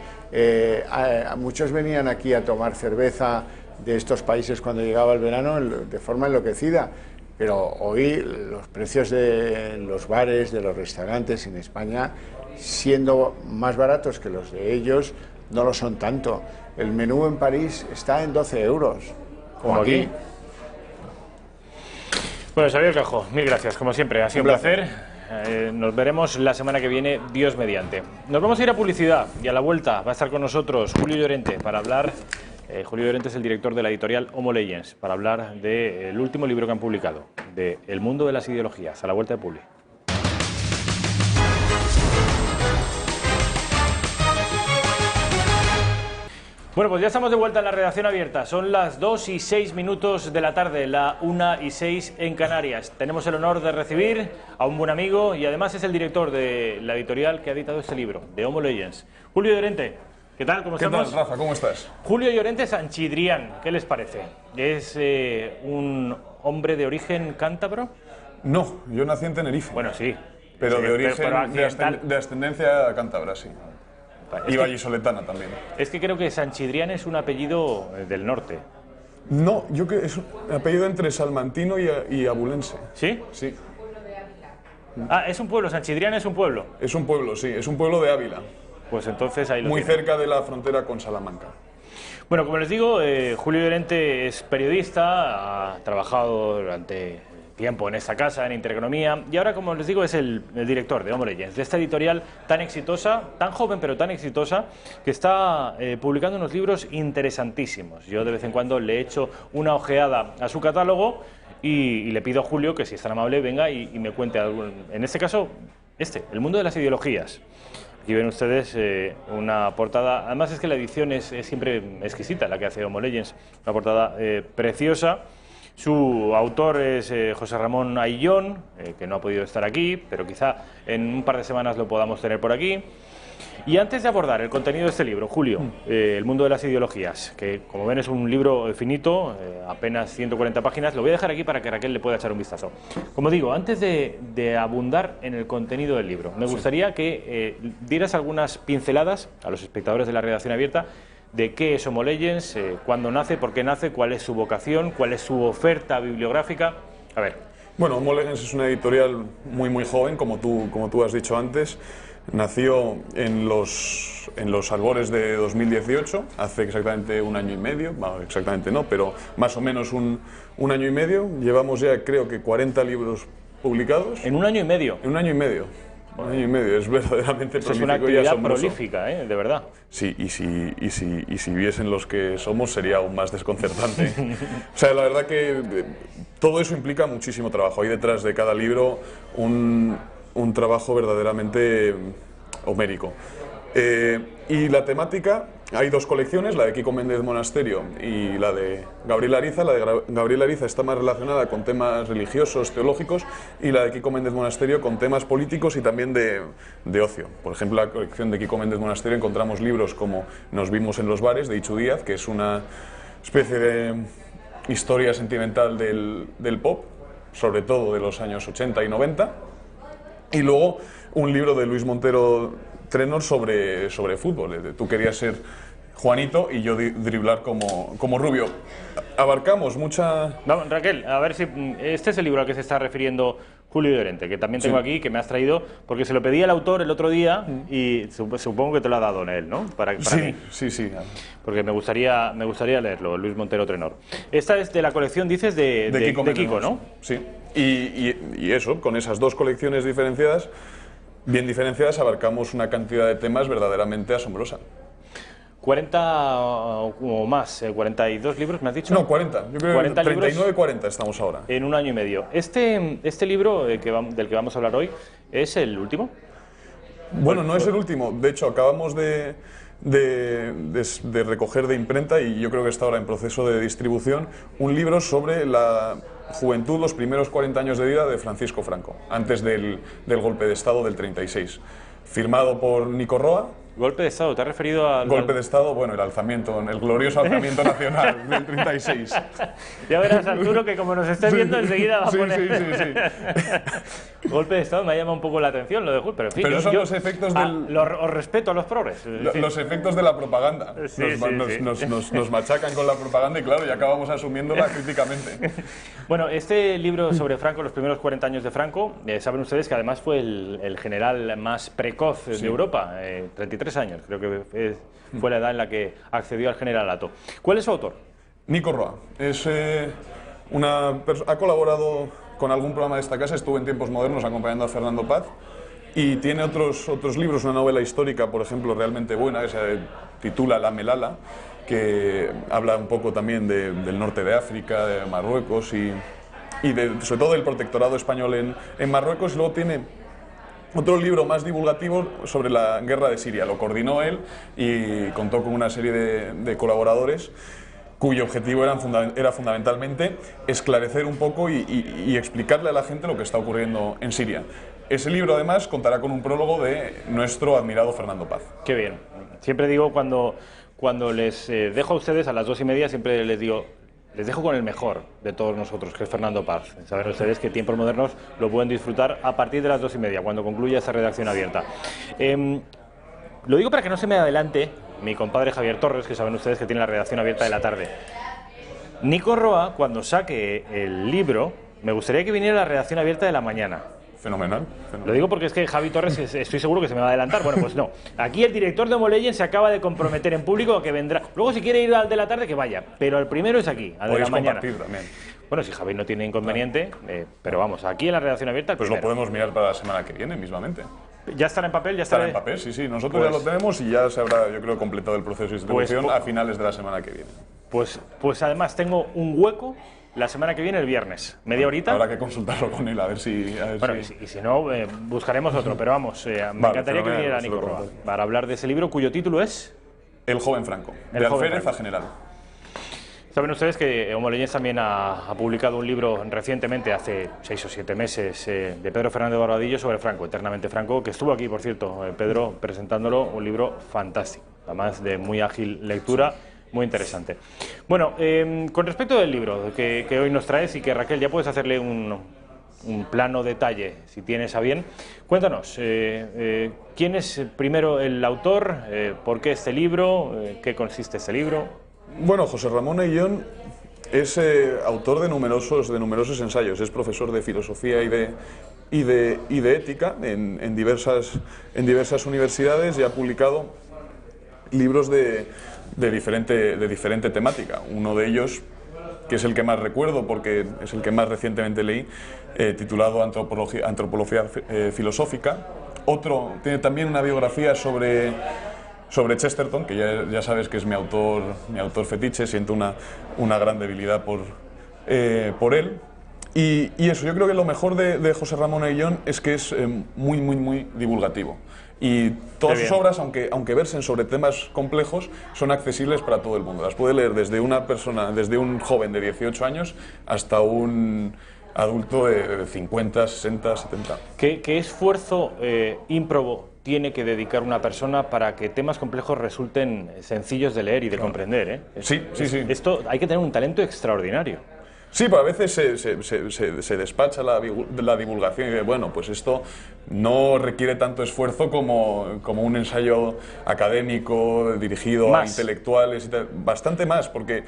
[SPEAKER 14] Muchos venían aquí a tomar cerveza de estos países cuando llegaba el verano de forma enloquecida, pero hoy los precios de los bares, de los restaurantes en España, siendo más baratos que los de ellos, no lo son tanto. El menú en París está en 12 euros, como aquí.
[SPEAKER 1] Bueno, Xavier Cajo, mil gracias, como siempre, ha sido un placer. Nos veremos la semana que viene, Dios mediante. Nos vamos a ir a publicidad y a la vuelta va a estar con nosotros Julio Llorente para hablar. Julio Llorente es el director de la editorial Homo Legends, para hablar del último libro que han publicado, de El mundo de las ideologías. A la vuelta de publi. Bueno, pues ya estamos de vuelta en la redacción abierta. Son las 2:06 de la tarde, la 1:06 en Canarias. Tenemos el honor de recibir a un buen amigo y además es el director de la editorial que ha editado este libro, de Homo Legends. Julio Llorente, ¿qué tal? ¿Cómo estamos?
[SPEAKER 15] ¿Qué tal, Rafa? ¿Cómo estás?
[SPEAKER 1] Julio Llorente Sanchidrián, ¿qué les parece? ¿Es un hombre de origen cántabro?
[SPEAKER 15] No, yo nací en Tenerife.
[SPEAKER 1] Bueno, sí.
[SPEAKER 15] Pero
[SPEAKER 1] Sí,
[SPEAKER 15] de origen,
[SPEAKER 1] pero
[SPEAKER 15] de ascendencia cántabra, sí. Y vallisoletana también.
[SPEAKER 1] Es que creo que Sanchidrián es un apellido del norte.
[SPEAKER 15] No, yo creo que es un apellido entre salmantino y abulense.
[SPEAKER 1] ¿Sí?
[SPEAKER 15] Sí.
[SPEAKER 1] Ah, es un pueblo, Sanchidrián es un pueblo.
[SPEAKER 15] Es un pueblo, sí, es un pueblo de Ávila.
[SPEAKER 1] Pues entonces ahí lo
[SPEAKER 15] Muy
[SPEAKER 1] tienen.
[SPEAKER 15] cerca de la frontera con Salamanca.
[SPEAKER 1] Bueno, como les digo, Julio Llorente es periodista, ha trabajado durante tiempo en esta casa, en Intereconomía, y ahora, como les digo, es el director de Homo Legends, de esta editorial tan exitosa, tan joven pero tan exitosa, que está publicando unos libros interesantísimos. Yo de vez en cuando le echo una ojeada a su catálogo y le pido a Julio que, si es tan amable, venga y me cuente algo. En este caso, El mundo de las ideologías. Aquí ven ustedes una portada, además es que la edición es siempre exquisita, la que hace Homo Legends, una portada preciosa. Su autor es José Ramón Ayllón, que no ha podido estar aquí, pero quizá en un par de semanas lo podamos tener por aquí. Y antes de abordar el contenido de este libro, Julio, El mundo de las ideologías, que como ven es un libro finito, apenas 140 páginas, lo voy a dejar aquí para que Raquel le pueda echar un vistazo. Como digo, antes de abundar en el contenido del libro, me gustaría que dieras algunas pinceladas a los espectadores de la redacción abierta de qué es Homo Legends, cuándo nace, por qué nace, cuál es su vocación, cuál es su oferta bibliográfica. A ver.
[SPEAKER 15] Bueno, Homo Legends es una editorial muy joven, como tú has dicho antes. Nació en los albores de 2018, hace exactamente un año y medio, bueno, exactamente no, pero más o menos un año y medio. Llevamos ya, creo que 40 libros publicados.
[SPEAKER 1] ¿En un año y medio?
[SPEAKER 15] En un año y medio. Un año y medio, es verdaderamente prolífico.
[SPEAKER 1] Es una actividad prolífica, de verdad.
[SPEAKER 15] Sí, y si viesen los que somos sería aún más desconcertante. O sea, la verdad que todo eso implica muchísimo trabajo. Hay detrás de cada libro un trabajo verdaderamente homérico. Y la temática, hay dos colecciones, la de Quico Méndez Monasterio y la de Gabriel Ariza. La de Gabriel Ariza está más relacionada con temas religiosos, teológicos, y la de Quico Méndez Monasterio con temas políticos y también de ocio. Por ejemplo, en la colección de Quico Méndez Monasterio encontramos libros como Nos vimos en los bares, de Ichu Díaz, que es una especie de historia sentimental del pop, sobre todo de los años 80 y 90. Y luego un libro de Luis Montero Trenor sobre fútbol. Tú querías ser Juanito y yo driblar como Rubio. Abarcamos mucha...
[SPEAKER 1] Vamos, Raquel, a ver si... Este es el libro al que se está refiriendo Julio Llorente, que también tengo aquí, que me has traído, porque se lo pedí al autor el otro día y supongo que te lo ha dado en él, ¿no? Para mí.
[SPEAKER 15] Sí.
[SPEAKER 1] Porque me gustaría leerlo, Luis Montero Trenor. Esta es de la colección, dices, de Quico, ¿no?
[SPEAKER 15] Sí. Y eso, con esas dos colecciones diferenciadas, bien diferenciadas, abarcamos una cantidad de temas verdaderamente asombrosa.
[SPEAKER 1] 40 o más, 42 libros, ¿me has dicho?
[SPEAKER 15] No, 40. Yo creo
[SPEAKER 1] 40
[SPEAKER 15] que 39, 40 estamos ahora.
[SPEAKER 1] En un año y medio. Este libro del que vamos a hablar hoy, ¿es el último?
[SPEAKER 15] Bueno, no es el último. De hecho, acabamos de recoger de imprenta, y yo creo que está ahora en proceso de distribución, un libro sobre la juventud, los primeros 40 años de vida de Francisco Franco, antes del golpe de Estado del 36. Firmado por Nico Roa.
[SPEAKER 1] ¿Golpe de Estado? ¿Te has referido al...?
[SPEAKER 15] Golpe de Estado, bueno, el glorioso alzamiento nacional del 36.
[SPEAKER 1] Ya verás, Arturo, que como nos estés viendo, enseguida va a poner...
[SPEAKER 15] Sí.
[SPEAKER 1] Golpe de Estado me ha llamado un poco la atención, lo de Julio, pero en fin...
[SPEAKER 15] Pero son los efectos del...
[SPEAKER 1] Os respeto a los progres.
[SPEAKER 15] Los efectos de la propaganda. Nos machacan con la propaganda y claro, ya acabamos asumiéndola críticamente.
[SPEAKER 1] Bueno, este libro sobre Franco, los primeros 40 años de Franco, saben ustedes que además fue el general más precoz de Europa, 33 años, creo que fue la edad en la que accedió al generalato. ¿Cuál es su autor?
[SPEAKER 15] Nico Roa. Ha colaborado con algún programa de esta casa, estuvo en Tiempos Modernos acompañando a Fernando Paz, y tiene otros libros, una novela histórica, por ejemplo, realmente buena, que se titula La Melala, que habla un poco también del norte de África, de Marruecos y sobre todo del protectorado español en Marruecos. Y luego tiene otro libro más divulgativo sobre la guerra de Siria. Lo coordinó él y contó con una serie de colaboradores cuyo objetivo era fundamentalmente esclarecer un poco y explicarle a la gente lo que está ocurriendo en Siria. Ese libro, además, contará con un prólogo de nuestro admirado Fernando Paz.
[SPEAKER 1] Qué bien. Siempre digo, cuando les dejo a ustedes a las 2:30, siempre les digo, les dejo con el mejor de todos nosotros, que es Fernando Paz. Saben ustedes que Tiempos Modernos lo pueden disfrutar a partir de las 2:30, cuando concluya esta redacción abierta. Lo digo para que no se me adelante mi compadre Javier Torres, que saben ustedes que tiene la redacción abierta de la tarde. Nico Roa, cuando saque el libro, me gustaría que viniera a la redacción abierta de la mañana.
[SPEAKER 15] Fenomenal.
[SPEAKER 1] Lo digo porque es que Javi Torres estoy seguro que se me va a adelantar. Bueno, pues no. Aquí el director de Homo Legends se acaba de comprometer en público a que vendrá. Luego, si quiere ir al de la tarde, que vaya. Pero el primero es aquí, al de la mañana.
[SPEAKER 15] También.
[SPEAKER 1] Bueno, si Javi no tiene inconveniente, pero vamos, aquí en la redacción abierta.
[SPEAKER 15] Pues lo podemos mirar para la semana que viene, mismamente.
[SPEAKER 1] ¿Ya estará en papel?
[SPEAKER 15] Estará en papel, sí. Nosotros ya lo tenemos y ya se habrá, yo creo, completado el proceso de distribución a finales de la semana que viene.
[SPEAKER 1] Pues además tengo un hueco la semana que viene, el viernes, media horita.
[SPEAKER 15] Habrá que consultarlo con él, a ver si...
[SPEAKER 1] y si no, buscaremos otro, pero vamos, me encantaría que viniera Nico Roa para hablar de ese libro cuyo título es...
[SPEAKER 15] El joven Franco, de Alférez a General.
[SPEAKER 1] Saben ustedes que Homo Legends también ha publicado un libro recientemente, hace 6 o 7 meses, de Pedro Fernández Barbadillo sobre Franco, Eternamente Franco, que estuvo aquí, por cierto, Pedro, presentándolo, un libro fantástico, además de muy ágil lectura, muy interesante. Bueno, con respecto del libro que hoy nos traes y que Raquel ya puedes hacerle un plano detalle, si tienes a bien, cuéntanos, ¿quién es primero el autor? ¿Por qué este libro? ¿Qué consiste este libro?
[SPEAKER 15] Bueno, José Ramón Ayllón es autor de numerosos ensayos, es profesor de filosofía y de ética en diversas universidades y ha publicado libros de diferente temática. Uno de ellos, que es el que más recuerdo porque es el que más recientemente leí, titulado Antropología Filosófica. Otro tiene también una biografía sobre Chesterton, que ya sabes que es mi autor fetiche, siento una gran debilidad por él. Y eso, yo creo que lo mejor de José Ramón Ayllón es que es muy divulgativo. Y todas sus obras, aunque versen sobre temas complejos, son accesibles para todo el mundo. Las puede leer desde desde un joven de 18 años hasta un adulto de 50, 60, 70.
[SPEAKER 1] ¿Qué esfuerzo ímprobo tiene que dedicar una persona para que temas complejos resulten sencillos de leer y de comprender?
[SPEAKER 15] Sí.
[SPEAKER 1] Esto hay que tener un talento extraordinario.
[SPEAKER 15] Sí, pero a veces se despacha la divulgación y dice, bueno, pues esto no requiere tanto esfuerzo como un ensayo académico dirigido a intelectuales y tal. Bastante más, porque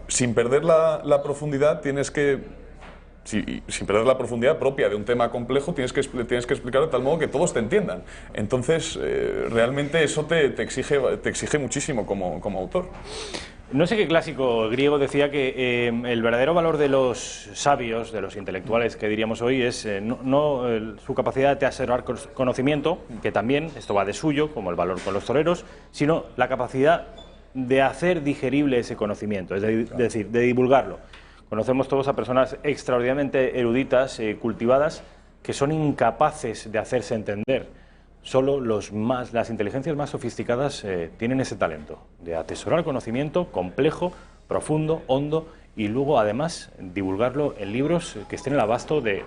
[SPEAKER 15] sin perder la profundidad tienes que... sin perder la profundidad propia de un tema complejo, tienes que explicarlo de tal modo que todos te entiendan. Entonces, realmente eso te exige muchísimo como autor.
[SPEAKER 1] No sé qué clásico griego decía que el verdadero valor de los sabios, de los intelectuales que diríamos hoy, es no su capacidad de asegurar conocimiento, que también, esto va de suyo, como el valor con los toreros, sino la capacidad de hacer digerible ese conocimiento, es decir, de divulgarlo. Conocemos todos a personas extraordinariamente eruditas, cultivadas, que son incapaces de hacerse entender. Solo las inteligencias más sofisticadas tienen ese talento de atesorar conocimiento complejo, profundo, hondo y luego además divulgarlo en libros que estén al abasto de...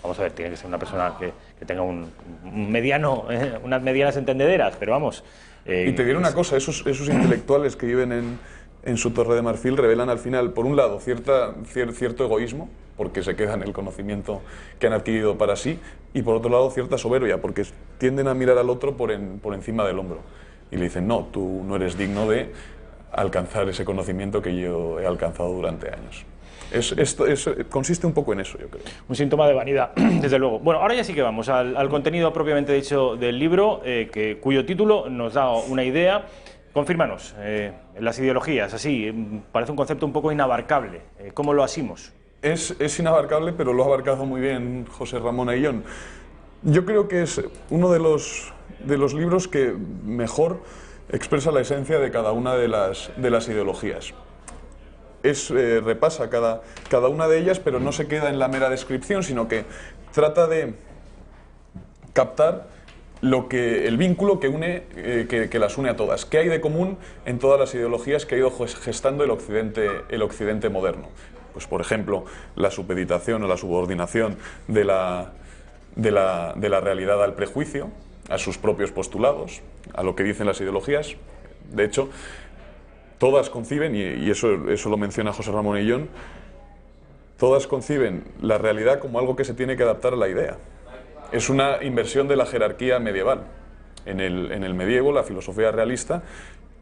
[SPEAKER 1] Vamos a ver, tiene que ser una persona que tenga unas medianas entendederas, pero vamos...
[SPEAKER 15] y te diré una cosa, esos intelectuales que viven en su Torre de Marfil revelan al final, por un lado, cierto egoísmo, porque se quedan el conocimiento que han adquirido para sí, y por otro lado cierta soberbia, porque tienden a mirar al otro por encima del hombro. Y le dicen, no, tú no eres digno de alcanzar ese conocimiento que yo he alcanzado durante años. Consiste un poco en eso, yo creo.
[SPEAKER 1] Un síntoma de vanidad, desde luego. Bueno, ahora ya sí que vamos al contenido propiamente dicho del libro, cuyo título nos da una idea. Confírmanos, las ideologías, así, parece un concepto un poco inabarcable. ¿Cómo lo asimos?
[SPEAKER 15] Es inabarcable, pero lo ha abarcado muy bien José Ramón Ayllón. Yo creo que es uno de los libros que mejor expresa la esencia de cada una de las ideologías. Repasa cada una de ellas, pero no se queda en la mera descripción, sino que trata de captar el vínculo que las une a todas. ¿Qué hay de común en todas las ideologías que ha ido gestando el Occidente moderno? Pues, por ejemplo, la supeditación o la subordinación de la realidad al prejuicio, a sus propios postulados, a lo que dicen las ideologías. De hecho, todas conciben, y eso lo menciona José Ramón Ayllón, todas conciben la realidad como algo que se tiene que adaptar a la idea. Es una inversión de la jerarquía medieval. En el medievo, la filosofía realista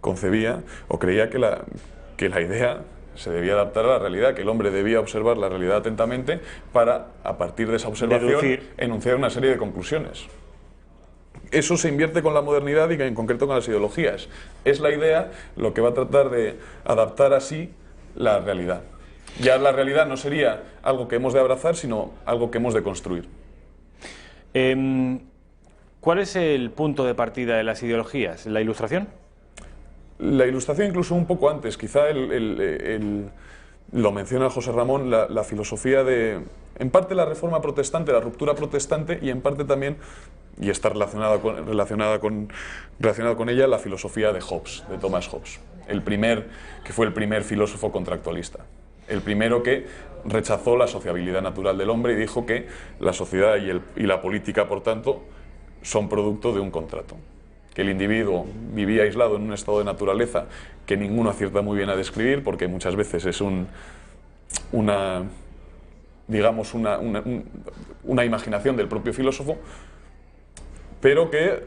[SPEAKER 15] concebía o creía que la idea se debía adaptar a la realidad, que el hombre debía observar la realidad atentamente para, a partir de esa observación, enunciar una serie de conclusiones. Eso se invierte con la modernidad y en concreto con las ideologías. Es la idea lo que va a tratar de adaptar así la realidad. Ya la realidad no sería algo que hemos de abrazar, sino algo que hemos de construir.
[SPEAKER 1] ¿Cuál es el punto de partida de las ideologías? ¿La Ilustración?
[SPEAKER 15] La Ilustración incluso un poco antes, quizá lo menciona José Ramón, la filosofía de, en parte la reforma protestante, la ruptura protestante, y en parte también, y está relacionada con ella, la filosofía de Hobbes, de Thomas Hobbes, que fue el primer filósofo contractualista. El primero que rechazó la sociabilidad natural del hombre y dijo que la sociedad y la política, por tanto, son producto de un contrato. Que el individuo vivía aislado en un estado de naturaleza que ninguno acierta muy bien a describir, porque muchas veces es una imaginación del propio filósofo, pero que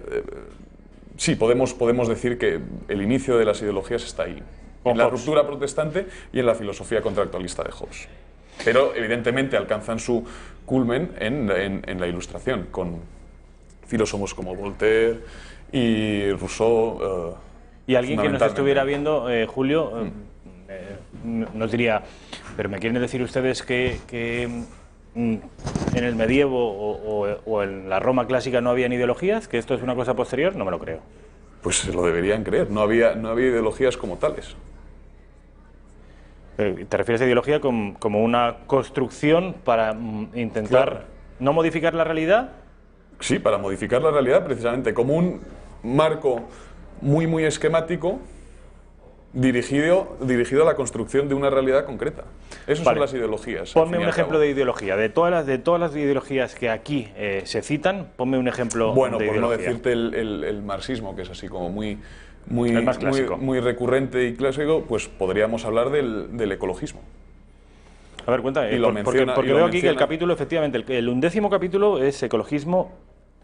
[SPEAKER 15] sí, podemos decir que el inicio de las ideologías está ahí, en la ruptura protestante y en la filosofía contractualista de Hobbes. Pero evidentemente alcanzan su culmen en la Ilustración, con filósofos como Voltaire y Rousseau.
[SPEAKER 1] Y alguien que nos estuviera viendo, Julio, nos diría, pero ¿me quieren decir ustedes que en el medievo o en la Roma clásica no habían ideologías? ¿Que esto es una cosa posterior? No me lo creo.
[SPEAKER 15] Pues se lo deberían creer, no había ideologías como tales.
[SPEAKER 1] ¿Te refieres a ideología como una construcción para intentar no modificar la realidad?
[SPEAKER 15] Sí, para modificar la realidad, precisamente, como un marco muy esquemático dirigido a la construcción de una realidad concreta. Esas son las ideologías.
[SPEAKER 1] Ponme un ejemplo de ideología. De todas las ideologías que aquí se citan, ponme un ejemplo de ideología.
[SPEAKER 15] Bueno, por no decirte el marxismo, que es así como muy recurrente y clásico, pues podríamos hablar del ecologismo.
[SPEAKER 1] A ver, cuéntame, porque veo aquí que el capítulo, efectivamente, el 11º capítulo es ecologismo.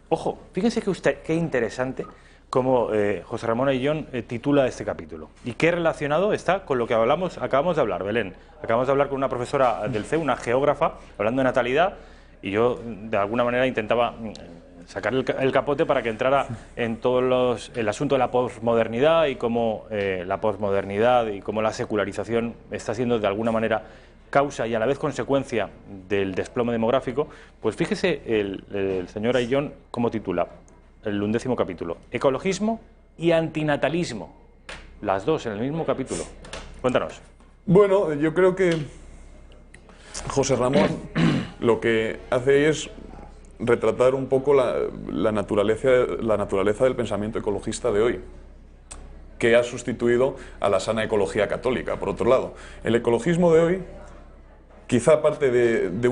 [SPEAKER 1] Ojo, fíjense qué interesante cómo José Ramón Ayllón titula este capítulo. Y qué relacionado está con lo que acabamos de hablar, Belén. Acabamos de hablar con una profesora del CEU, una geógrafa, hablando de natalidad, y yo de alguna manera intentaba sacar el capote para que entrara en el asunto de la posmodernidad y cómo la posmodernidad y cómo la secularización está siendo de alguna manera causa y a la vez consecuencia del desplome demográfico. Pues fíjese el señor Ayllón cómo titula el 11º capítulo: ecologismo y antinatalismo, las dos en el mismo capítulo. Cuéntanos.
[SPEAKER 15] Bueno, yo creo que José Ramón lo que hace es retratar un poco la naturaleza del pensamiento ecologista de hoy, que ha sustituido a la sana ecología católica, por otro lado. El ecologismo de hoy quizá parte de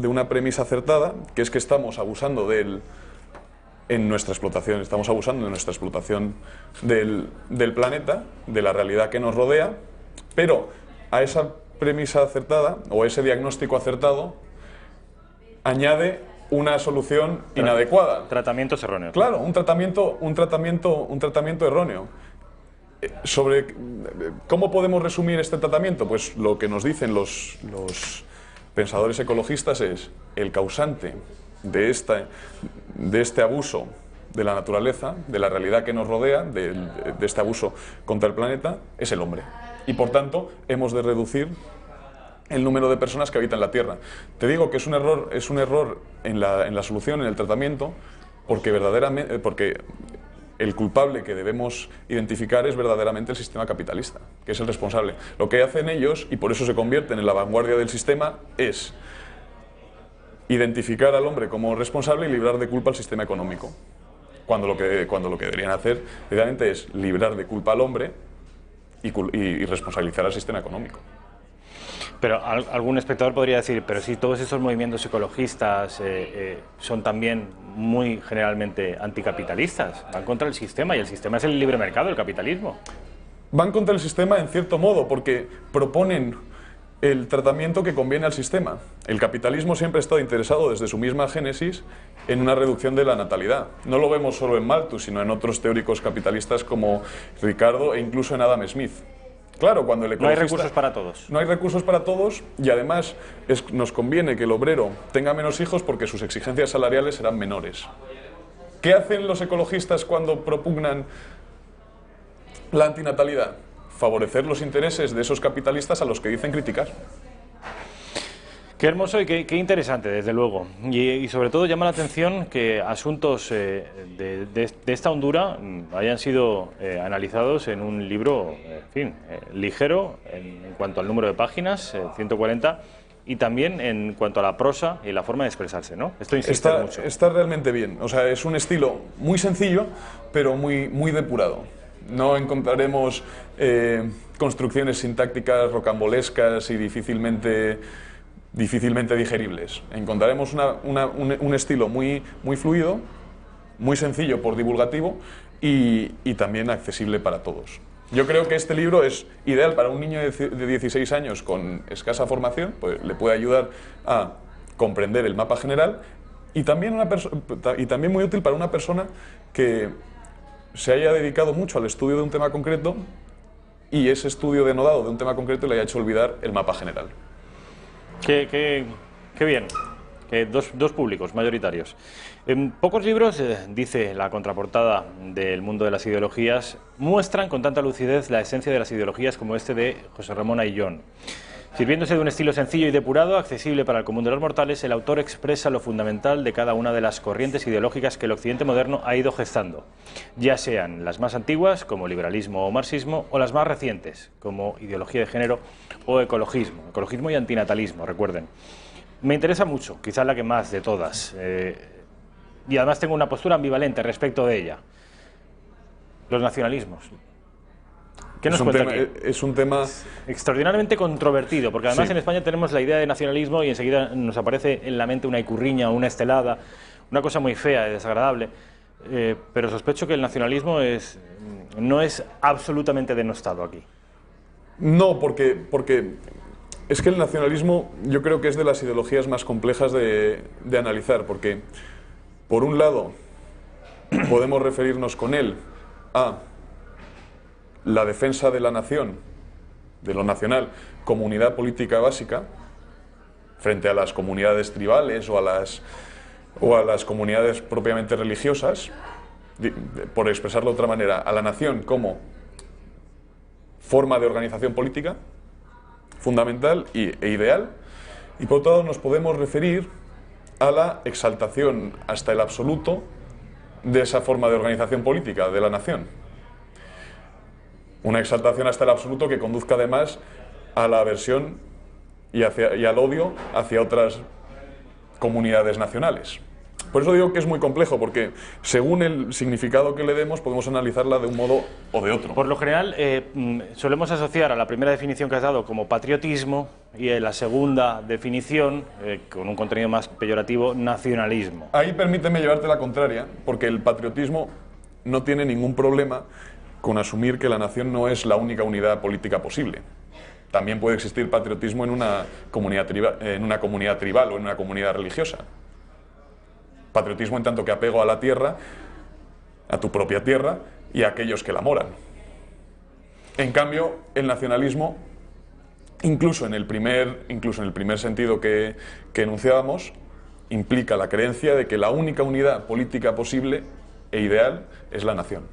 [SPEAKER 15] una premisa acertada, que es que estamos abusando en nuestra explotación, estamos abusando de nuestra explotación del planeta, de la realidad que nos rodea, pero a esa premisa acertada, o ese diagnóstico acertado, añade una solución inadecuada.
[SPEAKER 1] Tratamientos erróneos.
[SPEAKER 15] Claro, un tratamiento erróneo. Sobre cómo podemos resumir este tratamiento, pues lo que nos dicen los pensadores ecologistas es: el causante de este abuso de la naturaleza, de la realidad que nos rodea, de este abuso contra el planeta, es el hombre. Y por tanto hemos de reducir el número de personas que habitan la Tierra. Te digo que es un error en la solución, en el tratamiento, porque el culpable que debemos identificar es verdaderamente el sistema capitalista, que es el responsable. Lo que hacen ellos, y por eso se convierten en la vanguardia del sistema, es identificar al hombre como responsable y librar de culpa al sistema económico. Cuando lo que deberían hacer, realmente, es librar de culpa al hombre y responsabilizar al sistema económico.
[SPEAKER 1] Pero algún espectador podría decir, pero si todos esos movimientos ecologistas son también muy generalmente anticapitalistas, van contra el sistema, y el sistema es el libre mercado, el capitalismo.
[SPEAKER 15] Van contra el sistema en cierto modo, porque proponen el tratamiento que conviene al sistema. El capitalismo siempre ha estado interesado desde su misma génesis en una reducción de la natalidad. No lo vemos solo en Malthus, sino en otros teóricos capitalistas como Ricardo e incluso en Adam Smith. Claro, cuando el ecologista...
[SPEAKER 1] No hay recursos para todos.
[SPEAKER 15] No hay recursos para todos y además nos conviene que el obrero tenga menos hijos porque sus exigencias salariales serán menores. ¿Qué hacen los ecologistas cuando propugnan la antinatalidad? Favorecer los intereses de esos capitalistas a los que dicen criticar.
[SPEAKER 1] Qué hermoso y qué interesante, desde luego. Y sobre todo llama la atención que asuntos de esta hondura hayan sido analizados en un libro, en fin, ligero en cuanto al número de páginas, 140, y también en cuanto a la prosa y la forma de expresarse, ¿no? Esto insiste mucho.
[SPEAKER 15] Está realmente bien. O sea, es un estilo muy sencillo, pero muy depurado. No encontraremos construcciones sintácticas rocambolescas y difícilmente digeribles. Encontraremos un estilo muy fluido, muy sencillo por divulgativo y también accesible para todos. Yo creo que este libro es ideal para un niño de 16 años con escasa formación, pues le puede ayudar a comprender el mapa general y también muy útil para una persona que se haya dedicado mucho al estudio de un tema concreto y ese estudio denodado de un tema concreto le haya hecho olvidar el mapa general.
[SPEAKER 1] Qué bien. Dos públicos mayoritarios. En pocos libros, dice la contraportada del mundo de las ideologías, muestran con tanta lucidez la esencia de las ideologías como este de José Ramón Ayllón. Sirviéndose de un estilo sencillo y depurado, accesible para el común de los mortales, el autor expresa lo fundamental de cada una de las corrientes ideológicas que el occidente moderno ha ido gestando, ya sean las más antiguas, como liberalismo o marxismo, o las más recientes, como ideología de género o ecologismo y antinatalismo, recuerden. Me interesa mucho, quizás la que más de todas, y además tengo una postura ambivalente respecto de ella. Los nacionalismos. ¿Qué nos cuenta aquí?
[SPEAKER 15] Es un tema
[SPEAKER 1] extraordinariamente controvertido, porque además en España tenemos la idea de nacionalismo y enseguida nos aparece en la mente una icurriña o una estelada, una cosa muy fea y desagradable, pero sospecho que el nacionalismo no es absolutamente denostado aquí.
[SPEAKER 15] No, porque es que el nacionalismo yo creo que es de las ideologías más complejas de analizar, porque por un lado podemos referirnos con él a la defensa de la nación, de lo nacional, como unidad política básica, frente a las comunidades tribales o a las comunidades propiamente religiosas, por expresarlo de otra manera, a la nación como forma de organización política fundamental e ideal, y por otro lado nos podemos referir a la exaltación hasta el absoluto de esa forma de organización política de la nación. Una exaltación hasta el absoluto que conduzca además a la aversión y al odio hacia otras comunidades nacionales. Por eso digo que es muy complejo, porque según el significado que le demos podemos analizarla de un modo o de otro.
[SPEAKER 1] Por lo general solemos asociar a la primera definición que has dado como patriotismo y a la segunda definición, con un contenido más peyorativo, nacionalismo.
[SPEAKER 15] Ahí permíteme llevarte la contraria, porque el patriotismo no tiene ningún problema con asumir que la nación no es la única unidad política posible. También puede existir patriotismo en una comunidad tribal o en una comunidad religiosa. Patriotismo en tanto que apego a la tierra, a tu propia tierra y a aquellos que la moran. En cambio, el nacionalismo, incluso en el primer sentido que enunciábamos, implica la creencia de que la única unidad política posible e ideal es la nación.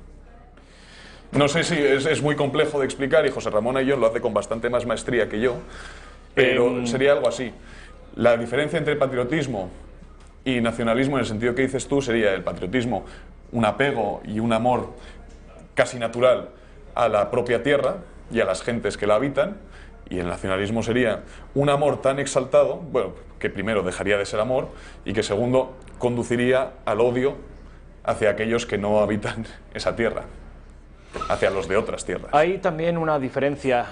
[SPEAKER 15] No sé si es muy complejo de explicar y José Ramón Ayllón lo hace con bastante más maestría que yo, pero sería algo así. La diferencia entre patriotismo y nacionalismo, en el sentido que dices tú, sería el patriotismo un apego y un amor casi natural a la propia tierra y a las gentes que la habitan, y el nacionalismo sería un amor tan exaltado, bueno, que primero dejaría de ser amor y que segundo conduciría al odio hacia aquellos que no habitan esa tierra, hacia los de otras tierras.
[SPEAKER 1] Hay también una diferencia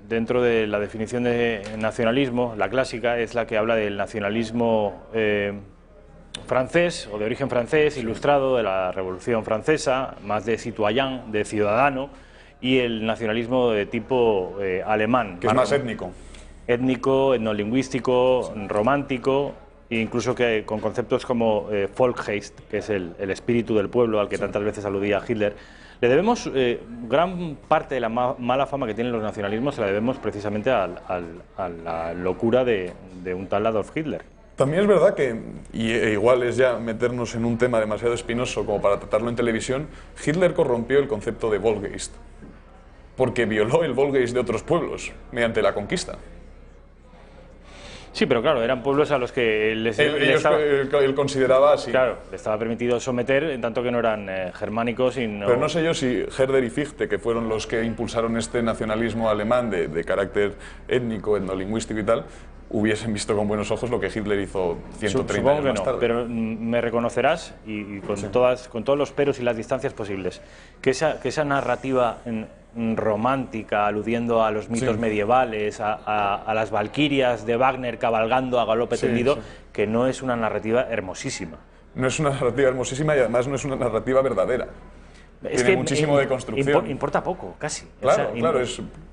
[SPEAKER 1] dentro de la definición de nacionalismo. La clásica es la que habla del nacionalismo francés o de origen francés, ilustrado de la Revolución Francesa, más de citoyen, de ciudadano, y el nacionalismo de tipo alemán.
[SPEAKER 15] Que es más étnico.
[SPEAKER 1] étnico, etnolingüístico, romántico, e incluso que con conceptos como Volksgeist, que es el espíritu del pueblo al que tantas veces aludía Hitler. Le debemos gran parte de la mala fama que tienen los nacionalismos, se la debemos precisamente a la locura de un tal Adolf Hitler.
[SPEAKER 15] También es verdad que, y igual es ya meternos en un tema demasiado espinoso como para tratarlo en televisión, Hitler corrompió el concepto de Volksgeist, porque violó el Volksgeist de otros pueblos mediante la conquista.
[SPEAKER 1] Sí, pero claro, eran pueblos a los que
[SPEAKER 15] él consideraba así.
[SPEAKER 1] Claro, le estaba permitido someter, en tanto que no eran germánicos.
[SPEAKER 15] Pero no sé yo si Herder y Fichte, que fueron los que impulsaron este nacionalismo alemán de carácter étnico, etnolingüístico y tal, hubiesen visto con buenos ojos lo que Hitler hizo 130 años más tarde.
[SPEAKER 1] Pero me reconocerás, y con todos los peros y las distancias posibles, que esa narrativa romántica, aludiendo a los mitos medievales, a las valquirias de Wagner cabalgando a galope tendido, que no es una narrativa hermosísima.
[SPEAKER 15] No es una narrativa hermosísima y además no es una narrativa verdadera. Tiene muchísimo de construcción.
[SPEAKER 1] Importa poco, casi.
[SPEAKER 15] Claro,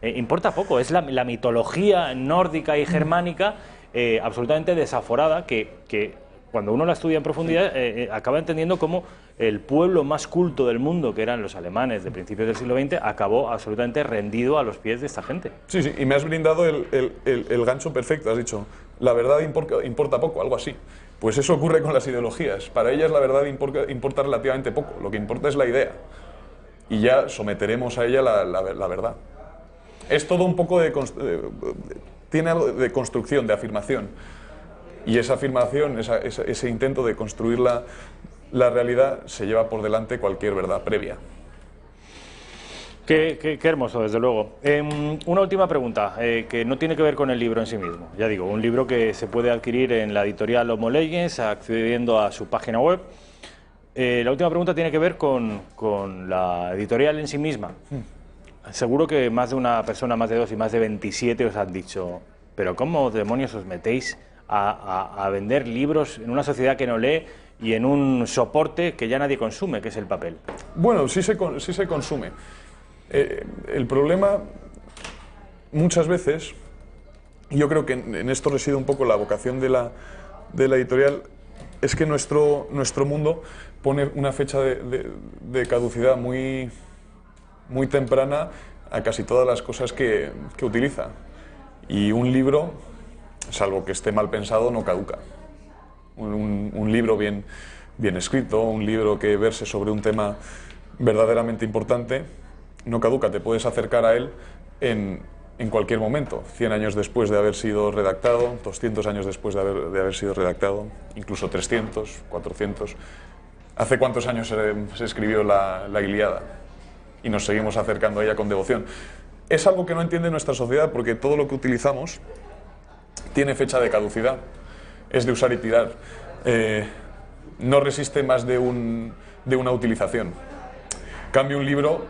[SPEAKER 1] importa poco. Es la mitología nórdica y germánica absolutamente desaforada que cuando uno la estudia en profundidad acaba entendiendo cómo el pueblo más culto del mundo, que eran los alemanes de principios del siglo XX, acabó absolutamente rendido a los pies de esta gente.
[SPEAKER 15] Sí, sí, y me has brindado el gancho perfecto. Has dicho, la verdad importa poco, algo así. Pues eso ocurre con las ideologías. Para ellas la verdad importa relativamente poco. Lo que importa es la idea. Y ya someteremos a ella la verdad. Es todo un poco tiene algo de construcción, de afirmación. Y esa afirmación, ese intento de construir la realidad, se lleva por delante cualquier verdad previa.
[SPEAKER 1] Qué hermoso, desde luego. Una última pregunta, que no tiene que ver con el libro en sí mismo. Ya digo, un libro que se puede adquirir en la editorial Homo Legends, accediendo a su página web. La última pregunta tiene que ver con la editorial en sí misma. Seguro que más de una persona, más de dos y más de 27 os han dicho, pero ¿cómo demonios os metéis a vender libros en una sociedad que no lee y en un soporte que ya nadie consume, que es el papel?
[SPEAKER 15] Bueno, sí se consume. El problema, muchas veces, y yo creo que en esto reside un poco la vocación de la editorial, es que nuestro mundo pone una fecha de caducidad muy temprana a casi todas las cosas que utiliza. Y un libro, salvo que esté mal pensado, no caduca. Un libro bien escrito, un libro que verse sobre un tema verdaderamente importante, no caduca, te puedes acercar a él en cualquier momento, 100 años después de haber sido redactado, 200 años después de haber sido redactado, incluso 300, 400. ¿Hace cuántos años se escribió la Ilíada? Y nos seguimos acercando a ella con devoción. Es algo que no entiende nuestra sociedad porque todo lo que utilizamos tiene fecha de caducidad, es de usar y tirar, no resiste más de una utilización. En cambio, un libro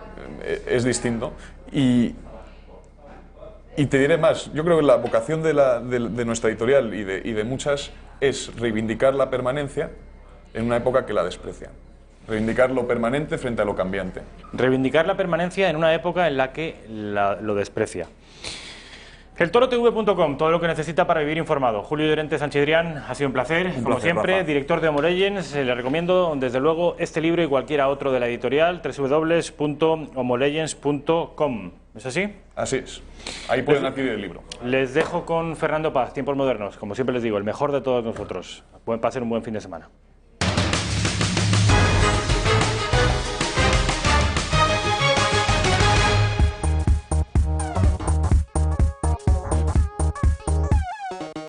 [SPEAKER 15] es distinto y te diré más, yo creo que la vocación de nuestra editorial y de muchas es reivindicar la permanencia en una época que la desprecia. Reivindicar lo permanente frente a lo cambiante.
[SPEAKER 1] Reivindicar la permanencia en una época en la que lo desprecia. eltorotv.com, todo lo que necesita para vivir informado. Julio Llorente Sanchidrián, ha sido un placer, como siempre, Rafa. Director de Homo Legends. Le recomiendo, desde luego, este libro y cualquiera otro de la editorial, www.homolegends.com. ¿Es así?
[SPEAKER 15] Así es. Ahí pueden adquirir el libro.
[SPEAKER 1] Les dejo con Fernando Paz, Tiempos Modernos. Como siempre les digo, el mejor de todos nosotros. Pasen un buen fin de semana.